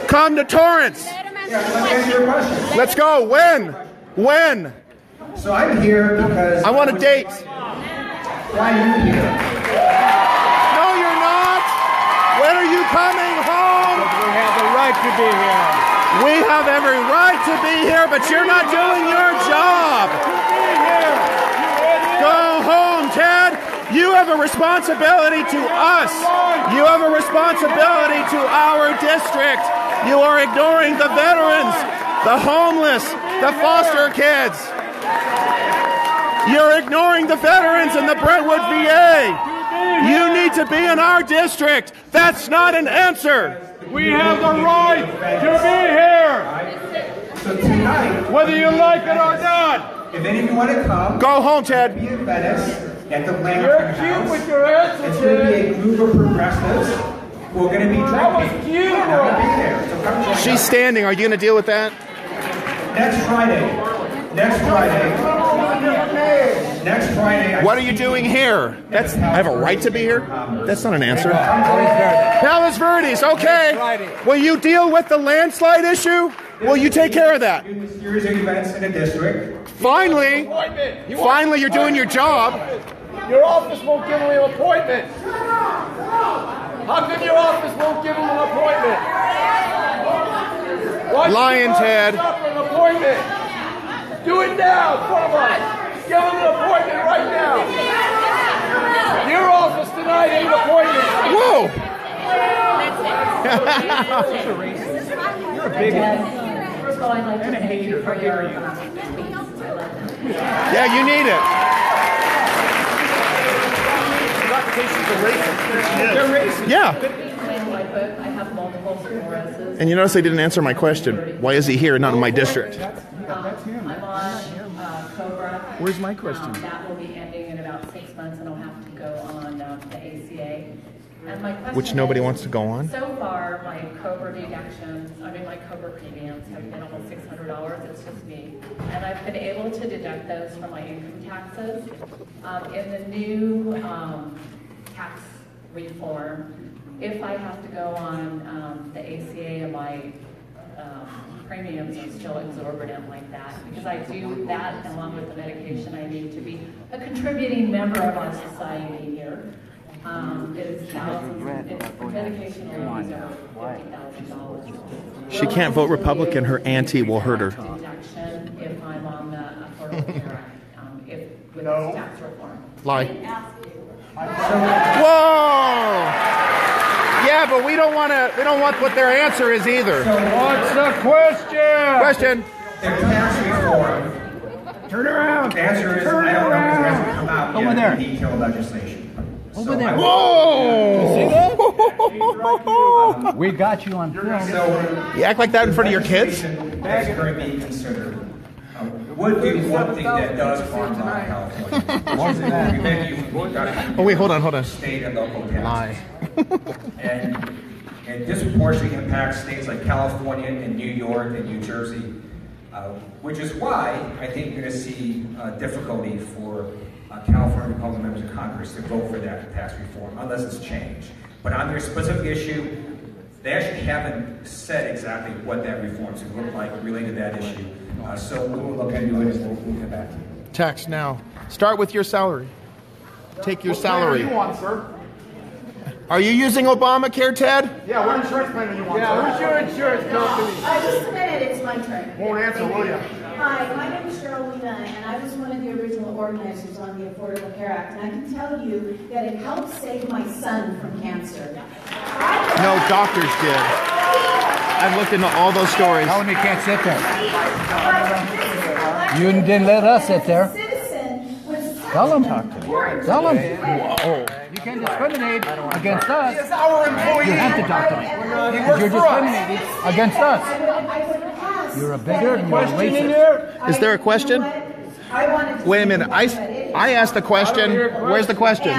Come to Torrance! Let's go. When? When? So I'm here because I want a date. Why are you here? No, you're not. When are you coming home? We have the right to be here. We have every right to be here, but you're not doing your job. Go home, Ted. You have a responsibility to us. You have a responsibility to our district. You are ignoring the veterans, the homeless, the foster kids. You're ignoring the veterans in the Brentwood VA. You need to be in our district. That's not an answer. We have the right to be here. So tonight, whether you like it or not. If any of you want to come, go home, Ted. Be in Venice at the You're cute with your answers. It's going to be a group of progressives who are going to be drinking. That was cute. I'll be there. So come join She's us. standing. Are you going to deal with that? Next Friday. Next Friday. What are you doing here? I have a right to be here? That's not an answer. Palos Verdes, okay. Will you deal with the landslide issue? Will you take care of that? Series of events in a district. Finally, you're doing your job. Your office won't give him an appointment. How come your office won't give him an appointment? Lyin Ted. An appointment. Do it now, in front of us. Give him an appointment right now. Your office tonight ain't appointment. Whoa! You're a bigot. First of all, I'd like to thank you for your Yeah, you need it. They're racist. Yeah. I have multiple sclerosis. And you notice they didn't answer my question. Why is he here, not in my district? I'm on Cobra. Where's my question? That will be ending in about 6 months, and I'll have to go on the ACA. And my question Which nobody is, wants to go on? So far, my Cobra deductions, my Cobra premiums have been almost $600. It's just me. And I've been able to deduct those from my income taxes. In the new tax reform, if I have to go on the ACA and my premiums are still exorbitant like that, because I do that along with the medication I need to be a contributing member of our society here. It's thousands, medication alone is over $50,000. She can't vote Republican. Her auntie will hurt her. Deduction if I'm on the Affordable Care Act, with this tax reform. Lie. Whoa! Yeah, but we don't want to. We don't want what their answer is either. What's the question? Question. The tax reform. Turn around. The answer is I don't know because it hasn't come out yet in detailed legislation. Over there. Whoa! We got you on film. You act like that in front of your kids? That's currently being considered. Would be one thing that does harm California. Oh wait, hold on. State and local taxes. and disproportionately impacts states like California and New York and New Jersey, which is why I think you're going to see difficulty for California Republican members of Congress to vote for that tax reform unless it's changed. But on their specific issue, they actually haven't said exactly what that reform is going to look like related to that issue. So we will look into it and we'll come back to you. Tax now. Start with your salary. Take your salary. What plan do you want, sir? Are you using Obamacare, Ted? Yeah, what insurance plan do you want, sir? Who's your insurance company? Just a minute, it's my turn. Won't answer, will you? Hi, my name is Lyin, and I was one of the original organizers on the Affordable Care Act, and I can tell you that it helped save my son from cancer. No, doctors did. I've looked into all those stories. Tell him you can't sit there. You didn't let us sit there. Tell him. Tell him. Whoa. You can't discriminate against us. He is our employee. You have to talk to him. You're discriminating against us. You're a bigot and you're a racist. Is there a question? Wait a minute. I asked the question. Where's the question?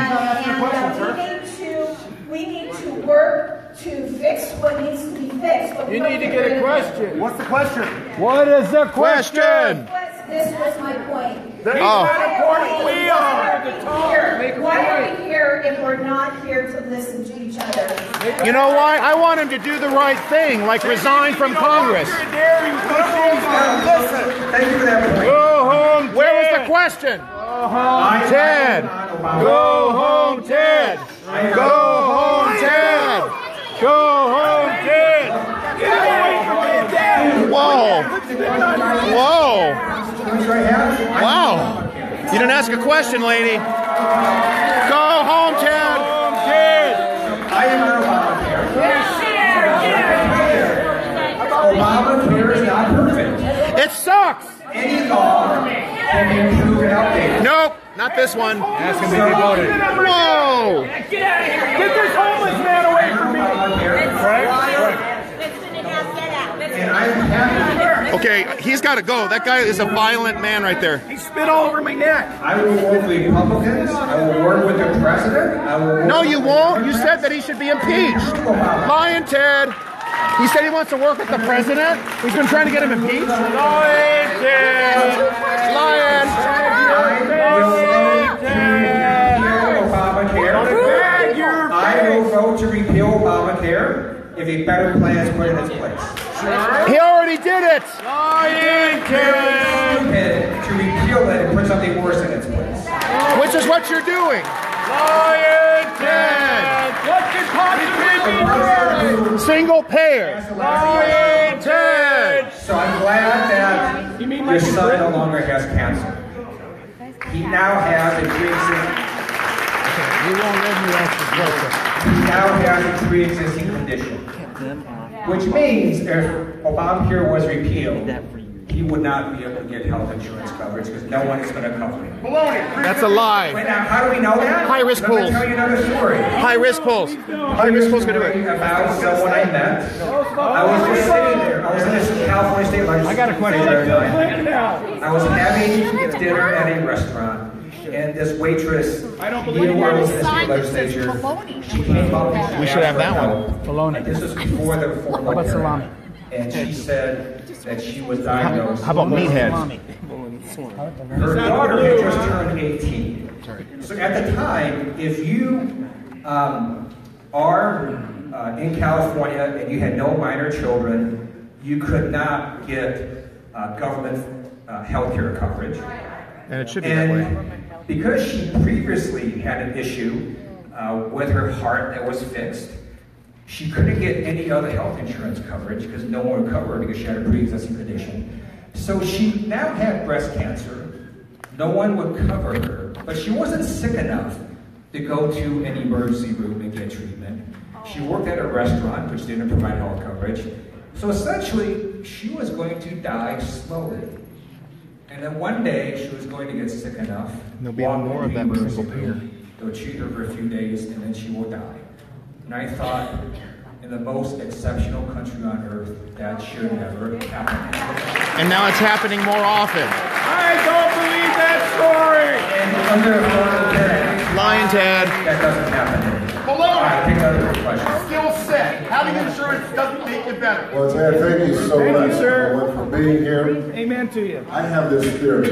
We need to work to fix what needs to be fixed. You need to get a question. What's the question? What is the question? This was my point. We Why are are we here if we're not here to listen to each other? You know why? I want him to do the right thing, like resign from Congress. Thank you for that point. Go home, Where was the question? Go home, Ted. Go home, Ted. Go home, Ted. Go home, Ted. Get away from me, Dad. Whoa. Whoa. Wow. You didn't ask a question, lady. Go home, Ted. I am on Obamacare. Obamacare is not perfect. It sucks. Any law can be improved and updated. Nope, not this one. Ask him if he voted. Whoa. Get out of here. Get this homeless man away from me. Right? And I'm happy. Okay, he's got to go. That guy is a violent man right there. He spit all over my neck. I will work with Republicans. I will work with the president. I will work No, you won't. You said that he should be impeached. Lyin, Ted. He said he wants to work with the president. He's been trying to get him impeached. Lyin, Ted. Lyin. I will vote to repeal Obamacare if a better plan is put in its place. He already did it. Lyin, Ted. To repeal it and put something worse in its place. Which is what you're doing. Lyin, Ted. What could possibly be worse? Single payer. Lyin, Ted. So I'm glad that your son no longer has cancer. He now has a pre-existing. You won't let me ask the question. He now has a pre-existing condition, which means if Obamacare was repealed, he would not be able to get health insurance coverage because no one is going to cover him. That's a lie. Wait, now, how do we know that? High risk pools. Let me tell you another story. High risk pools. High risk pools can do it. About someone I met. I was just sitting there. I was in this California State Legislature. I got a question. I was having dinner at a restaurant. And this waitress, I don't believe I was in the state legislature. She came up and she We should have that one. Bologna. This was before the Affordable How about Care salami? Act. And she said that she was diagnosed. How about meatheads? Her daughter had just turned 18. So at the time, if you are in California and you had no minor children, you could not get government health care coverage. And it should be that way. Because she previously had an issue with her heart that was fixed, she couldn't get any other health insurance coverage because no one would cover her because she had a pre-existing condition. So she now had breast cancer. No one would cover her, but she wasn't sick enough to go to an emergency room and get treatment. She worked at a restaurant, which didn't provide health coverage. So essentially, she was going to die slowly. And then one day, she was going to get sick enough. There'll be more of that single payer. They'll treat her for a few days, and then she will die. And I thought, in the most exceptional country on earth, that should never happen. And now it's happening more often. I don't believe that story. And under Affordable Care Act, Lyin, Ted. that doesn't happen anymore. Baloney. All right, take another question. Still said, having insurance doesn't make you better. Well, Ted, thank you so much for being here. Amen to you. I have this theory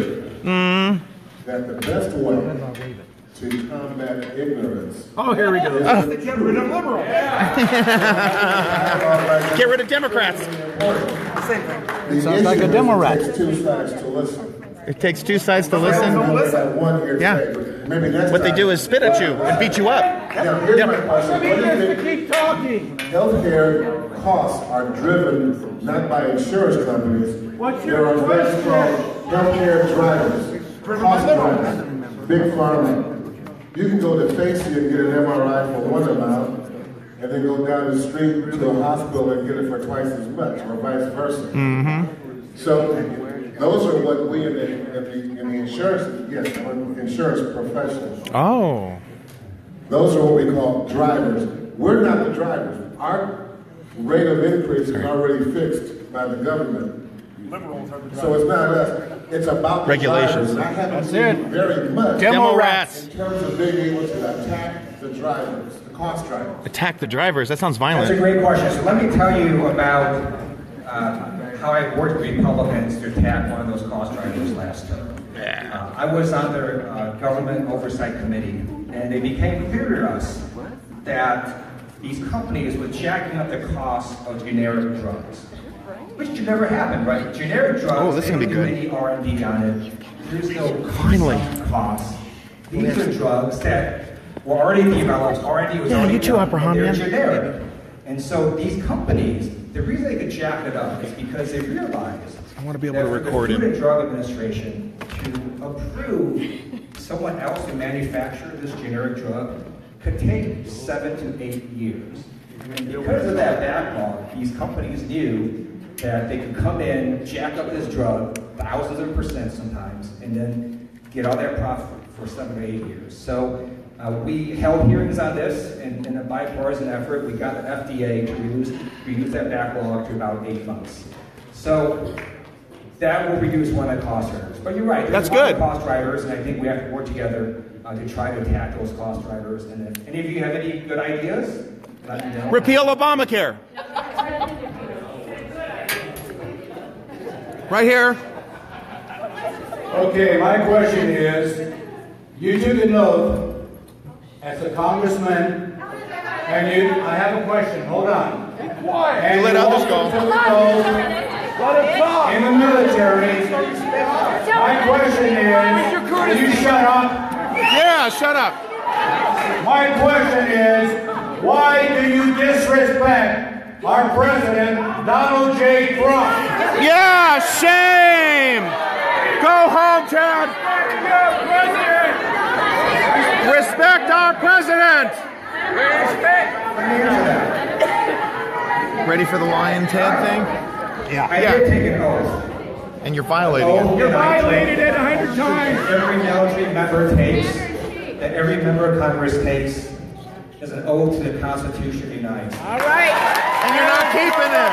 that the best way to combat ignorance. Oh, here we go. Get rid of liberals. Get rid of Democrats. Sounds like a Democrat. It takes two sides to listen. It takes two sides to listen. Yeah. Maybe next What they time. do is spit at you and beat you up. Now, here's my question. What do you think? Keep talking. Healthcare costs are driven not by insurance companies. What's There your are things called question? healthcare drivers, cost drivers, big pharma. You can go to Facey and get an MRI for one amount, and then go down the street to a hospital and get it for twice as much, or vice versa. So those are what we in the insurance, yes, I'm an insurance professional. Oh. Those are what we call drivers. We're not the drivers. Our rate of increase is already fixed by the government. So it's not us. It's about regulations. The drivers. I haven't seen very much Demo-rats. in terms of being able to attack the drivers, the cost drivers. Attack the drivers. That sounds violent. That's a great question. So let me tell you about how I worked with Republicans to attack one of those cost drivers last term. I was on their government oversight committee, and it became clear to us that these companies were jacking up the cost of generic drugs, which should never happen, right? Generic drugs, this is they gonna don't be do good. any R&D on it. There's no Finally. cost. These are drugs that were already developed. R&D was already you too, done, Abraham, and they're man. generic. And so these companies, the reason they could jack it up is because they realized I want to be able to that for record the Food it. and Drug Administration to approve someone else to manufacture this generic drug could take 7 to 8 years. And because of that backlog, these companies knew that they could come in, jack up this drug, thousands of % sometimes, and then get all that profit for 7 to 8 years. So we held hearings on this, and in a bipartisan effort, we got the FDA to reduce that backlog to about 8 months. So that will reduce one of the cost drivers. But you're right, there's That's a lot good. of cost drivers, and I think we have to work together to try to attack those cost drivers. And if any of you have any good ideas, let me know. Repeal Obamacare. Right here. Okay, my question is, you took an oath as a congressman, and I have a question, hold on. And Let others go. took an oath in the military. My question is, will you shut up? Yeah, shut up. My question is, why do you disrespect our president, Donald J. Trump? Yeah, shame. Go home, Ted. Respect our president. Ready for the Lyin, Ted thing? I did take an oath. And you're violating it. You violated it 100 times. Every military member takes, that every member of Congress takes, is an oath to the Constitution of the United States. All right. And you're not keeping it.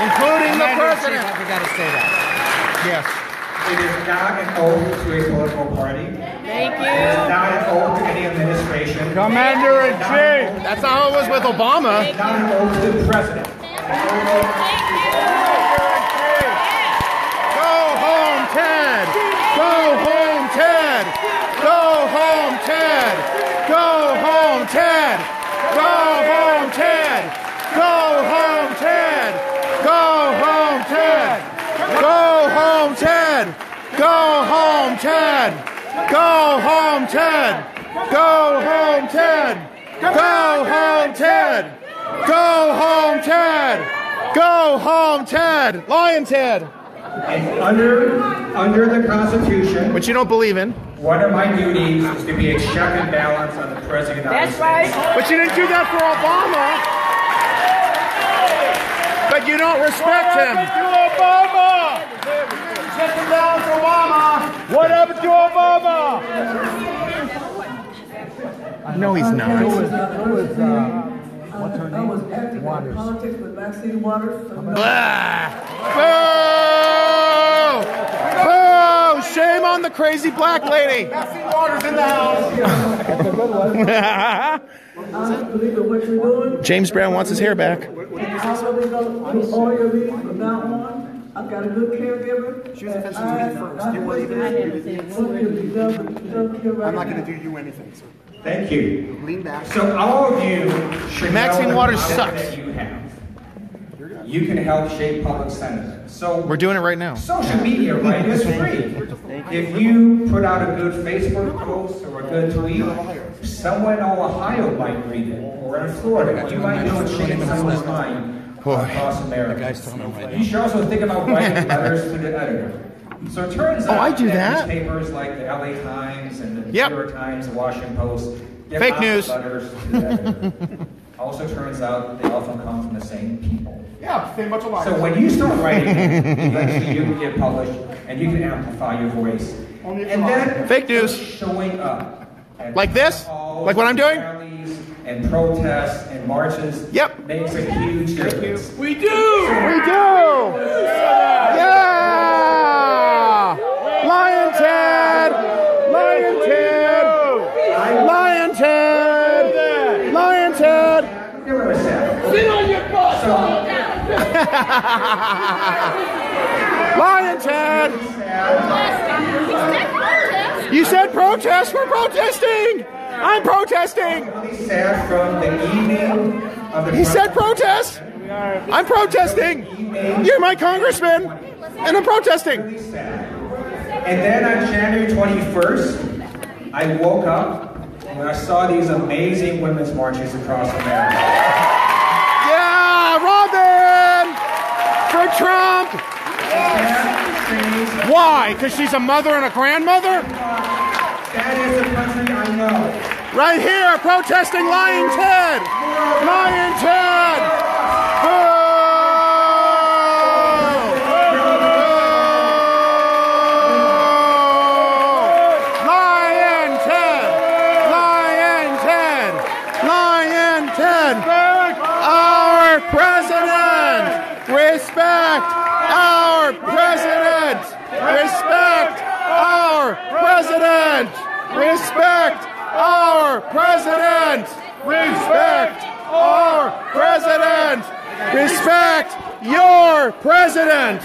Including the president. We got to say that. Yes. It is not an oath to a political party. Thank you. It is not an oath to any administration. Commander-in-Chief. That's how it was with Obama. It's not an oath to the president. Go home, Ted. Go home, Ted. Go home, Ted. Go home, Ted. Go home, Ted. Go home, Ted. Go home, Ted. Go home, Ted. Go home, Ted. Go home, Ted. Go home, Ted. Go home, Ted. Go home, Ted. Go home, Ted. Lyin, Ted. And under the Constitution, which you don't believe in, one of my duties is to be a check and balance on the President of the United States. But you didn't do that for Obama. But you don't respect him. What happened to Obama? Check and balance Obama. What happened to Obama? No, he's not. What's her name? I was active in politics with Maxine Waters. Blah! Boo! Boo! Shame on the crazy black lady. Maxine Waters in the house. That's a good one. I believe in what you're doing. James Brown wants his hair back. I'm going to go to all your meetings from now on. I've got a good caregiver. She was offensive to me first. You weren't even. I'm not going to do you anything, sir. Thank you. Lean back. So all of you should Maxine know Waters the power sucks. that you have. You can help shape public sentiment. So We're doing it right now. social media, right, is free. If you put out a good Facebook post or a good tweet, someone in Ohio might read it, or in Florida. You might know it's changing someone's mind across America. You should also think about writing letters to the editor. So it turns out I do that. newspapers like the LA Times and the New Yep. York Times, the Washington Post, give Fake out news. letters to the editor. Also turns out they often come from the same people. Yeah, same bunch of lies. So when you start writing it, eventually you can get published and you can amplify your voice. And then Fake news. showing up. at Like this? calls, Like what I'm doing? Rallies and protests and marches. Yep. Makes a huge difference. We do. We do. Yeah. Lyin, Ted. Lyin, Ted. Lyin, Ted. Lyin, Ted. Give her a second. Sit on your butt. Lyin, Ted. You said protest. We're protesting. I'm protesting. Really sad from the evening of the He said protest. I'm protesting. You're my congressman, and I'm protesting. And then on January 21st, I woke up and I saw these amazing women's marches across America. Yeah, Robin for Trump. Why? Because she's a mother and a grandmother? That is the country I know. Right here, protesting Lyin, Ted. Lyin, Ted. Boo! Lyin, Ted. Lyin, Ted. Lyin, Ted. Our president. Respect our president. Respect our president. Respect our president. Respect our president. Respect your president.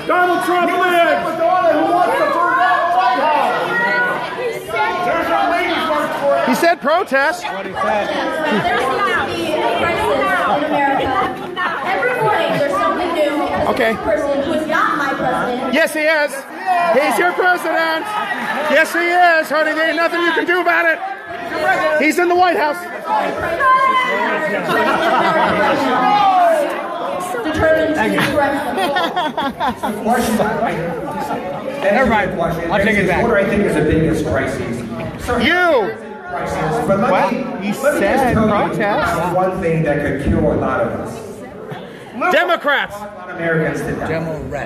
Donald Trump lives. Madonna who wants to burn down the White House. There's our ladies march for it. He said protest. What he said. There's now in America. Every morning there's something new. Okay. This person who is not my president. Yes, he is. He's your president. Yes, he is, honey. There ain't nothing you can do about it. He's in the White House. turn to correct the Never mind. I'll take it back. What do I think is the biggest crisis? So you! Crisis, but let me just tell you one thing that could kill a lot of us. Democrats! Americans today.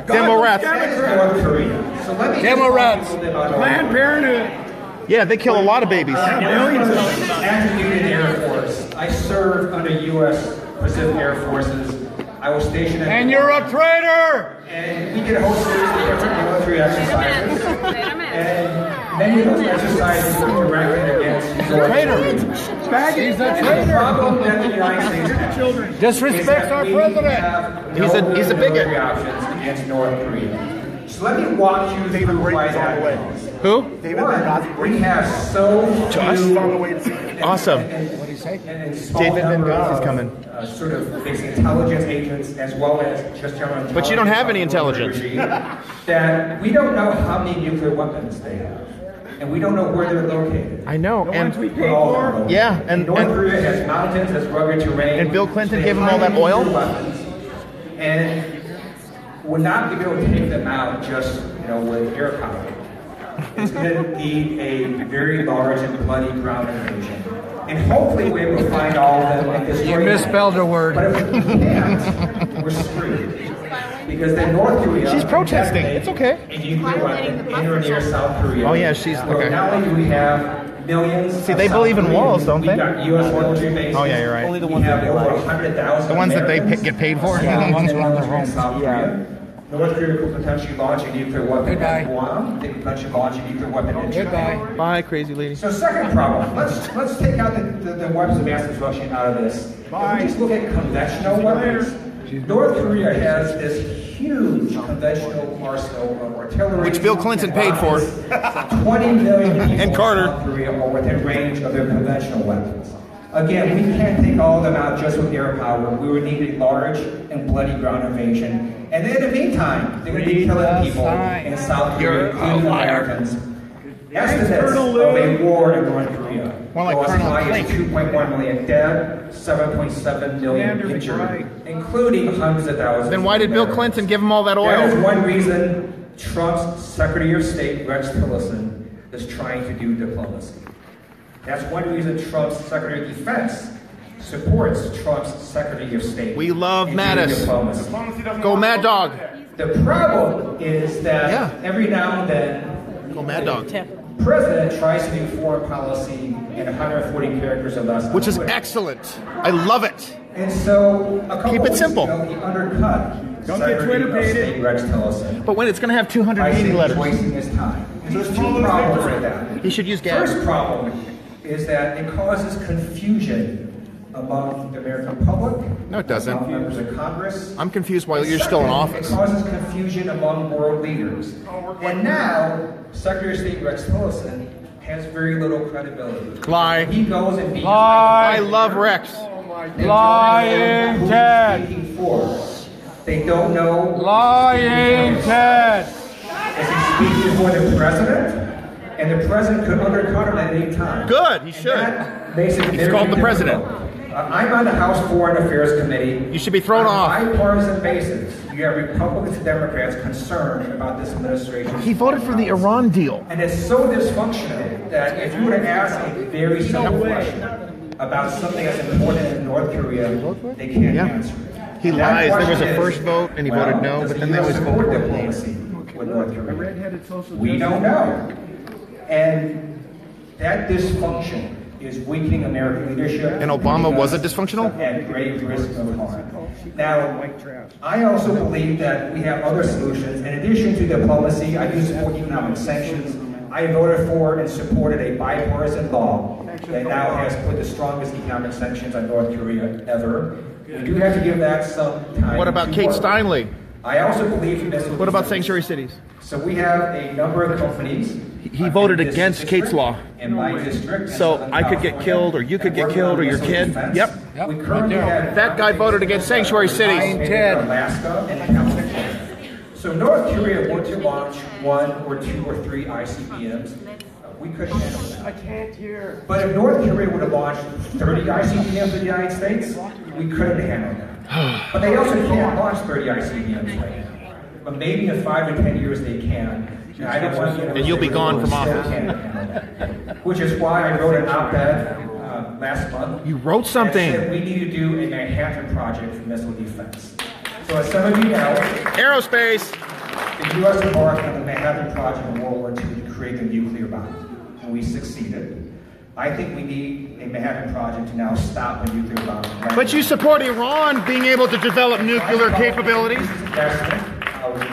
Democrats. North Korea. So let me Democrats. Planned Parenthood. Yeah, they kill a lot of babies. Active duty in the Air Force. I served under U.S. Pacific Air Forces. I was stationed at... And you're a traitor! And we did a whole series of different military exercises. And many of those exercises were directed against... He's a traitor! He's a traitor! The problem that the United States has disrespects our president! He's a bigot. Options against North Korea. So let me walk you through why that is. Who? We have so few... Awesome. What do you say? David Van Gogh is coming. Sort of basic intelligence agents as well as just general intelligence. But you don't have any intelligence. That we don't know how many nuclear weapons they have. And we don't know where they're located. I know. And we pay for. yeah, and North Korea has mountains, has rugged terrain. And Bill Clinton gave him all that oil. And we're not going to be able to take them out just, with air power. It's going to need a very large and bloody ground invasion. And hopefully we're able to find all of them and destroy them. You misspelled a word. But if we can't, we're screwed. Because then North Korea... She's protesting. It's okay. A nuclear weapon in or near South Korea. Oh, yeah, she's... Okay. Not only do we have millions... See, they believe in walls, don't they? We've got U.S. military bases. Oh, yeah, you're right. Only the ones that over 100,000 The ones that they get paid for? Yeah, the ones who run their homes. South Korea. North Korea could potentially launch a nuclear weapon at Guam. They could potentially launch a nuclear weapon in Japan. Bye, crazy lady. So second problem, let's take out the weapons of mass destruction out of this. If we just look at conventional weapons, North Korea has this huge conventional arsenal of artillery. Which Bill Clinton paid for. 20 million people and Carter. in South Korea are within range of their conventional weapons. Again, we can't take all of them out just with air power. We would need a large and bloody ground invasion. And then in the meantime, they're going to be killing people in South Korea, including Americans. Estimates of a war in North Korea go as high as 2.1 million dead, 7.7 million injured, including hundreds of thousands. Then why did Bill Clinton give him all that oil? That is one reason Trump's Secretary of State, Rex Tillerson, is trying to do diplomacy. That's one reason Trump's Secretary of Defense supports Trump's Secretary of State. We love Mattis. Go Mad Dog. The problem is that every now and then, go Mad Dog. The president tries to do foreign policy in 140 characters or less. Which is excellent. I love it. And so, a couple keep it simple. Ago, he undercut Secretary of State Rex Tillerson. But when it's going to have 280 letters. Wasting his time. There's two problems with that. He should use gas. First problem is that it causes confusion among the American public. No, it doesn't. Among members of Congress. I'm confused why you're still in office. It causes confusion among world leaders. And now, Secretary of State Rex Tillerson has very little credibility. Lie. He goes and beats. I love Rex. Lyin, Ted. They don't know. Lyin, Ted. As he speaks before the president. And the president could undercut him at any time. Good, he should. He's called the president. I'm on the House Foreign Affairs Committee. You should be thrown off. On a bipartisan basis, you have Republicans and Democrats concerned about this administration. He voted for the Iran deal. And it's so dysfunctional that if you were to ask a very simple question about something that's important in North Korea, they can't answer it. He lies. There was a first vote and he voted no, but then they always vote for diplomacy with North Korea. We don't know. And that dysfunction is weakening American leadership. And Obama wasn't dysfunctional? At great risk of harm. Now, I also believe that we have other solutions. In addition to diplomacy, I do support economic sanctions. I voted for and supported a bipartisan law that now has put the strongest economic sanctions on North Korea ever. We do have to give that some time. What about Kate Steinle? I also believe this. What about sanctuary cities? So we have a number of companies. He voted against Kate's law. In my district. So I could get killed, or you could get killed, or your kid. Yep. We currently have that guy voted against sanctuary cities. Alaska and California. So North Korea were to launch 1 or 2 or 3 ICBMs. We couldn't handle that. I can't hear. But if North Korea would have launched 30 ICBMs in the United States, we couldn't handle that. But they also can't launch 30 ICBMs right now. But maybe in 5 to 10 years they can. And I don't want to and you'll be gone from office. Which is why I wrote an op-ed last month. You wrote something. That said we need to do a Manhattan Project for missile defense. So as some of you know, aerospace. The U.S. embarked on the Manhattan Project in World War II to create the nuclear bomb, and we succeeded. I think we need a Manhattan Project to now stop the nuclear bomb. But you support Iran being able to develop nuclear capabilities.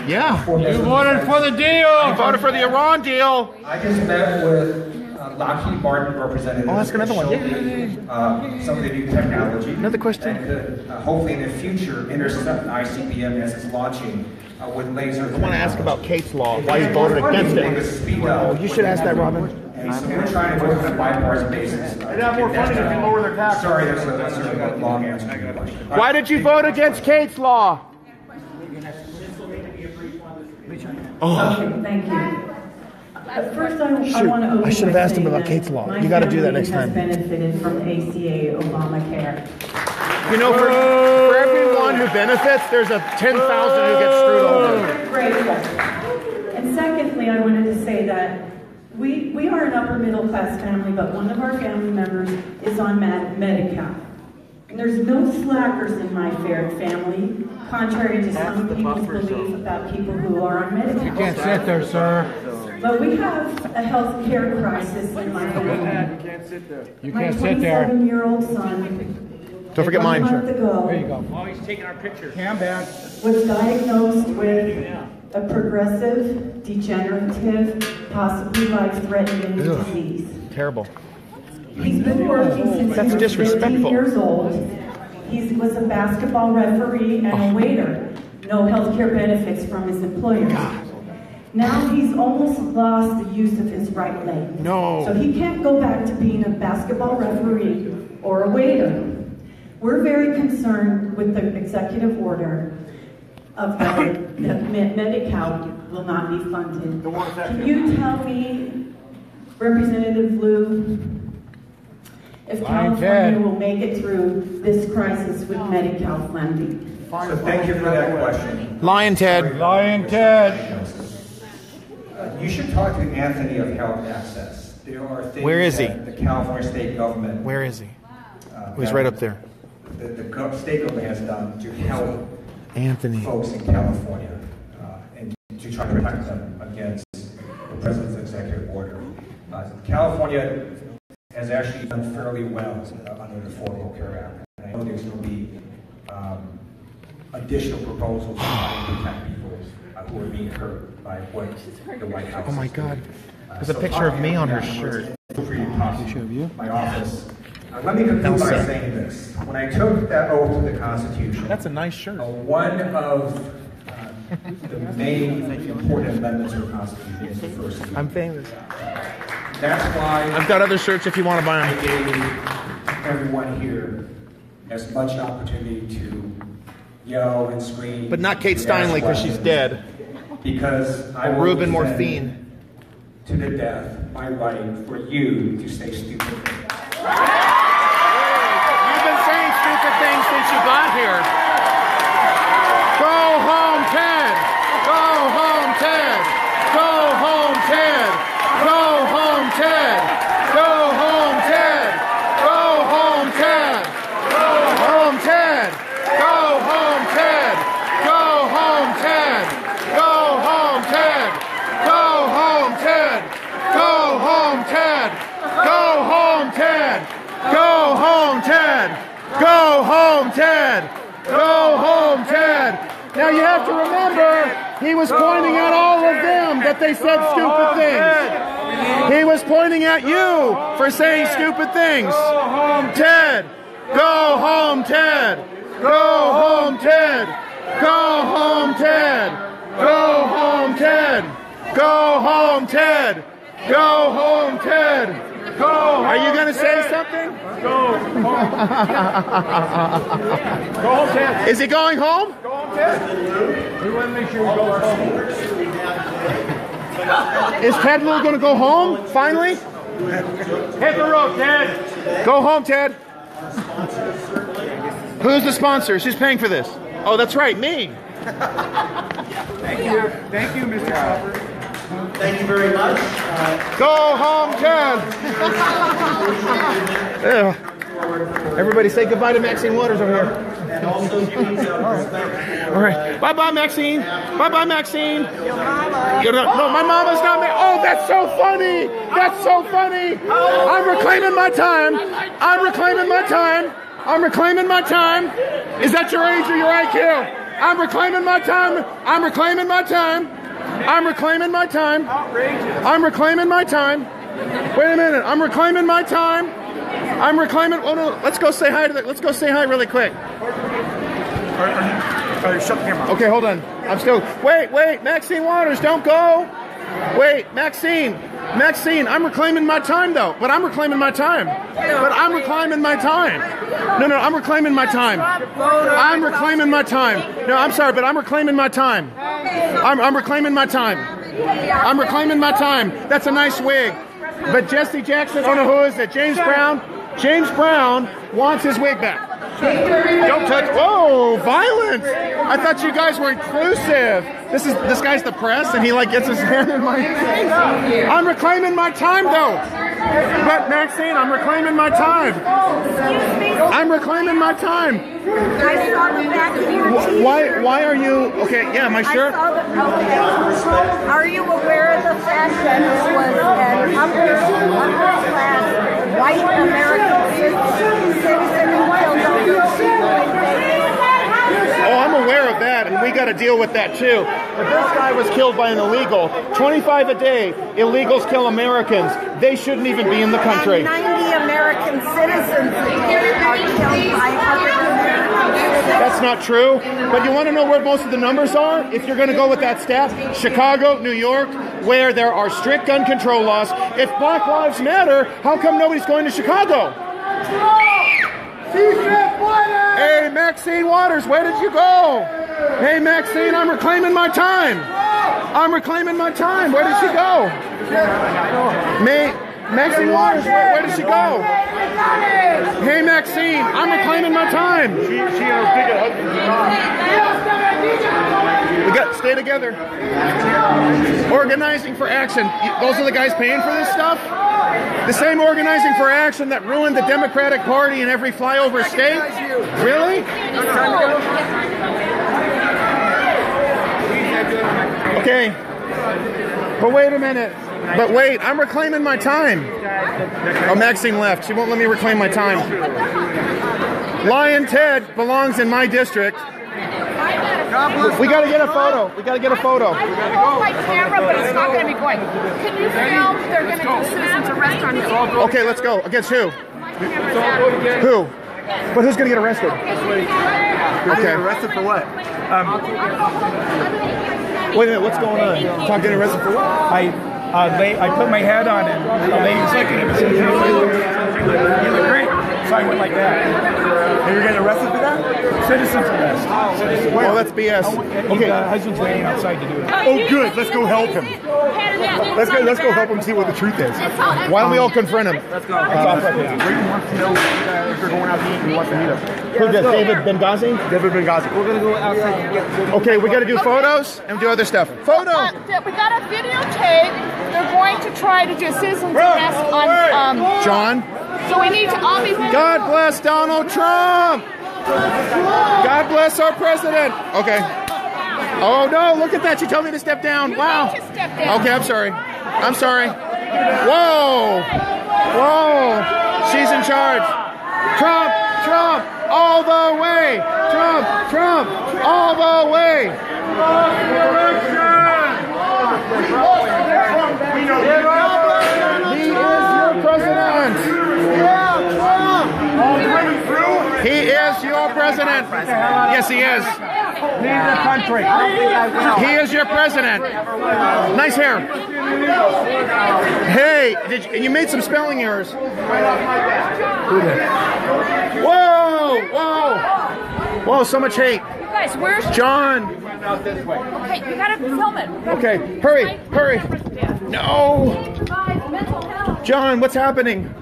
Yeah. You voted for the deal. You voted for the Iran deal. I just met with Lockheed Martin representatives. Oh, that's another one. Some of the new technology. Another question. And could, hopefully in the future, intercept ICBM as it's launching with laser. I want to ask about Kate's law. Why you voted against it? Oh, you should ask that, Robin. And so we're trying to work on a bipartisan basis. It'd have more fun if you lower their taxes. Sorry, that's a long answer. Why did you vote against Kate's law? Okay, thank you. First, I want to. I should have asked him about Kate's law. You got to do that next time. My family has benefited from ACA Obamacare. You know, for everyone who benefits, there's a 10,000 who gets screwed over. Great. And secondly, I wanted to say that we are an upper middle class family, but one of our family members is on Medi-Cal. And there's no slackers in my family, contrary to some people's belief about people who are on Medi-Cal. You can't sit there, sir. But we have a health care crisis in my family. You can't sit there. My 27-year-old son, don't forget mine. There you go. Oh, he's taking our picture. Was diagnosed with a progressive, degenerative, possibly life-threatening disease. Terrible. He's been working since he was 15 years old. He was a basketball referee and a waiter. No health care benefits from his employers. Now he's almost lost the use of his right leg. No. So he can't go back to being a basketball referee or a waiter. We're very concerned with the executive order of that Medi-Cal will not be funded. Can you tell me, Representative Lieu, if California will make it through this crisis with Medi-Cal funding? So thank you for that question. Lyin, Ted. Lyin, Ted. You should talk to Anthony of Health Access. There are things Where is he? that the California state government. Where is he? He's right up there. The state government has done to help Anthony folks in California and to try to protect them against the president's executive order. California has actually done fairly well under the Affordable Care Act. And I know there's going to be additional proposals to try to protect people who are being hurt by what the White House. Oh my God! There's a picture of me on her shirt. My office. Let me conclude by saying this. When I took that oath to the Constitution, that's a nice shirt. One of the main important amendments to the Constitution is the First Amendment. I'm famous. That's why I've got other shirts if you want to buy them. I gave everyone here as much opportunity to yell and scream. But not Kate Steinle because she's dead. Because I will Ruben defend Morphine. To the death my right for you to say stupid things. You've been saying stupid things since you got here. Go home, Ted! Go home, Ted! Go home, Ted! Go home, Ted! Go home, Ted! Go home, Ted! Go home, Ted! Go home, Ted! Go home, Ted! Go home, Ted! Go home, Ted! Go home, Ted! Go home, Ted! Go home, Ted! Go home, Ted! Go home, Ted! Now you have to remember, he was pointing at all of them that they said stupid things. He was pointing at you for saying stupid things. Ted! Go home, Ted! Go home, Ted! Go home, Ted! Go home, Ted! Go home, Ted! Go home, Ted! Go home, are you going to say something? Go home. Go home, Ted. Is he going home? Go home, Ted. We want to make sure he goes home. Is Ted Lieu going to go home, finally? Hit the road, Ted. Go home, Ted. Who's the sponsors? Who's paying for this? Oh, that's right, me. Thank you, Mr. Schaper. Thank you very much. Go home, Ted. Everybody say goodbye to Maxine Waters over here. And also, all right. Bye-bye, Maxine. Bye-bye, Maxine. No, my mama's not me. Oh, that's so funny. That's so funny. I'm reclaiming my time. I'm reclaiming my time. I'm reclaiming my time. Is that your age or your IQ? I'm reclaiming my time. I'm reclaiming my time. I'm reclaiming my time. I'm reclaiming my time. Wait a minute. I'm reclaiming my time. I'm reclaiming. Oh no. Let's go say hi to let's go say hi really quick. Shut the camera. Okay, hold on. I'm still. Wait. Maxine Waters, don't go. Wait, Maxine, I'm reclaiming my time though. But I'm reclaiming my time. But I'm reclaiming my time. No, I'm reclaiming my time. I'm reclaiming my time. No, I'm sorry, but I'm reclaiming my time. I'm reclaiming my time. I'm reclaiming my time. That's a nice wig. But Jesse Jackson, oh no, who is it? James Brown. James Brown wants his wig back. Don't touch. Whoa, violence! I thought you guys were inclusive. This guy's the press, and he like gets his hand in my face. I'm reclaiming my time, though. But Maxine, I'm reclaiming my time. I'm reclaiming my time. I saw the back of your t-shirt. Why are you? Okay, yeah, my shirt. Are you aware of the fact that it was an upper class white American citizen who killed over Oh, I'm aware of that, and we got to deal with that too. But this guy was killed by an illegal. 25 a day. Illegals kill Americans. They shouldn't even be in the country. And 90 American citizens a day are killed by other American citizens. That's not true. But you want to know where most of the numbers are? If you're going to go with that stat, Chicago, New York, where there are strict gun control laws. If Black Lives Matter, how come nobody's going to Chicago? Hey, Maxine Waters, where did you go? Hey, Maxine, I'm reclaiming my time. I'm reclaiming my time. Where did she go? Maxine Waters, where did she go? Hey, Maxine, I'm reclaiming my time. We got stay together. Organizing for action. Those are the guys paying for this stuff? The same Organizing for Action that ruined the Democratic Party in every flyover state? Really? Okay. But wait a minute. But wait, I'm reclaiming my time. Oh, Maxine left. She won't let me reclaim my time. Lyin Ted belongs in my district. We got to get a photo. We got to get a photo. I will hold my camera, but it's not going to be going. Can you film? They're going to do citizens arrest on you. Okay, let's go. Against who? Who? But who's going to get arrested? Okay. Arrested for what? Wait a minute. What's going on? Tom getting arrested for what? I put my hat on and a lady's looking at me. You look great. So I went like that. And you're getting arrested for that? Citizens arrest. Well, that's BS. Okay. Husband's waiting outside to do it. Oh, good. Let's go help him. Let's go help him see what the truth is. Why don't we all confront him? Let's go. Brayden wants to know if you're going out to eat and he wants to meet us. Who does? David Benghazi? David Benghazi. We're going to go outside and get... Okay, we got to do photos and do other stuff. Photo! We got a videotape. They're going to try to do citizens arrest on... John? So we need to all be... God bless Donald Trump! God bless our president! Okay. Oh, no, look at that. She told me to step down. Wow. Okay, I'm sorry. I'm sorry. Whoa! Whoa! She's in charge. Trump! Trump! All the way! Trump! Trump! All the way! He is your president! He is your president! Yes, he is. Leave the country. He is your president. Nice hair. Hey, you made some spelling errors. Whoa! Whoa! Whoa, so much hate. You guys, where's John? Okay, you gotta film it. Okay, hurry, hurry. No! John, what's happening?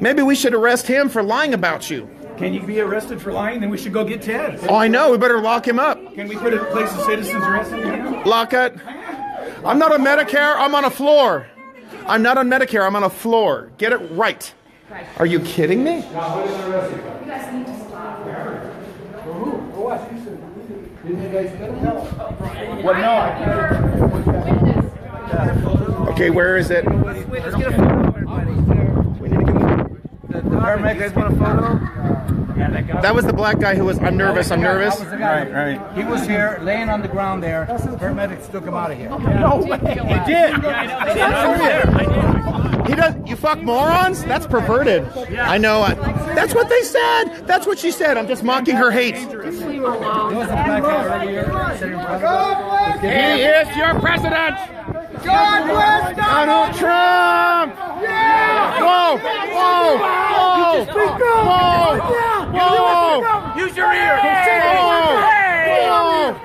Maybe we should arrest him for lying about you. Can you be arrested for lying? Then we should go get Ted. Oh, I know. We better lock him up. Can we put a place of citizens arrest him? Lock it. I'm not on Medicare. I'm on a floor. I'm not on Medicare. I'm on a floor. Get it right. Are you kidding me? You guys need to stop. Well, no. Okay, where is it? Let's get a photo, everybody. We need to get the paramedic guys want a photo? That was the black guy who was, I'm nervous. Right. He was here, laying on the ground there. Paramedics took him out of here. No way. He did. He does. You fuck morons? That's perverted. I know. That's what they said. That's what she said. I'm just mocking her hate. He is your president. God bless Donald Trump. Yeah. Whoa. Use your ear.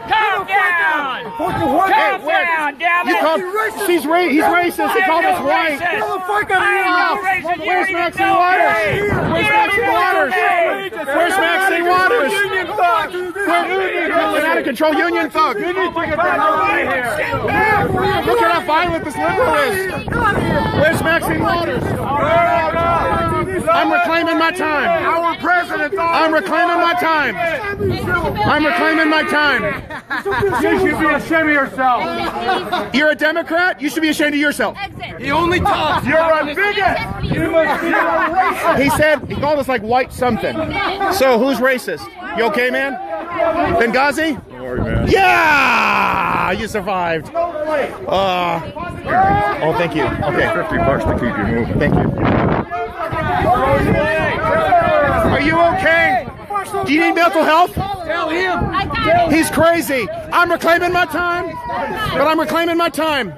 Calm down. Calm down, damn it. He's racist. They call us white. Where's Maxine Waters? Where's Maxine Waters? An out of control union thug. Look at how violent this liberal is. Where's Maxine Waters? I'm reclaiming my time. Our president. I'm reclaiming my time. I'm reclaiming my time. You should be ashamed of yourself. You're a Democrat? You should be ashamed of yourself. He only talks. You're a bigot. You must be a racist. He said, he called us like white something. So who's racist? You okay, man? Benghazi? Yeah! You survived. Oh, thank you. Okay. $50 to keep you moving. Thank you. Are you okay? Do you need mental health? Tell him. He's crazy. I'm reclaiming my time. But I'm reclaiming my time.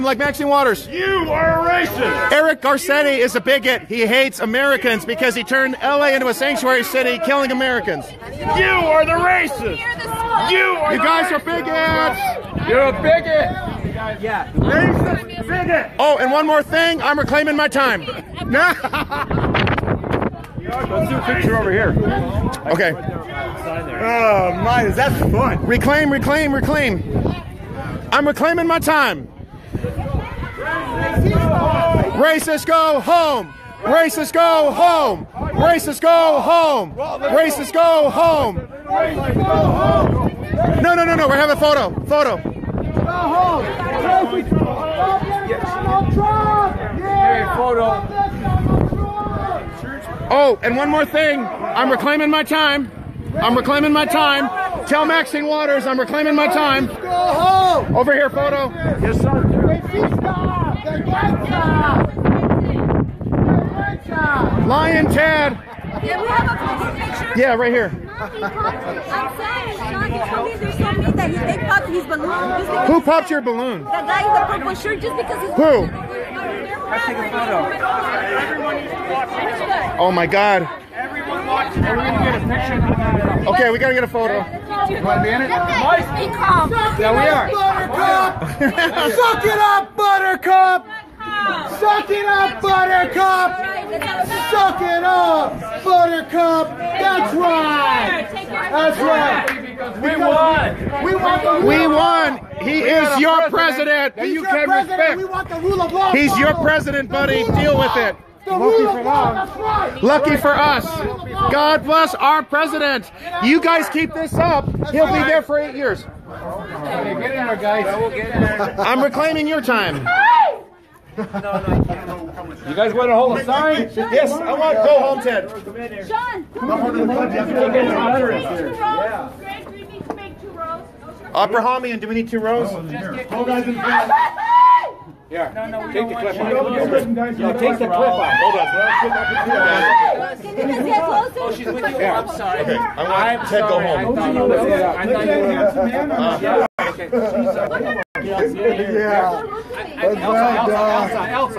Like Maxine Waters. You are a racist. Eric Garcetti is a bigot. He hates Americans because he turned LA into a sanctuary city, killing Americans. You are the racist. You guys are bigots. You're a bigot. Yeah. Racist bigot. Oh, and one more thing. I'm reclaiming my time. Let's do a picture over here. Okay. Oh, my, that's fun. Reclaim. I'm reclaiming my time. Racists go home. Racists go home. Racists go home. Racists go home. No. We're having a photo. Go home. Photo. Oh, and one more thing. I'm reclaiming my time. Tell Maxine Waters I'm reclaiming my time. Go home. Over here, photo. Yes, sir. Lyin Ted. Can we have a picture? Yeah, right here. I'm saying, Sean, he told me there's something that they popped his balloon. Who popped your balloon? The guy in the purple shirt, just because he's... Who? Let's take a photo. Oh my God. Everyone watching. Everyone get a picture. Okay, we gotta get a photo. You want to be in it? Be calm. Yeah, we are. Suck it up, Buttercup. Suck it up, Buttercup. Suck it up, Buttercup. That's right. That's right. We won. He is your president. He's your president. We want the rule of law. He's your president, buddy. Deal with it. Lucky for us. God bless our president. You guys keep this up. He'll be there for 8 years. Get in there, guys. I'm reclaiming your time. You guys want to hold a sign? Yes, I want to go home, Ted. Sean. Abrahamian, do we need 2 rows? Yeah. No, take the clip off. Take the clip off. Hold on. Can you just get closer? Oh, she's with you. Yeah. I'm sorry. Okay. I want Ted to go home. Elsa.